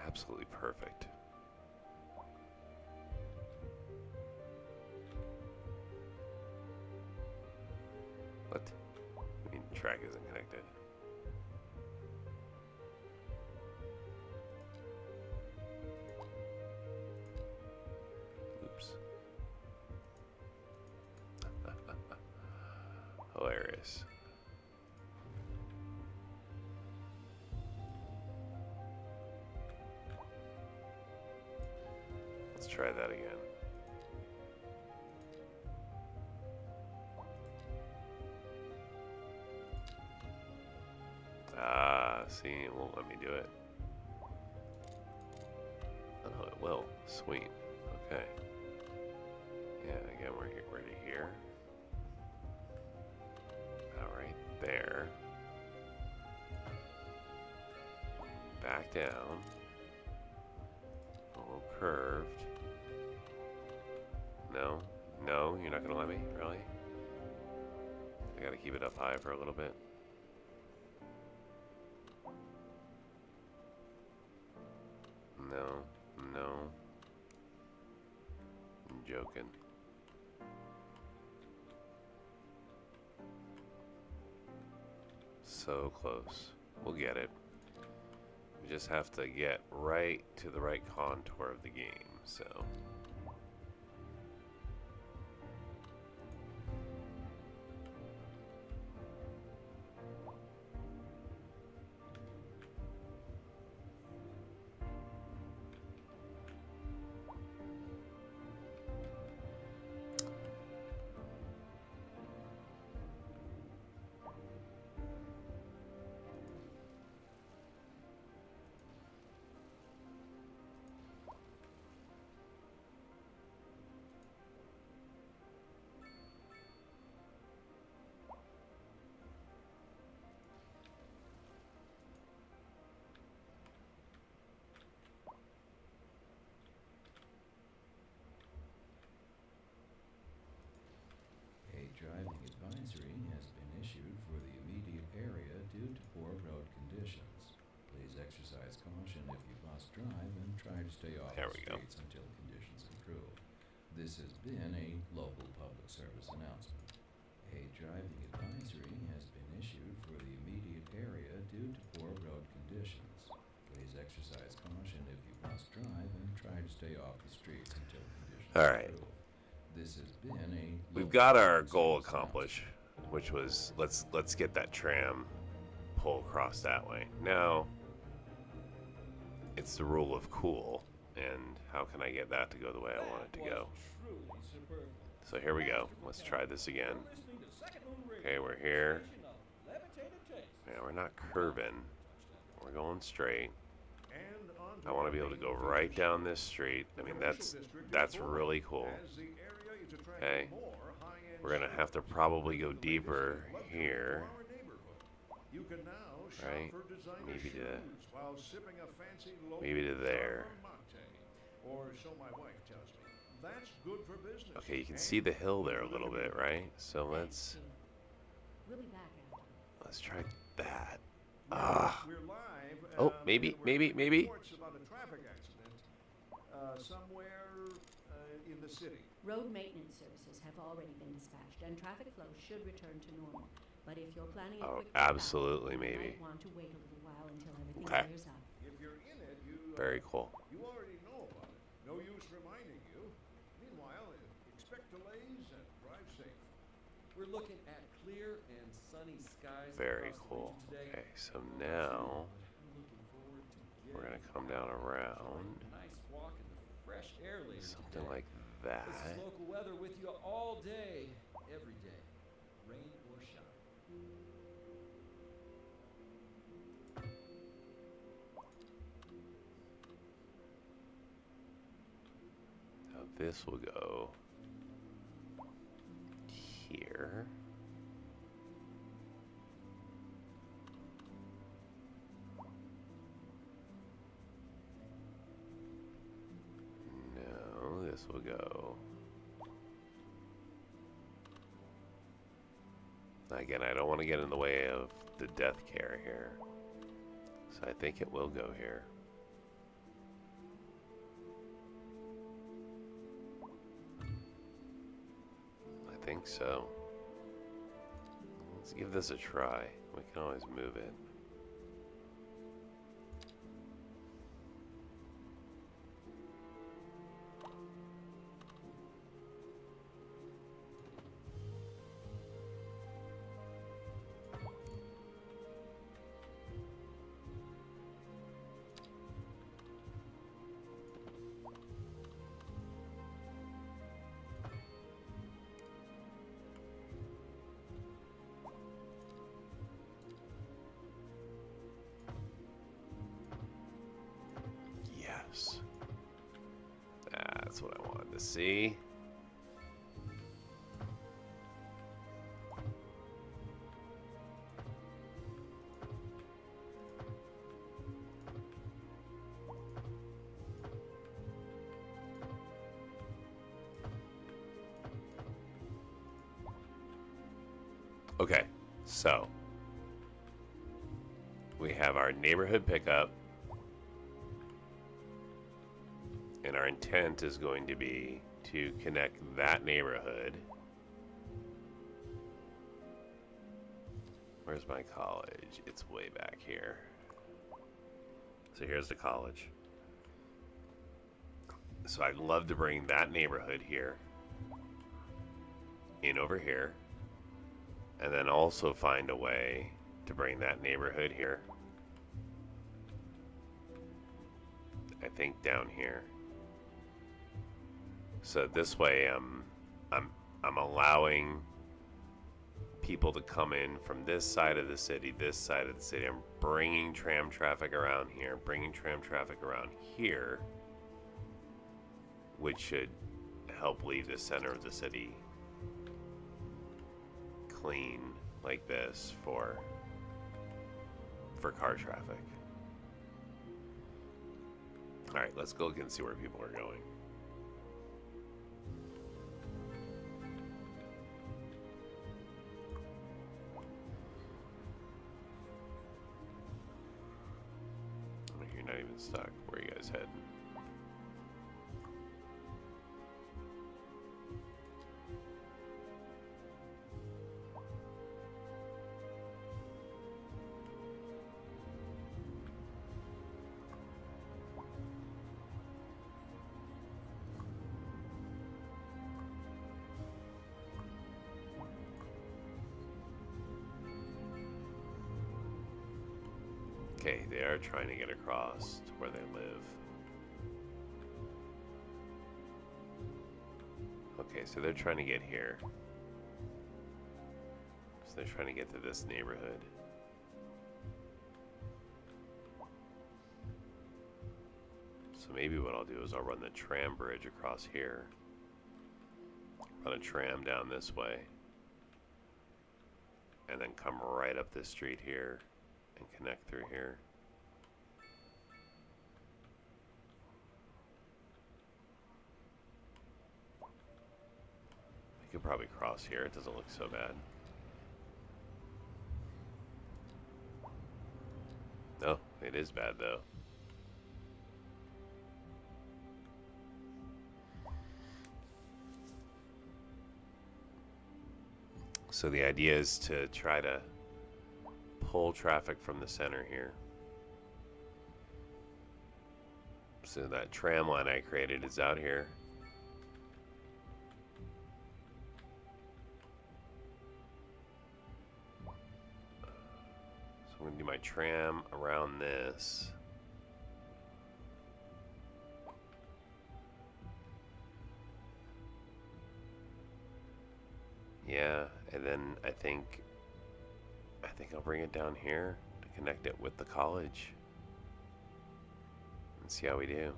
Absolutely perfect. What? I mean, track isn't connected. Eurus. Let's try that again. Ah, see, it won't let me do it. Oh, it will. Sweet. Okay. Yeah, again, we're to here. Alright, there. Back down. A little curved. No? No, you're not gonna let me? Really? I gotta keep it up high for a little bit. No, no. I'm joking. So close. We'll get it. We just have to get right to the right contour of the game, so. Driving advisory has been issued for the immediate area due to poor road conditions. Please exercise caution if you must drive and try to stay off There the we go. streets until conditions improve. This has been a local public service announcement. A driving advisory has been issued for the immediate area due to poor road conditions. Please exercise caution if you must drive and try to stay off the streets until conditions All right. improve. This has been a We've local got our public goal service accomplished, which was let's get that tram pull across that way. Now it's the rule of cool, and how can I get that to go the way I want it to go? So here we go. Let's try this again. Okay, we're here. Yeah, we're not curving. We're going straight. I want to be able to go right down this street. I mean, that's really cool. Okay, we're gonna have to probably go deeper here, right? Maybe to there. Okay, you can see the hill there a little bit, right? So let's try that. Ah. Oh, maybe. Somewhere in the city. Road maintenance services have already been dispatched, and traffic flow should return to normal. But if you're planning a Oh, quick trip out, absolutely, you maybe. might want to wait a little while until everything Okay. clears up. If you're in it, Very cool. you already know about it. No use reminding you. Meanwhile, expect delays and drive safe. We're looking at clear and sunny skies. Very across the cool. region today. Okay, so now I'm looking forward to we're gonna getting come down out, around enjoying a nice walk in the fresh air later something today. like that. This is local weather with you all day, every day, rain or shine. Now this will go here. No, this will go. Again, I don't want to get in the way of the death care here. So I think it will go here. I think so. Let's give this a try. We can always move it. what I wanted to see. Okay, so we have our neighborhood pickup, and our intent is going to be to connect that neighborhood. Where's my college? It's way back here. So here's the college. So I'd love to bring that neighborhood here in over here, and then also find a way to bring that neighborhood here, I think down here. So this way I'm allowing people to come in from this side of the city, this side of the city. I'm bringing tram traffic around here, bringing tram traffic around here, which should help leave the center of the city clean like this for car traffic. All right, let's go look and see where people are going. You're not even stuck. Where are you guys heading? Okay, they are trying to get across to where they live. Okay, so they're trying to get here. So they're trying to get to this neighborhood. So maybe what I'll do is I'll run the tram bridge across here. Run a tram down this way. And then come right up this street here and connect through here. You could probably cross here. It doesn't look so bad. No, it is bad though. So the idea is to try to pull traffic from the center here. So that tram line I created is out here. So I'm going to do my tram around this. Yeah, and then I think I'll bring it down here to connect it with the college and see how we do.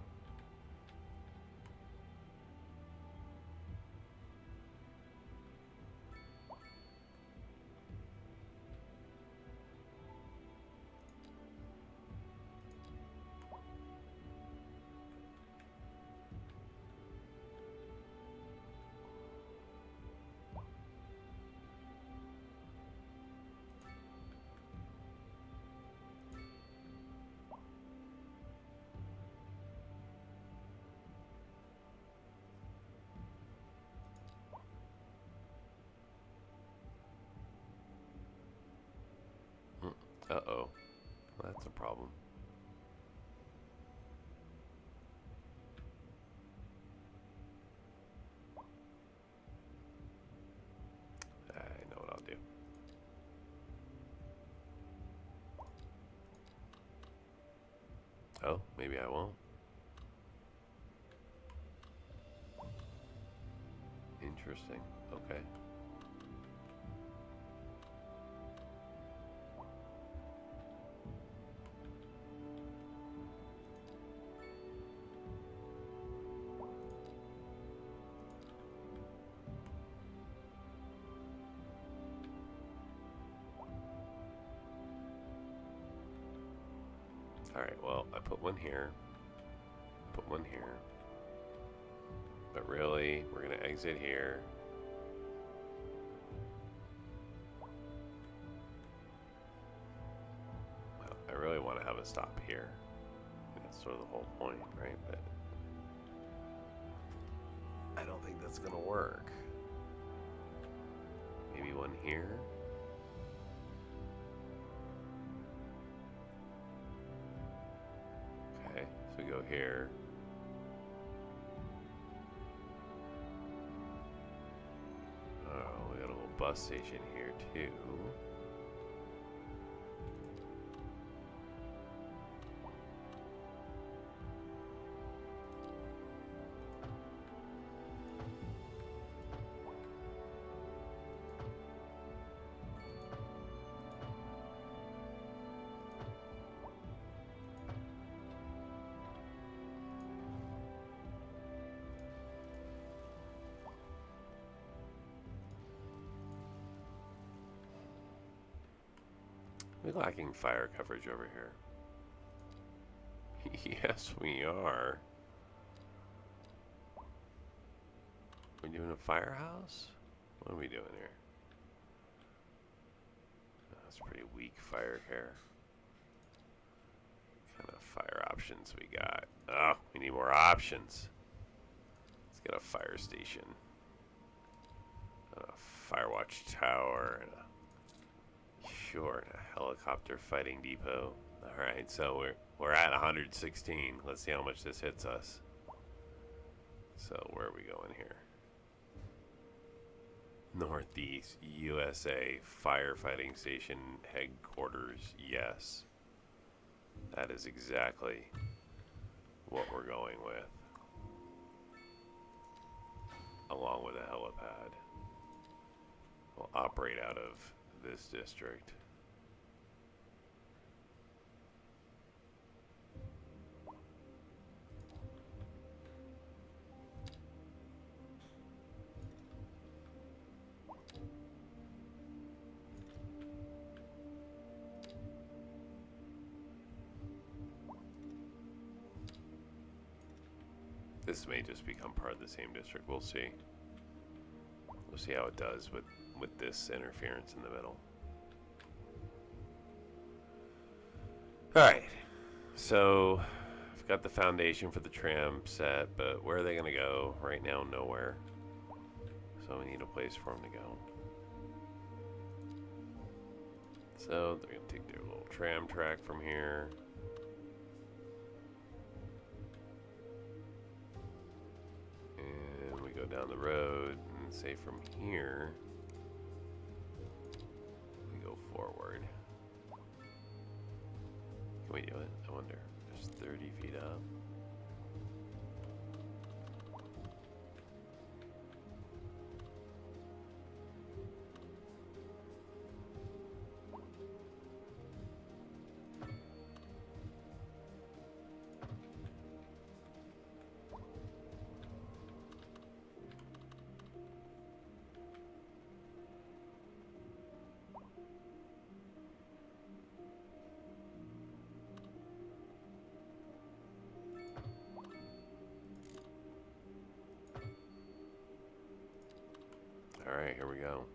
Uh-oh. That's a problem. I know what I'll do. Oh, maybe I won't. Interesting. Okay. Alright, well, I put one here. Put one here. But really, we're going to exit here. Well, I really want to have a stop here. That's sort of the whole point, right? But I don't think that's going to work. Maybe one here. Okay, so we go here. Oh, we got a little bus station here too. We're lacking fire coverage over here. Yes, we are. We're doing a firehouse? What are we doing here? Oh, that's pretty weak fire care. What kind of fire options we got? Oh, we need more options. Let's get a fire station. A fire watch tower and a sure, and a helicopter fighting depot. Alright, so we're at 116. Let's see how much this hits us. So where are we going here? Northeast USA firefighting station headquarters. Yes. That is exactly what we're going with. Along with a helipad. We'll operate out of this district. This may just become part of the same district. We'll see. We'll see how it does with this interference in the middle. Alright, so I've got the foundation for the tram set, but where are they going to go? Right now, nowhere. So we need a place for them to go. So they're going to take their little tram track from here. And we go down the road and say from here we go forward. Can we do it? I wonder. There's 30 feet up. Alright, here we go.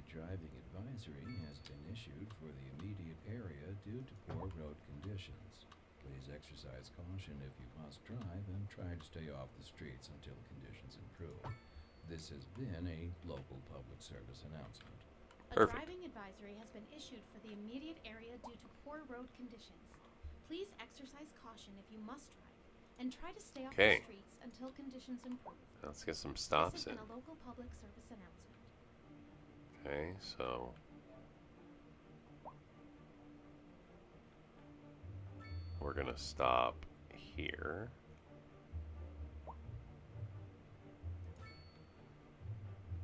driving advisory has been issued for the immediate area due to poor road conditions. Please exercise caution if you must drive and try to stay off the streets until conditions improve. This has been a local public service announcement. A Perfect. driving advisory has been issued for the immediate area due to poor road conditions. Please exercise caution if you must drive and try to stay off Okay. the streets until conditions improve. Let's get some This stops has in. been a local public service announcement. Okay, so we're gonna stop here.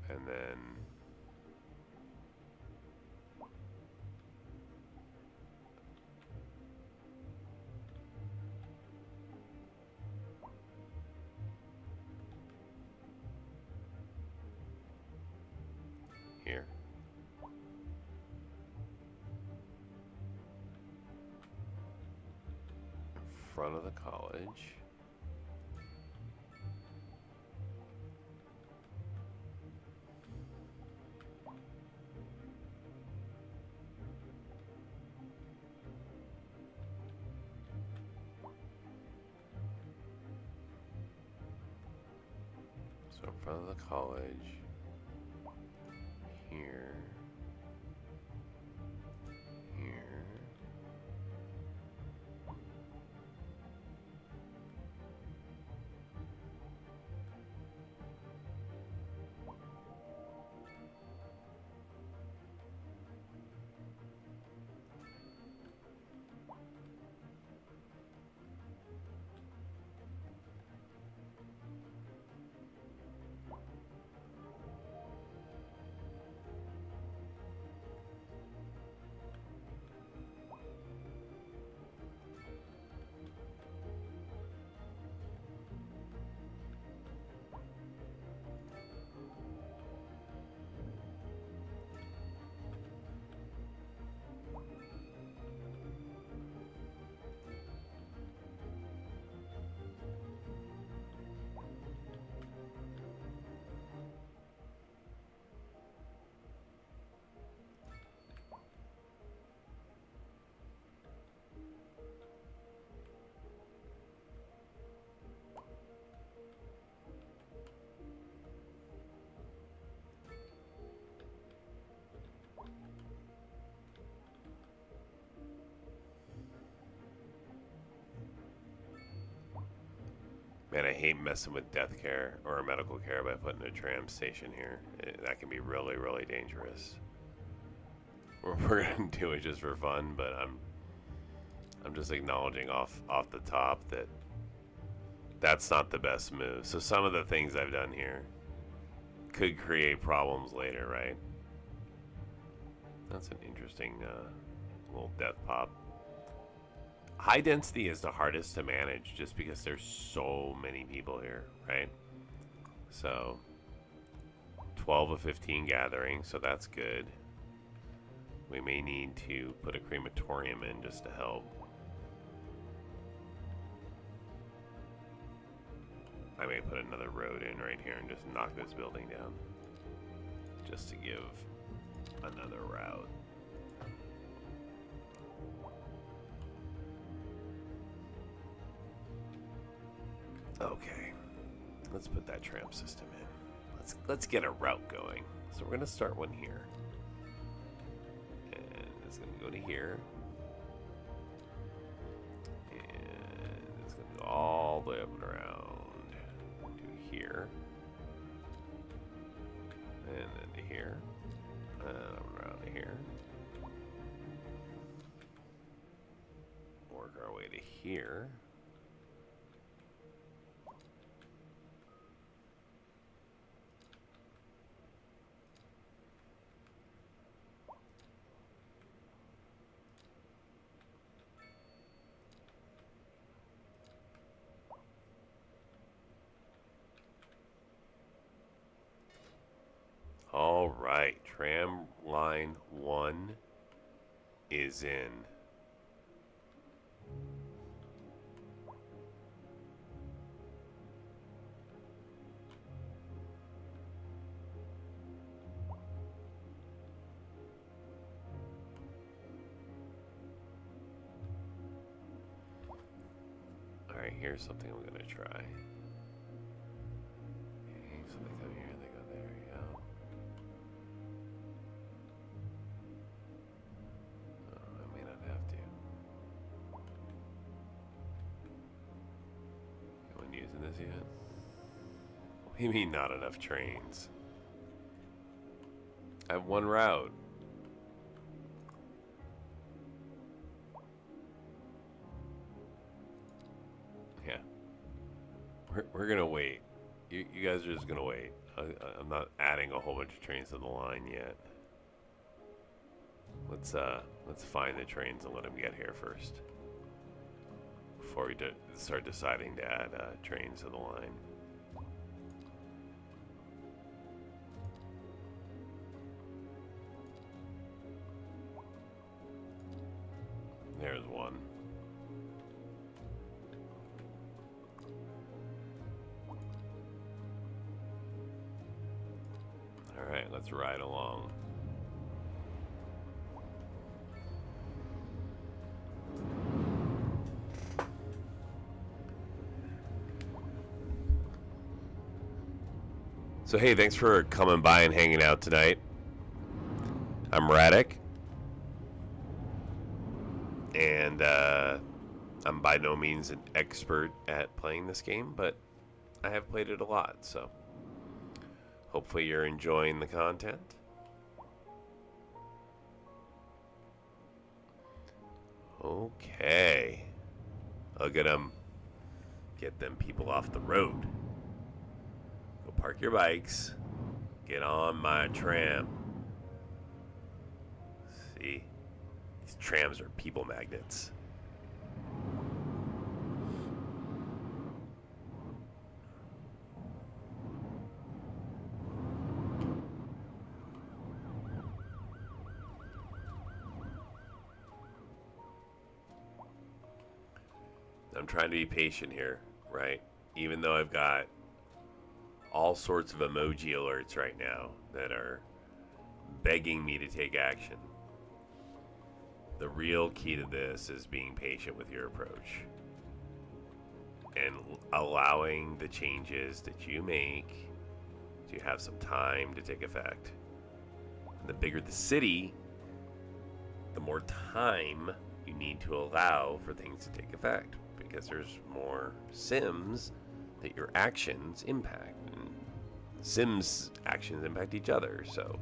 And then here. In front of the college. So in front of the college. Here. Here. Man, I hate messing with death care or medical care by putting a tram station here. That can be really, really dangerous. We're gonna do it just for fun, but I'm just acknowledging off the top that that's not the best move. So some of the things I've done here could create problems later, right? That's an interesting little death pop. High density is the hardest to manage just because there's so many people here, right? So 12 of 15 gathering, so that's good. We may need to put a crematorium in just to help. I may put another road in right here and just knock this building down. Just to give another route. Okay, let's put that tram system in. Let's get a route going. So we're gonna start one here, and it's gonna go to here, and it's gonna go all the way up and around to here, and then to here, and up around to here. Work our way to here. All right, tram line 1 is in. Alright, here's something I'm gonna try. Okay, so they come here, they go there, yeah. I may not have to. Anyone using this yet? What do you mean not enough trains? I have one route. Yeah. We're gonna wait. You guys are just gonna wait. I'm not adding a whole bunch of trains to the line yet. Let's find the trains and let them get here first. Before we start deciding to add trains to the line. There's one. All right, let's ride along. So hey, thanks for coming by and hanging out tonight. I'm Radic. And I'm by no means an expert at playing this game, but I have played it a lot, so hopefully you're enjoying the content. Okay. Look at them. Get them people off the road. Go park your bikes. Get on my tram. See? These trams are people magnets. I'm trying to be patient here, right? Even though I've got all sorts of emoji alerts right now that are begging me to take action. The real key to this is being patient with your approach and allowing the changes that you make to have some time to take effect. And the bigger the city, the more time you need to allow for things to take effect, because there's more Sims that your actions impact. And Sims actions impact each other, so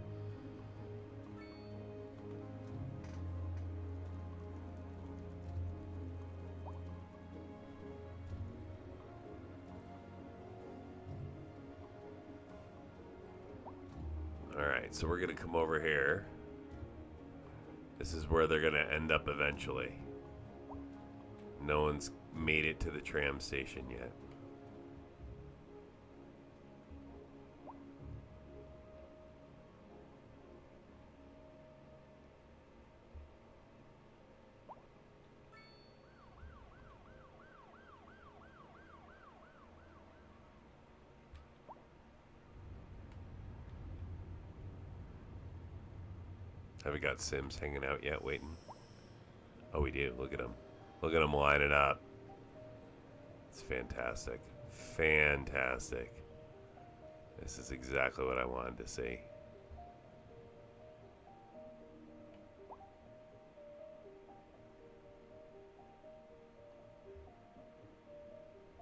alright, so we're gonna come over here. This is where they're gonna end up eventually. No one's made it to the tram station yet. Have we got Sims hanging out yet, waiting? Oh, we do. Look at them. Look at them lining up. It's fantastic. Fantastic. This is exactly what I wanted to see.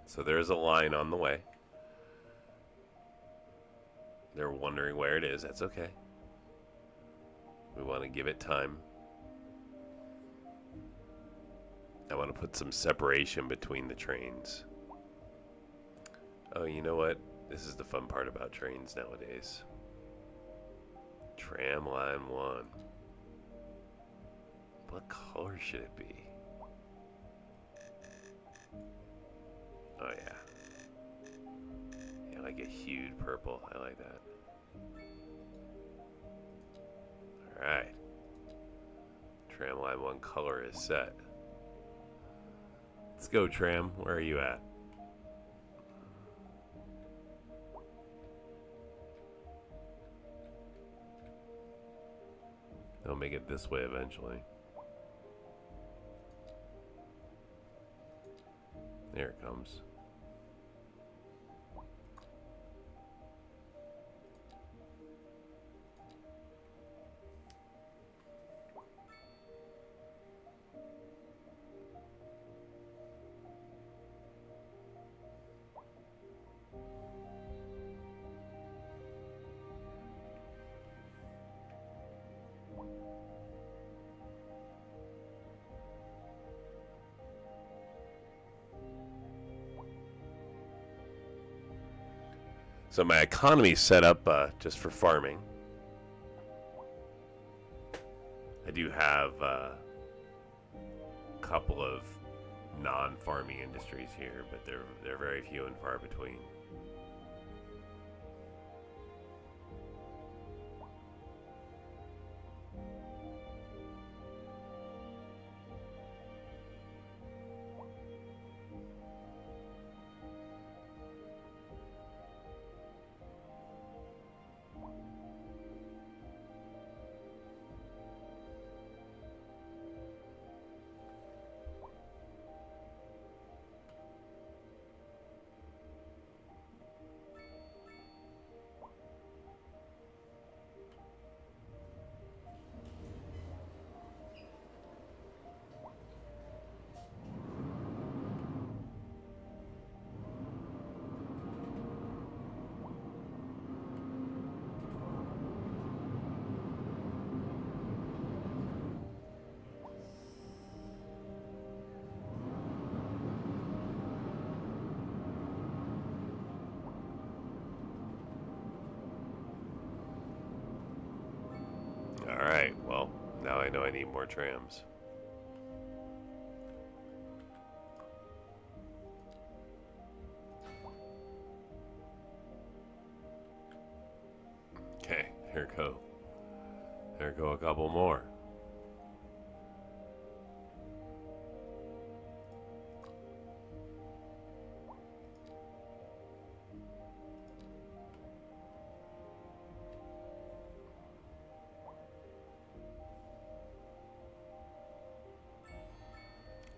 So there's a line on the way. They're wondering where it is. That's okay. We want to give it time. I want to put some separation between the trains. Oh, you know what? This is the fun part about trains nowadays. Tram line 1. What color should it be? Oh yeah. Yeah, like a hued purple. I like that. Alright. Tram line 1 color is set. Let's go, tram. Where are you at? They'll make it this way eventually. There it comes. So my economy is set up just for farming. I do have a couple of non-farming industries here, but they're very few and far between. Alright, well, now I know I need more trams. Okay, here go. There go a couple more.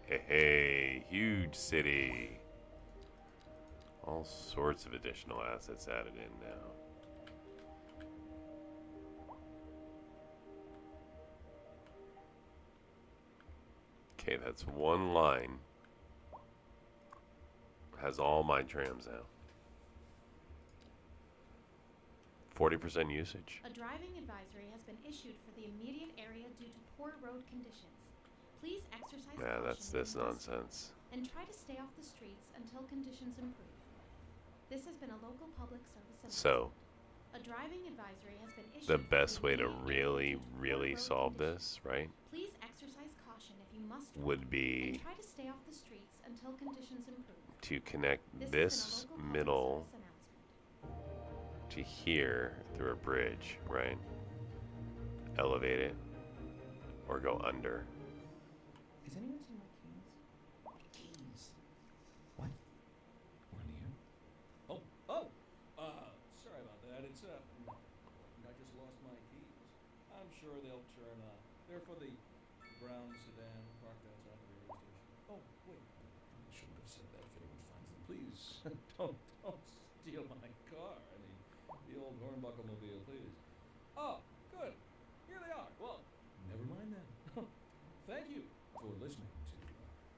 Hey, huge city. All sorts of additional assets added in now. Okay, that's one line. Has all my trams now. 40% usage. A driving advisory has been issued for the immediate area due to poor road conditions. Please exercise Yeah, caution that's this when crossing nonsense. and try to stay off the streets until conditions improve. This has been a local public service announcement. So, A driving advisory has been issued the for best way to immediate area due to poor really road solve conditions. this, right, Please exercise caution if you must drive, would and be try to stay off the streets until conditions improve. to connect This this has been a local middle public service announcement. to here through a bridge, right? Elevate it or go under. Has anyone seen my keys? Keys. What? One here? Sorry about that. It's, I just lost my keys. I'm sure they'll turn up. They're for the brown sedan parked outside the radio station. Oh, wait. Probably shouldn't have said that if anyone finds them. Please, don't steal my car. I mean, the old hornbuckle mobile, please. Oh, good. Here they are. Well, Never mind that. thank you. For listening to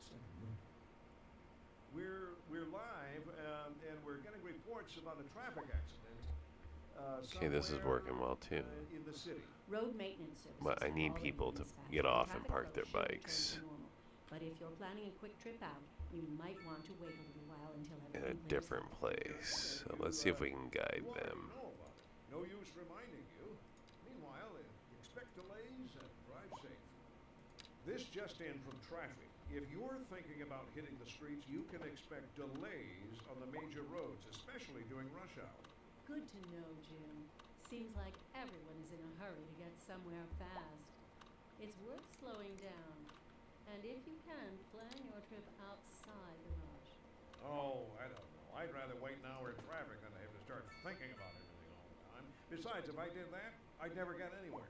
Second Room. We're live, and we're getting reports about a traffic accident. Okay, this is somewhere, working well too. in the city. Road maintenance services. But I have need already people been to dispatched, get off and traffic park flow their should return bikes. to normal. But if you're planning a quick trip out, you might want to wait a little while until In a everything clears different up. place. So let's see if we can guide You already them. know about it. No use reminding you. Meanwhile, expect delays and drive safe. This just in from traffic. If you're thinking about hitting the streets, you can expect delays on the major roads, especially during rush hour. Good to know, Jim. Seems like everyone is in a hurry to get somewhere fast. It's worth slowing down. And if you can, plan your trip outside the rush. Oh, I don't know. I'd rather wait an hour in traffic than have to start thinking about everything all the time. Besides, if I did that, I'd never get anywhere.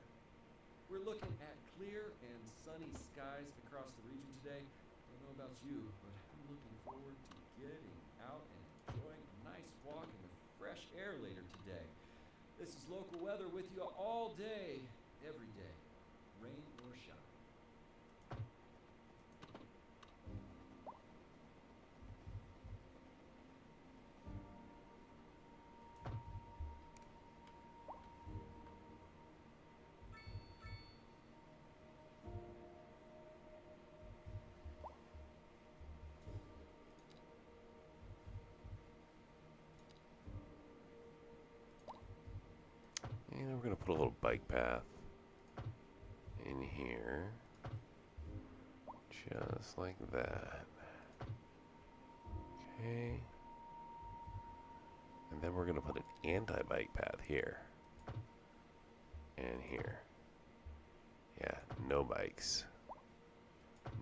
We're looking at clear and sunny skies across the region today. I don't know about you, but I'm looking forward to getting out and enjoying a nice walk in the fresh air later today. This is local weather with you all day, every day, rain or shine. And we're going to put a little bike path in here. Just like that. Okay. And then we're going to put an anti-bike path here. And here. Yeah, no bikes.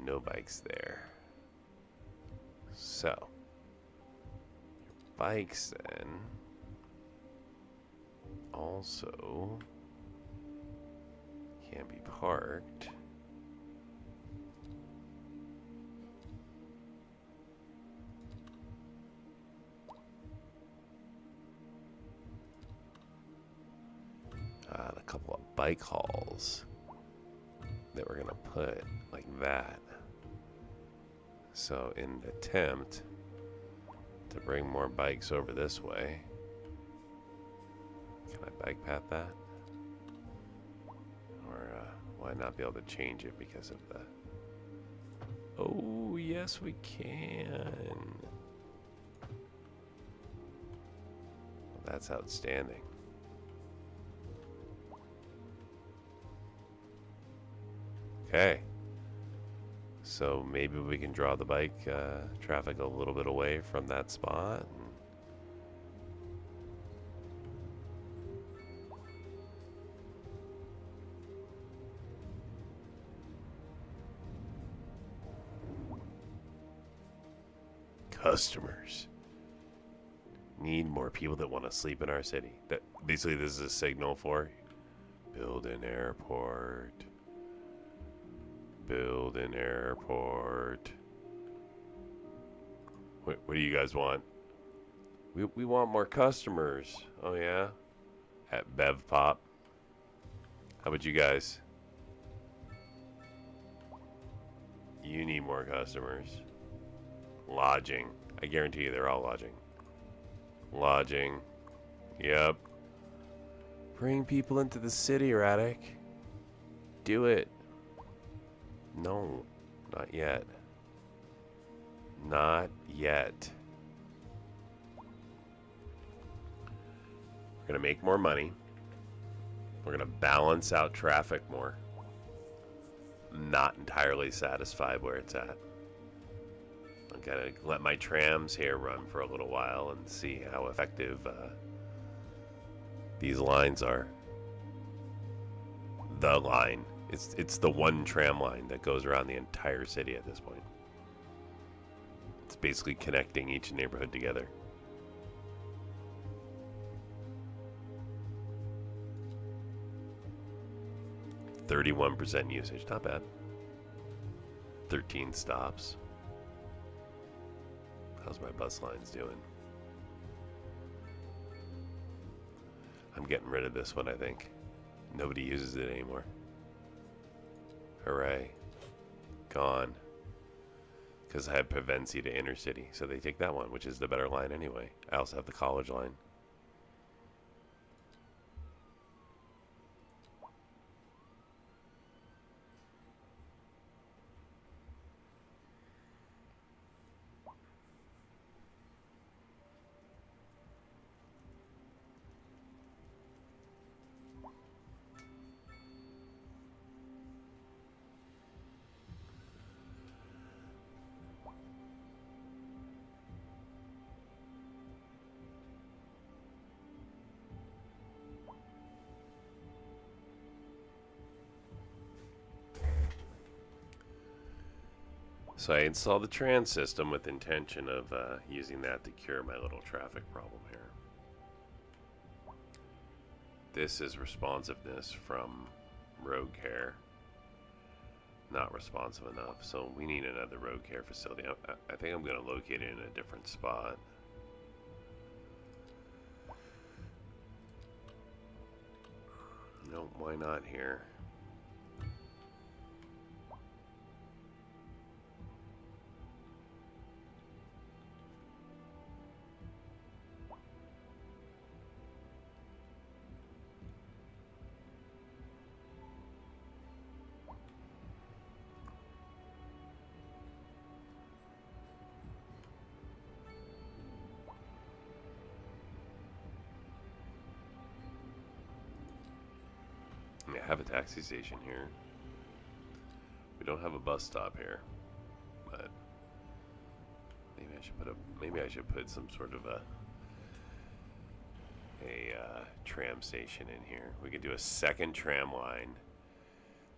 No bikes there. So. Your bikes then. Also can be parked on a couple of bike halls that we're gonna put like that. So in an attempt to bring more bikes over this way, can I bike path that? Or will I not be able to change it because of the... Oh, yes we can. Well, that's outstanding. Okay. So maybe we can draw the bike traffic a little bit away from that spot. Customers. Need more people that want to sleep in our city. That basically this is a signal for build an airport. Build an airport. What do you guys want? We want more customers. Oh yeah? At Bev Pop. How about you guys? You need more customers. Lodging. I guarantee you they're all lodging. Lodging. Yep. Bring people into the city, Radic. Do it. No. Not yet. Not yet. We're going to make more money. We're going to balance out traffic more. Not entirely satisfied where it's at. I'm going to let my trams here run for a little while and see how effective these lines are. The line. It's the one tram line that goes around the entire city at this point. It's basically connecting each neighborhood together. %31 usage, not bad. 13 stops. How's my bus lines doing? I'm getting rid of this one, I think. Nobody uses it anymore. Hooray. Gone. Because I have Pevensey to inner city, so they take that one, which is the better line anyway. I also have the college line. So I installed the trans system with intention of using that to cure my little traffic problem here. This is responsiveness from Rogue Care. not responsive enough. So we need another road care facility. I think I'm going to locate it in a different spot. No, why not here? I have a taxi station here. We don't have a bus stop here, but maybe I should put some sort of a tram station in here. We could do a second tram line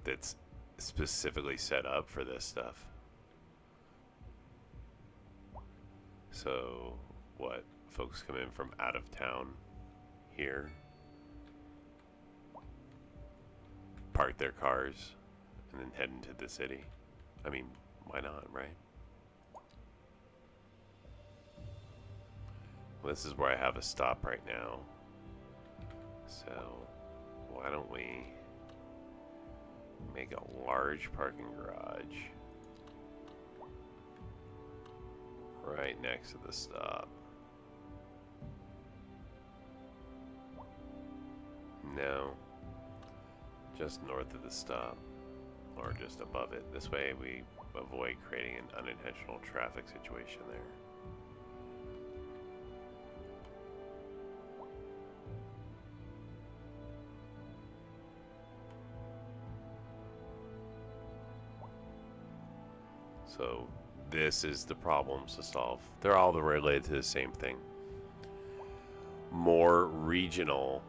that's specifically set up for this stuff. So what? Folks come in from out of town here, park their cars, and then head into the city. I mean, why not, right? Well, this is where I have a stop right now. So, why don't we make a large parking garage right next to the stop. No. Just north of the stop, or just above it. This way we avoid creating an unintentional traffic situation there. So this is the problems to solve. They're all related to the same thing. More regional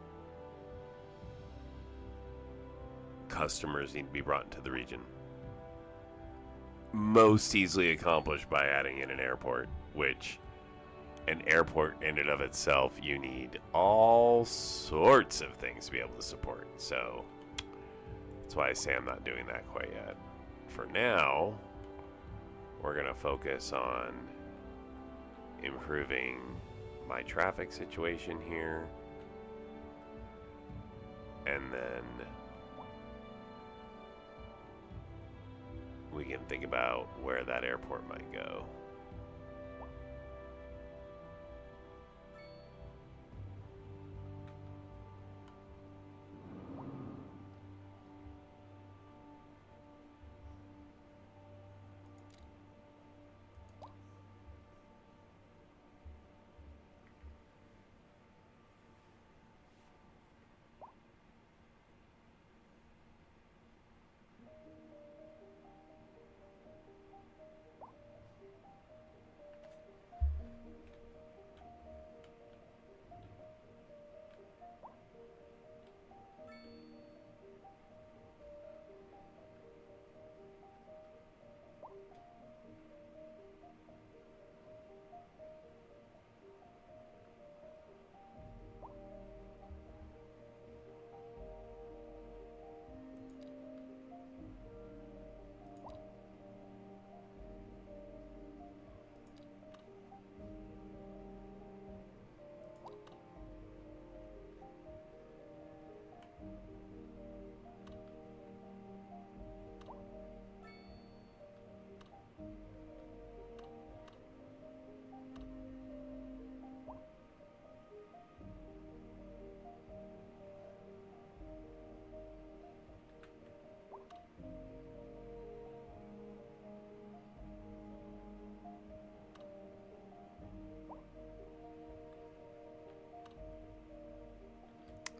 customers need to be brought into the region. Most easily accomplished by adding in an airport, which an airport in and of itself, you need all sorts of things to be able to support. So that's why I say I'm not doing that quite yet. For now, we're going to focus on improving my traffic situation here, and then we can think about where that airport might go.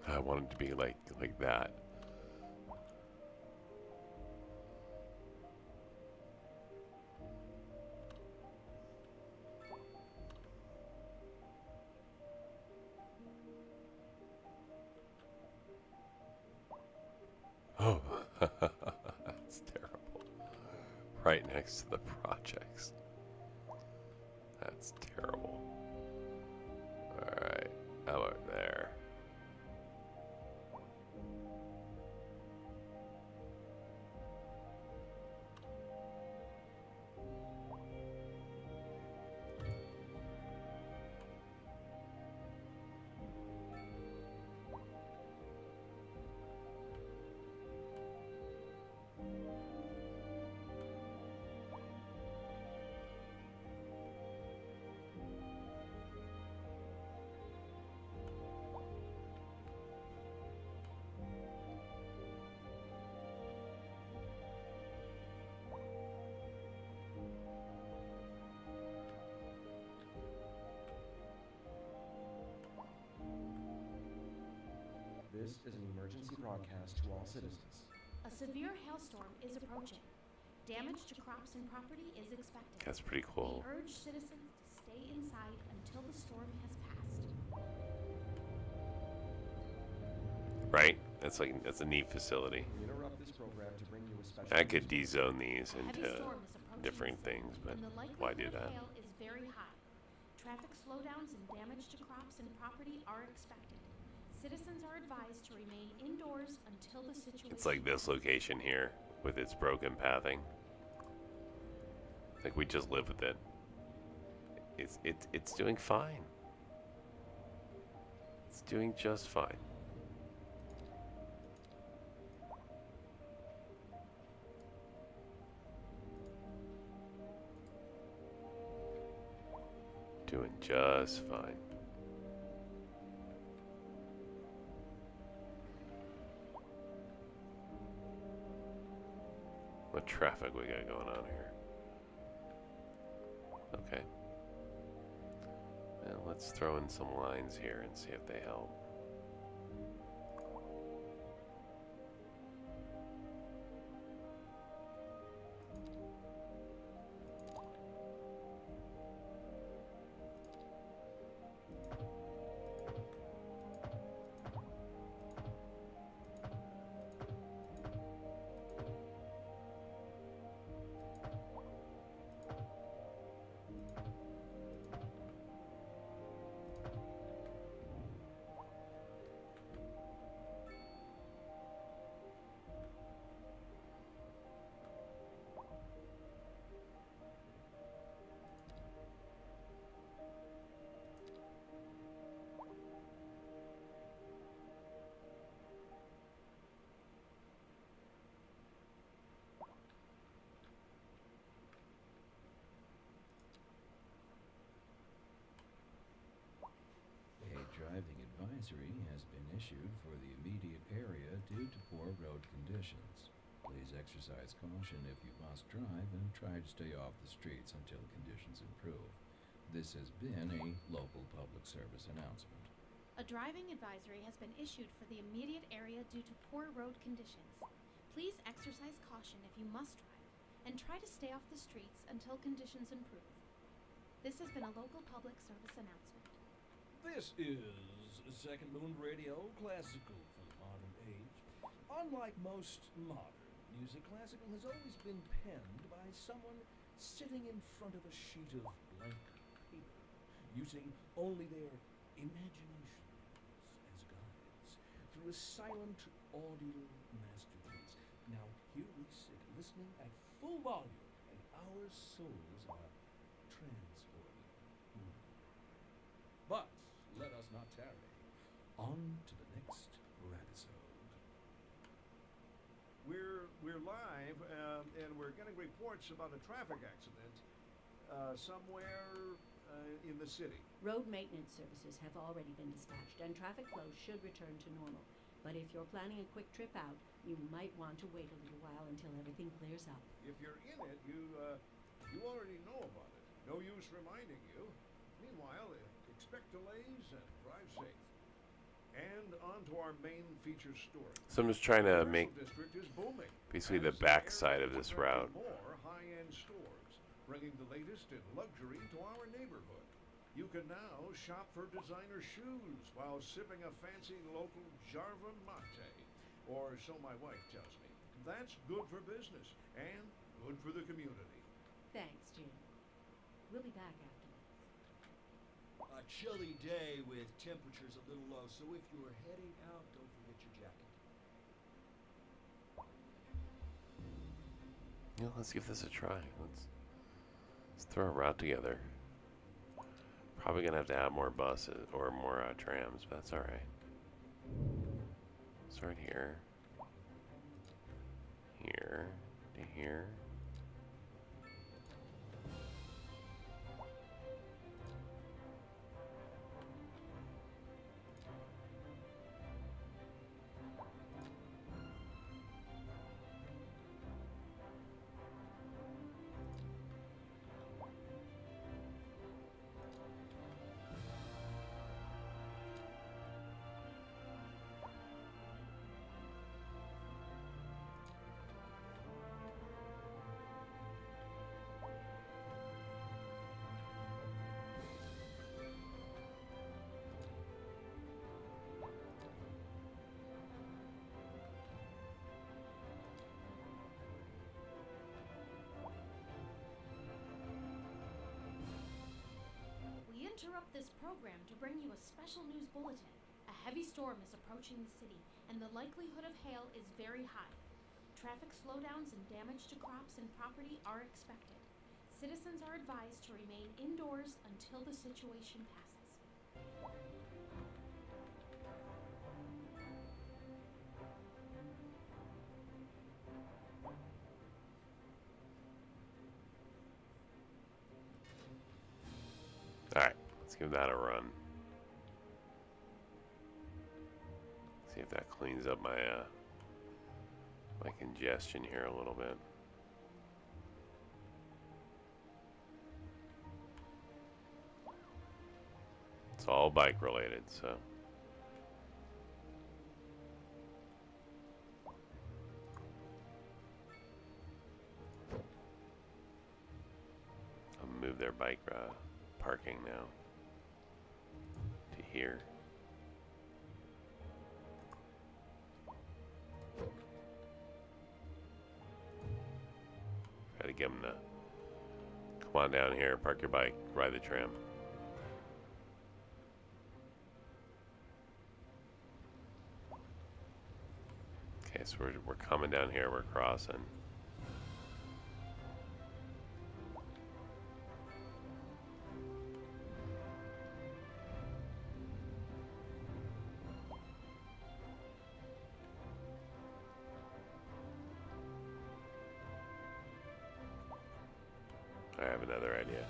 I want it to be like that. Oh, that's terrible. Right next to the projects. That's terrible. Alright, how about there? emergency broadcast to all citizens. A severe hailstorm is approaching. Damage to crops and property is expected. That's pretty cool. We urge citizens to stay inside until the storm has passed. Right? That's a neat facility. We interrupt this program to bring you a special. I could dezone these A heavy into storm is approaching different the city, things, but and the why do likelihood of that? hail is very high. Traffic slowdowns and damage to crops and property are expected. Citizens are advised to remain indoors until the situation. It's like this location here with its broken pathing. It's like we just live with it. It's doing fine. It's doing just fine. Doing just fine. What traffic we got going on here? Okay. Well, let's throw in some lines here and see if they help. Driving advisory has been issued for the immediate area due to poor road conditions. Please exercise caution if you must drive and try to stay off the streets until conditions improve. This has been a local public service announcement. A driving advisory has been issued for the immediate area due to poor road conditions. Please exercise caution if you must drive, and try to stay off the streets until conditions improve. This has been a local public service announcement. This is Second Moon Radio, classical for the modern age. Unlike most modern music, classical has always been penned by someone sitting in front of a sheet of blank paper, using only their imaginations as guides through a silent audio masterpiece. Now here we sit, listening at full volume, and our souls are transported. But let us not tarry. On to the next episode. We're live, and we're getting reports about a traffic accident somewhere in the city. Road maintenance services have already been dispatched, and traffic flow should return to normal. But if you're planning a quick trip out, you might want to wait a little while until everything clears up. If you're in it, you already know about it. No use reminding you. Meanwhile, expect delays and drive safe. And on to our main feature story. So I'm just trying to make District is booming. basically the as back area side of is this attracting route. More high-end stores, bringing the latest in luxury to our neighborhood. You can now shop for designer shoes while sipping a fancy local Jarva mate, or so my wife tells me. That's good for business and good for the community. Thanks, Jim. We'll be back after this. A chilly day with temperatures a little low, so if you're heading out, don't forget your jacket. Yeah, let's give this a try. Let's throw a route together. Probably gonna have to add more buses or more trams, but that's all right. Start here, here to here. interrupt this program to bring you a special news bulletin. A heavy storm is approaching the city, and the likelihood of hail is very high. Traffic slowdowns and damage to crops and property are expected. Citizens are advised to remain indoors until the situation passes. Alright, let's give that a run. See if that cleans up my my congestion here a little bit. It's all bike related, so. I'll move their bike parking now to here. Try to get them to come on down here, park your bike, ride the tram. Okay, so we're coming down here, we're crossing. I have another idea.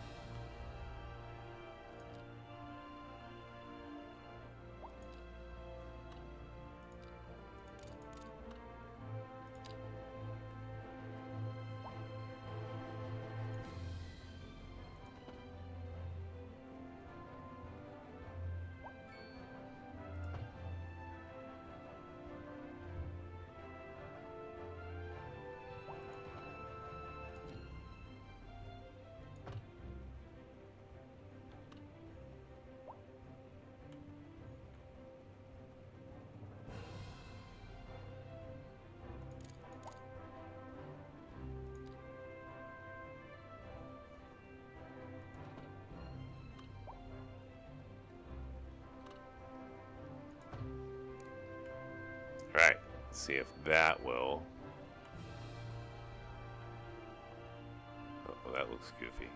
Alright, let's see if that will. Oh, that looks goofy.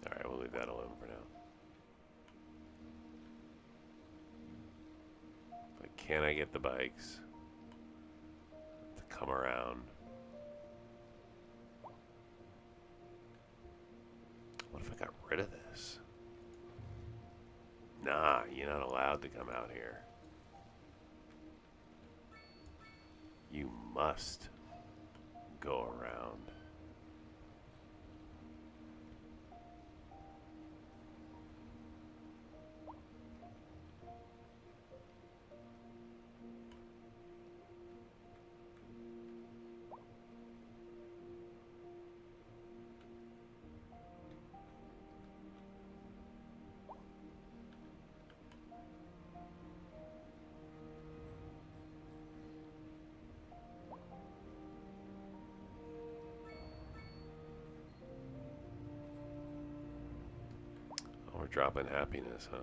Alright, we'll leave that alone for now. But can I get the bikes to come around? What if I got rid of this? Nah, you're not allowed to come out here. You must go around. We're dropping happiness, huh?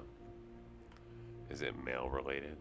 Is it male related?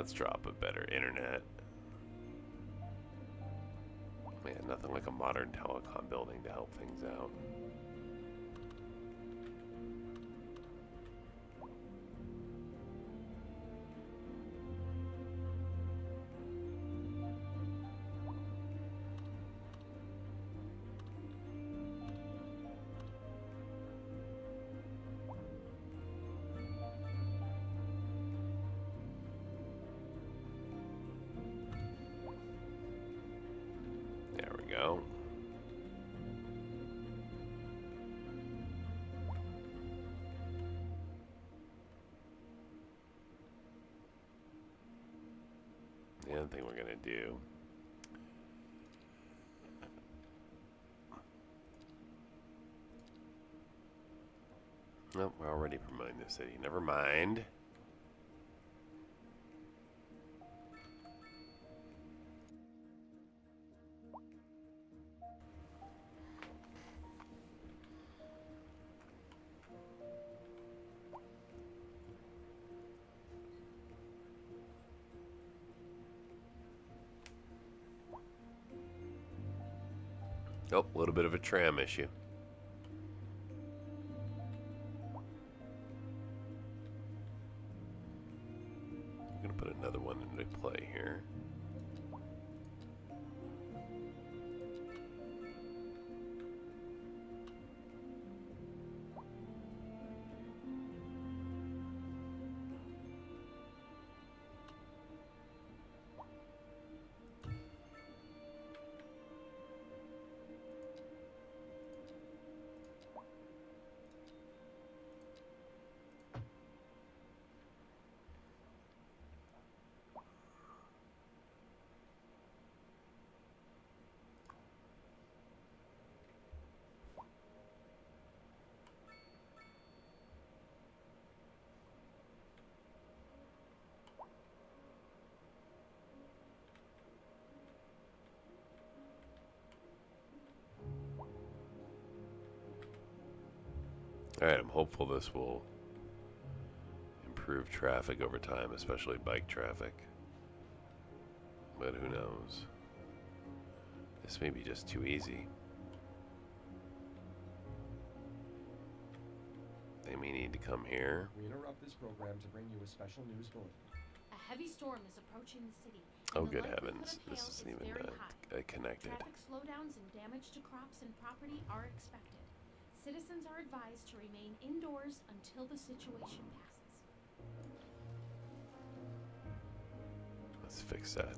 Let's drop a better internet. Man, nothing like a modern telecom building to help things out. There we go. The other thing we're gonna do. Nope, we're already promoting the city. Never mind. Oh, a little bit of a tram issue. I'm gonna put another one into play here. Alright, I'm hopeful this will improve traffic over time, especially bike traffic. But who knows? This may be just too easy. They may need to come here. We interrupt this program to bring you a special news bulletin. A heavy storm is approaching the city. Oh, and the good likelihood heavens. of This hail isn't is even very high. connected. Traffic slowdowns and damage to crops and property are expected. Citizens are advised to remain indoors until the situation passes. Let's fix that.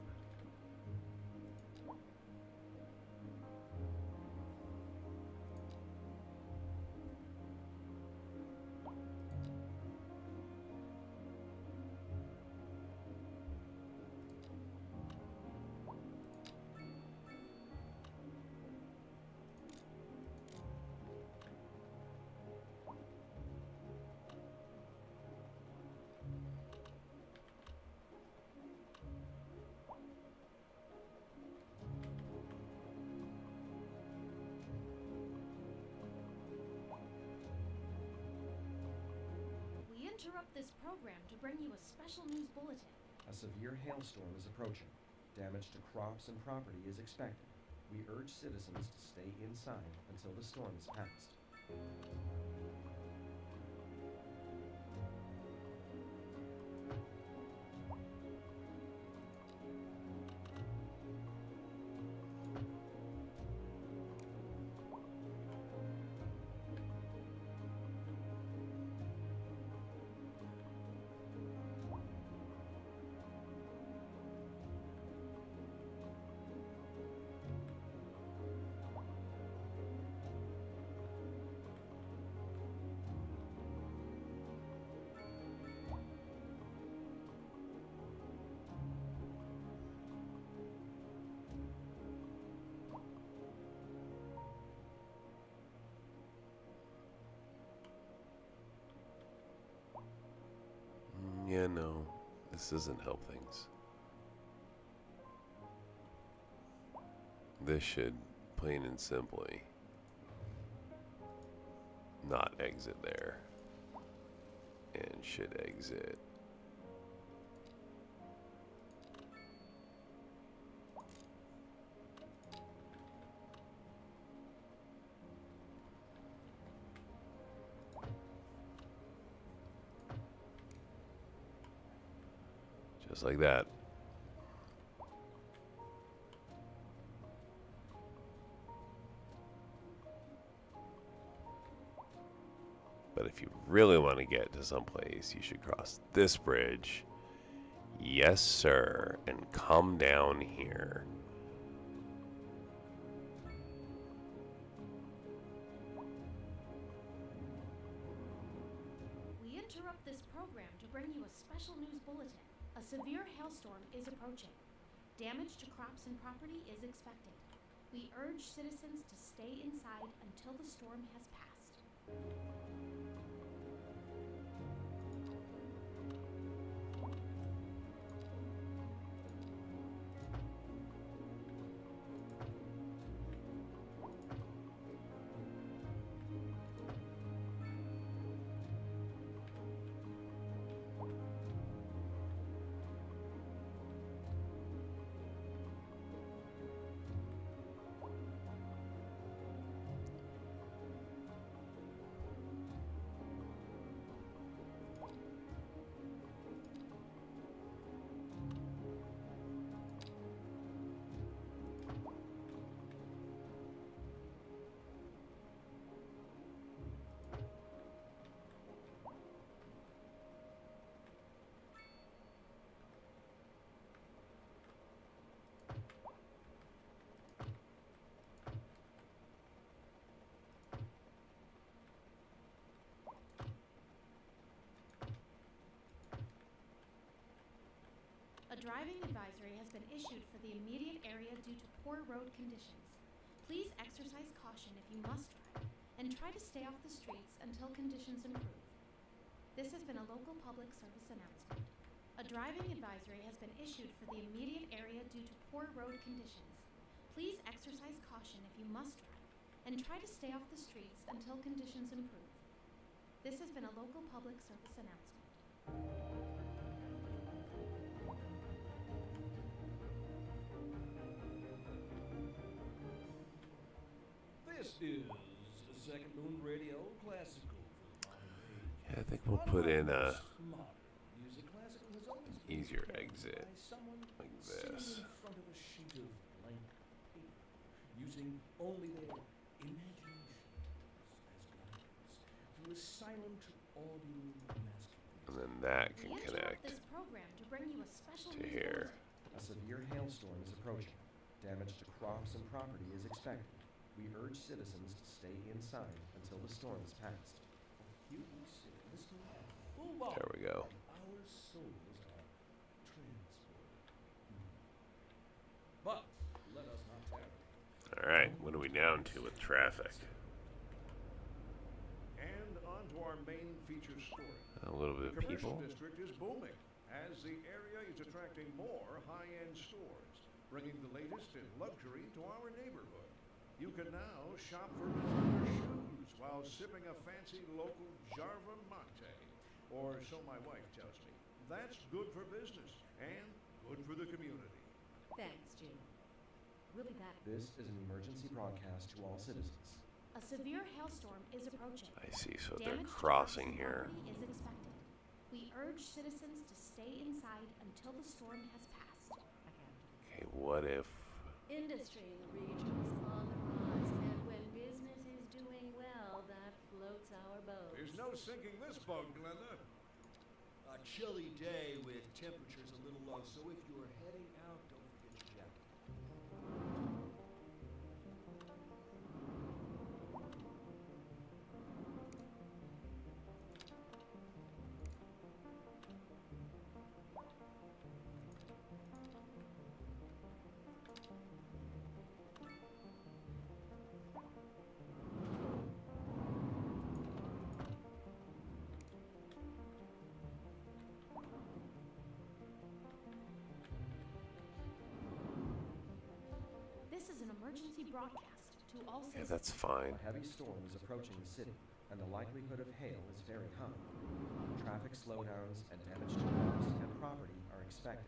We interrupt this program to bring you a special news bulletin. A severe hailstorm is approaching. Damage to crops and property is expected. We urge citizens to stay inside until the storm is past. Yeah, no, this doesn't help things. This should, plain and simply, not exit there. And should exit Just like that. But if you really want to get to someplace, you should cross this bridge. Yes, sir. And come down here. We interrupt this program to bring you a special news bulletin. A severe hailstorm is approaching. Damage to crops and property is expected. We urge citizens to stay inside until the storm has passed. A driving advisory has been issued for the immediate area due to poor road conditions. Please exercise caution if you must drive, and try to stay off the streets until conditions improve. This has been a local public service announcement. A driving advisory has been issued for the immediate area due to poor road conditions. Please exercise caution if you must drive, and try to stay off the streets until conditions improve. This has been a local public service announcement. This is Second Moon Radio Classical for the modern age. Yeah, I think we'll put in a Modern music classical has always been easier played exit by someone like sitting this. in front of a sheet of blank paper, using only their imagination as guides through a silent audio masterpiece. And then that We can interrupt connect this program to bring you a special to news here. A severe hailstorm is approaching. Damage to crops and property is expected. We urge citizens to stay inside until the storm has passed. Here we sit, listening at full volume. There we go. Our souls are transported. But let us not tarry. Alright, what are we down to with traffic? And on to our main feature story. A little bit The of commercial people. district is booming as the area is attracting more high-end stores, bringing the latest in luxury to our neighborhood. You can now shop for designer shoes while sipping a fancy local Jarva mate, or so my wife tells me. That's good for business and good for the community. Thanks, Jim. We'll be back. This is an emergency broadcast to all citizens. A severe hailstorm is approaching. I see, so they're Damage to crossing crops and here. property is expected. We urge citizens to stay inside until the storm has passed. Okay, what if... Industry in the region is on the rise, and when business is doing well, that floats our boat. There's no sinking this boat, Glenda. A chilly day with temperatures a little low, so if you're heading out, don't forget your jacket. This is an emergency broadcast to all Yeah, citizens. that's fine. A heavy storm is approaching the city, and the likelihood of hail is very high. Traffic slowdowns and damage to crops and property are expected.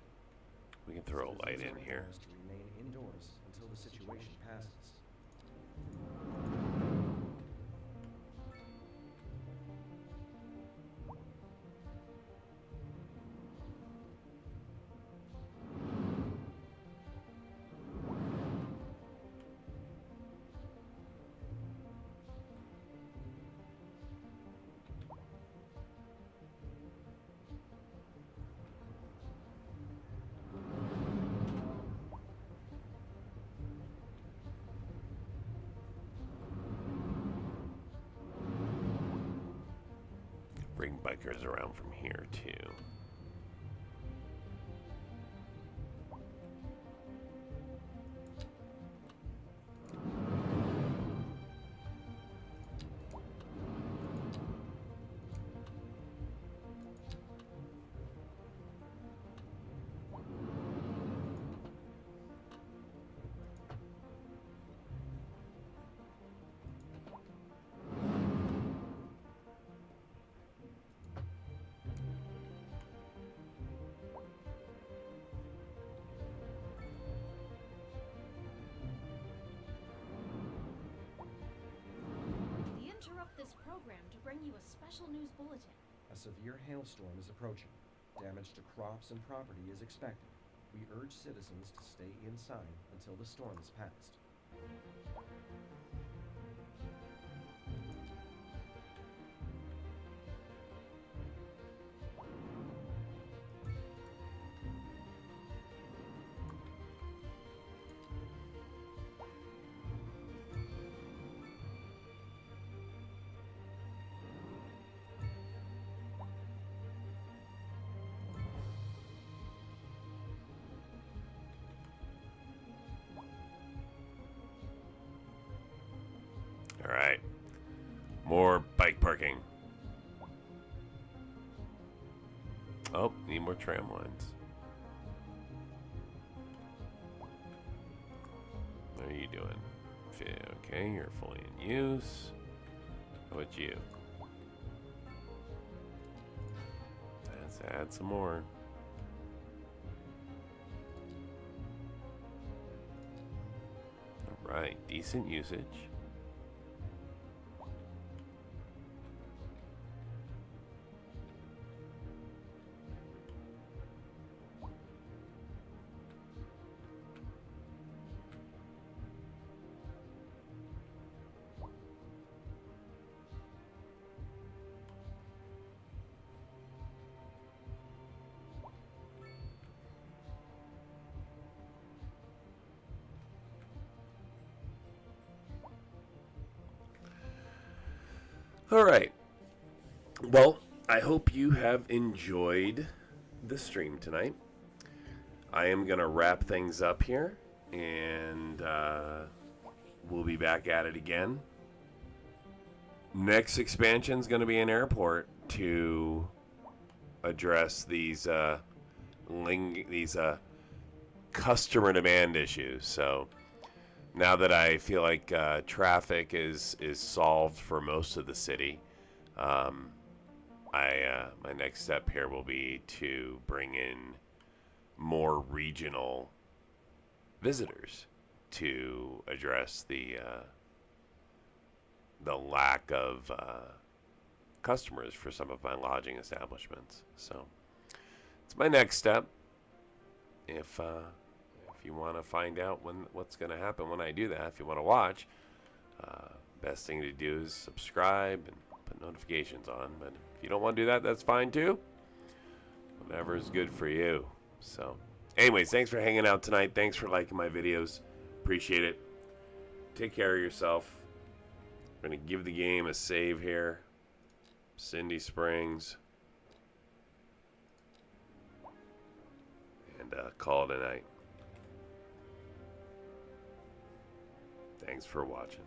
We can throw a light in Citizens are here. advised to remain indoors until the situation passes. bring bikers around from here too. We interrupt this program to bring you a special news bulletin. A severe hailstorm is approaching. Damage to crops and property is expected. We urge citizens to stay inside until the storm is past. All right. More bike parking. Oh, need more tram lines. What are you doing? Okay, you're fully in use. How about you? Let's add some more. All right, decent usage. All right. Well, I hope you have enjoyed the stream tonight. I am going to wrap things up here, and we'll be back at it again. Next expansion is going to be an airport to address these customer demand issues. So now that I feel like traffic is solved for most of the city, my next step here will be to bring in more regional visitors to address the lack of customers for some of my lodging establishments. So it's my next step. If you want to find out what's going to happen when I do that, if you want to watch, best thing to do is subscribe and put notifications on. But if you don't want to do that, that's fine too. Whatever is good for you. So anyways, thanks for hanging out tonight. Thanks for liking my videos. Appreciate it. Take care of yourself. I'm going to give the game a save here. Cindy Springs. And call it a night. Thanks for watching.